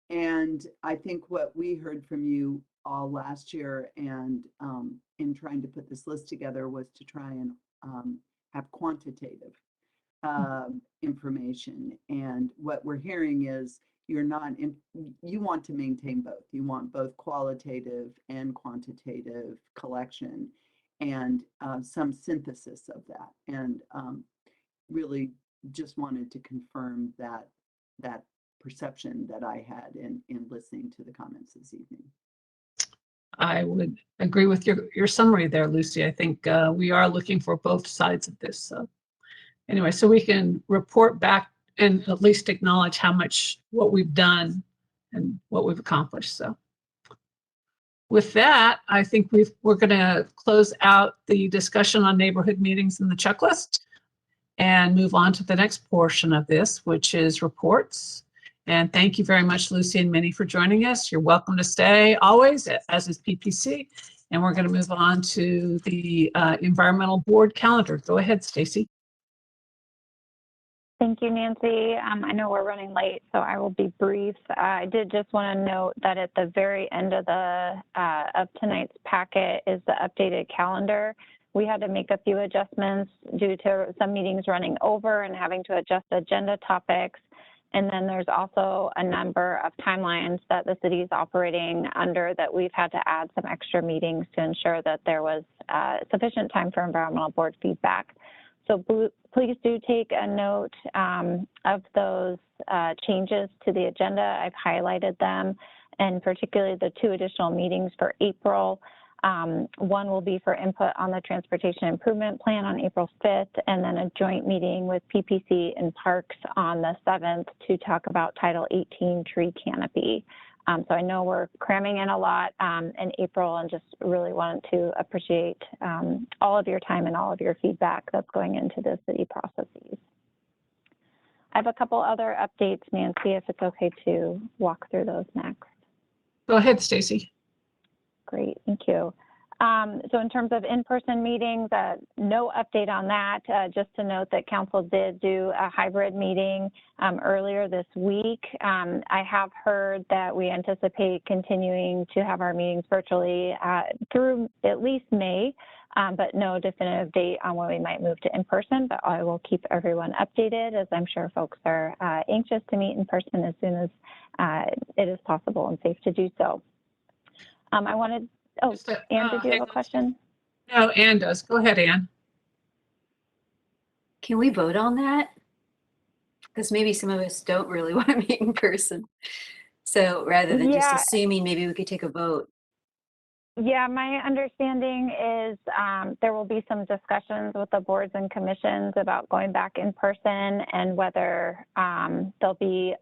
And I think what we heard from you all last year and in trying to put this list together was to try and have quantitative information. And what we're hearing is you want to maintain both. You want both qualitative and quantitative collection and some synthesis of that. And really just wanted to confirm that perception that I had in listening to the comments this evening. I would agree with your summary there, Lucy. I think we are looking for both sides of this. So anyway, so we can report back and at least acknowledge what we've done and what we've accomplished. So with that, I think we're going to close out the discussion on neighborhood meetings and the checklist and move on to the next portion of this, which is reports. And thank you very much, Lucy and Minnie, for joining us. You're welcome to stay always, as is PPC. And we're going to move on to the environmental board calendar. Go ahead, Stacy. Thank you, Nancy. I know we're running late, so I will be brief. I did just want to note that at the very end of tonight's packet is the updated calendar. We had to make a few adjustments due to some meetings running over and having to adjust agenda topics. And then there's also a number of timelines that the city is operating under that we've had to add some extra meetings to ensure that there was sufficient time for environmental board feedback. So please do take a note of those changes to the agenda. I've highlighted them, and particularly the 2 additional meetings for April. One will be for input on the Transportation Improvement Plan on April 5th, and then a joint meeting with PPC and Parks on the 7th to talk about Title 18 tree canopy. So I know we're cramming in a lot in April and just really want to appreciate all of your time and all of your feedback that's going into the city processes. I have a couple other updates, Nancy, if it's okay to walk through those next. Go ahead, Stacy. Great, thank you. So in terms of in-person meetings, no update on that. Just to note that council did do a hybrid meeting earlier this week. I have heard that we anticipate continuing to have our meetings virtually through at least May, but no definitive date on when we might move to in-person, but I will keep everyone updated, as I'm sure folks are anxious to meet in person as soon as it is possible and safe to do so. I wanted, Anne, did you have a question? No, Anne does. Go ahead, Anne. Can we vote on that? Because maybe some of us don't really want to meet in person. So rather than just assuming, maybe we could take a vote. Yeah, my understanding is there will be some discussions with the boards and commissions about going back in person and whether there'll be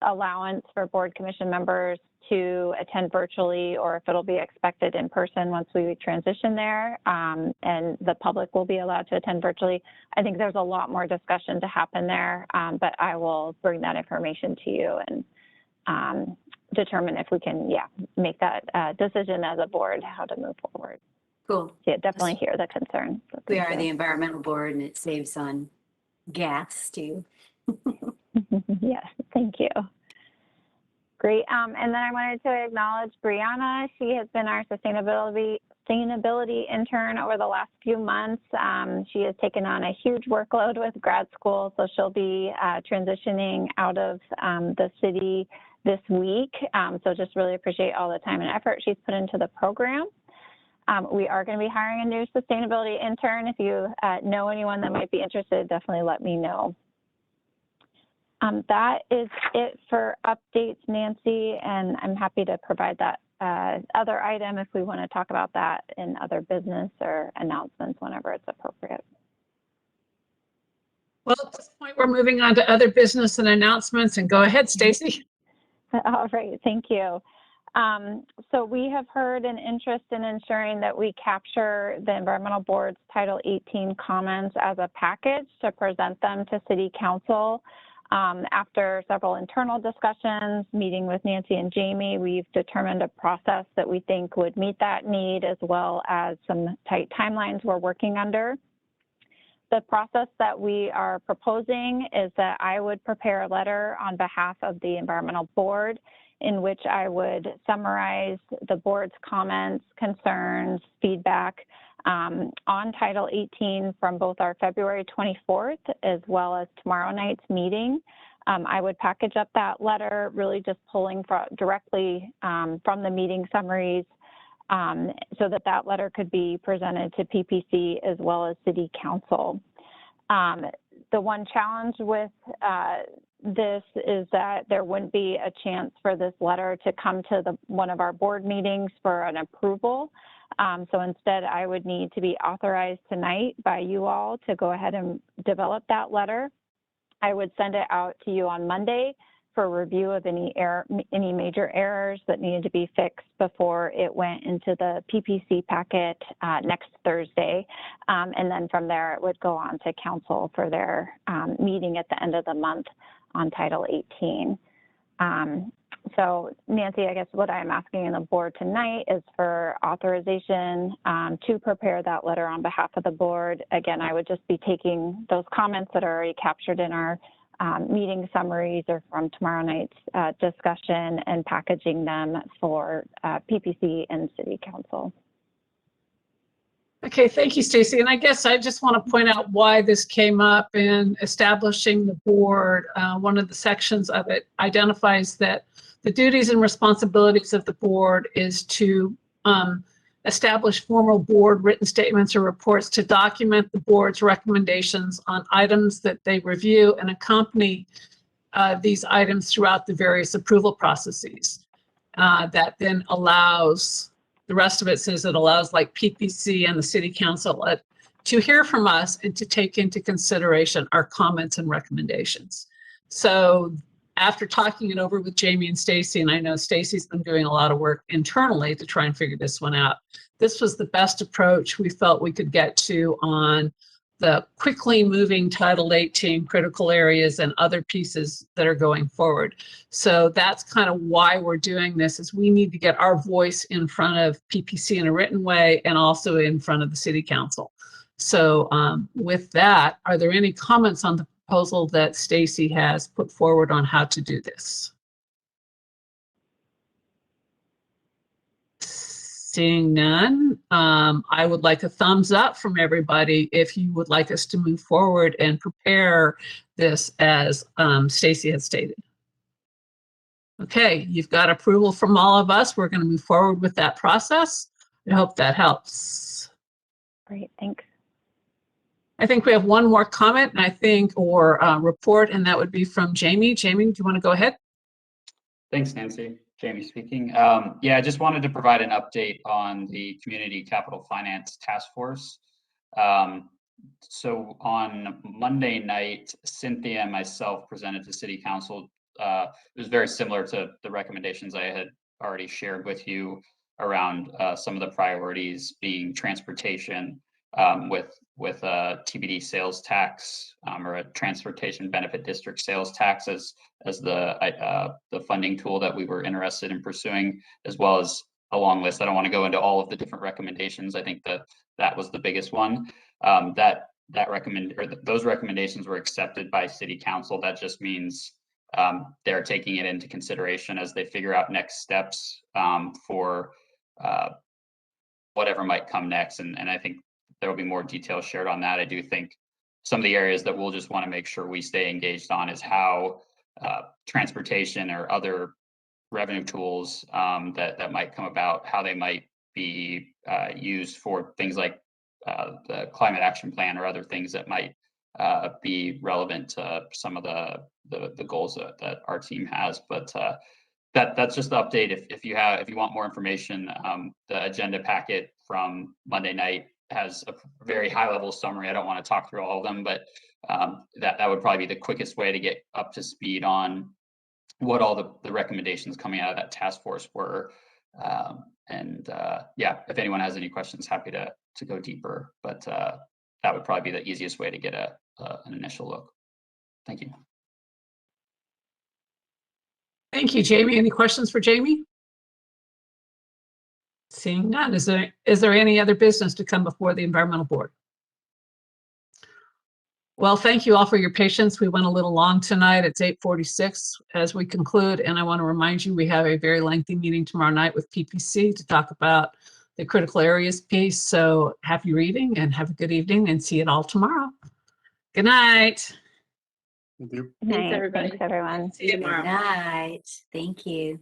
allowance for board commission members to attend virtually, or if it'll be expected in person once we transition there, and the public will be allowed to attend virtually. I think there's a lot more discussion to happen there, but I will bring that information to you and determine if we can, make that decision as a board, how to move forward. Cool. Yeah, definitely hear the concern. So we are the environmental board, and it saves on gas too. Yes, thank you. Great. And then I wanted to acknowledge Brianna. She has been our sustainability intern over the last few months. She has taken on a huge workload with grad school, so she'll be transitioning out of the city this week. So just really appreciate all the time and effort she's put into the program. We are going to be hiring a new sustainability intern. If you know anyone that might be interested, definitely let me know. That is it for updates, Nancy, and I'm happy to provide that other item if we want to talk about that in other business or announcements whenever it's appropriate. Well, at this point, we're moving on to other business and announcements, and go ahead, Stacy. All right, thank you. So we have heard an interest in ensuring that we capture the Environmental Board's Title 18 comments as a package to present them to City Council. After several internal discussions, meeting with Nancy and Jamie, we've determined a process that we think would meet that need, as well as some tight timelines we're working under. The process that we are proposing is that I would prepare a letter on behalf of the Environmental Board in which I would summarize the board's comments, concerns, feedback on Title 18 from both our February 24th as well as tomorrow night's meeting. I would package up that letter, really just pulling directly from the meeting summaries so that that letter could be presented to PPC as well as City Council. The one challenge with this is that there wouldn't be a chance for this letter to come to one of our board meetings for an approval. So instead, I would need to be authorized tonight by you all to go ahead and develop that letter. I would send it out to you on Monday for review of any major errors that needed to be fixed before it went into the PPC packet next Thursday. And then from there, it would go on to council for their meeting at the end of the month on Title 18. So Nancy, I guess what I'm asking in the board tonight is for authorization to prepare that letter on behalf of the board. Again, I would just be taking those comments that are already captured in our meeting summaries or from tomorrow night's discussion and packaging them for PPC and City Council. Okay, thank you, Stacy. And I guess I just want to point out why this came up in establishing the board. One of the sections of it identifies that the duties and responsibilities of the board is to establish formal board written statements or reports to document the board's recommendations on items that they review and accompany these items throughout the various approval processes. That then allows, the rest of it says it allows like PPC and the City Council to hear from us and to take into consideration our comments and recommendations. So after talking it over with Jamie and Stacy, and I know Stacy's been doing a lot of work internally to try and figure this one out, this was the best approach we felt we could get to on the quickly moving Title 18 critical areas and other pieces that are going forward. So that's kind of why we're doing this, is we need to get our voice in front of PPC in a written way and also in front of the City Council. So with that, are there any comments on the proposal that Stacy has put forward on how to do this? Seeing none, I would like a thumbs up from everybody if you would like us to move forward and prepare this as Stacy had stated. Okay, you've got approval from all of us. We're going to move forward with that process. I hope that helps. Great, thanks. I think we have one more comment, and I think, or report, and that would be from Jamie. Jamie, do you want to go ahead? Thanks, Nancy. Jamie speaking. Yeah, I just wanted to provide an update on the Community Capital Finance Task Force. So on Monday night, Cynthia and myself presented to City Council. It was very similar to the recommendations I had already shared with you around some of the priorities being transportation, with a TBD sales tax, or a transportation benefit district sales tax as the funding tool that we were interested in pursuing, as well as a long list. I don't want to go into all of the different recommendations. I think that was the biggest one. Those recommendations were accepted by City Council. That just means they're taking it into consideration as they figure out next steps for whatever might come next. And I think there will be more details shared on that. I do think some of the areas that we'll just want to make sure we stay engaged on is how transportation or other revenue tools that might come about, how they might be used for things like the climate action plan or other things that might be relevant to some of the goals that our team has. But that's just the update. If you want more information, the agenda packet from Monday night has a very high level summary. I don't want to talk through all of them, but that would probably be the quickest way to get up to speed on what all the recommendations coming out of that task force were. Yeah, if anyone has any questions, happy to go deeper, but that would probably be the easiest way to get an initial look. Thank you. Thank you, Jamie. Any questions for Jamie? Seeing none, is there any other business to come before the Environmental Board? Well, thank you all for your patience. We went a little long tonight. It's 8:46 as we conclude, and I want to remind you we have a very lengthy meeting tomorrow night with PPC to talk about the critical areas piece. So happy reading and have a good evening, and see you all tomorrow. Good night. Thank you. Thanks, everybody. Thanks, everyone. Good night. Thank you.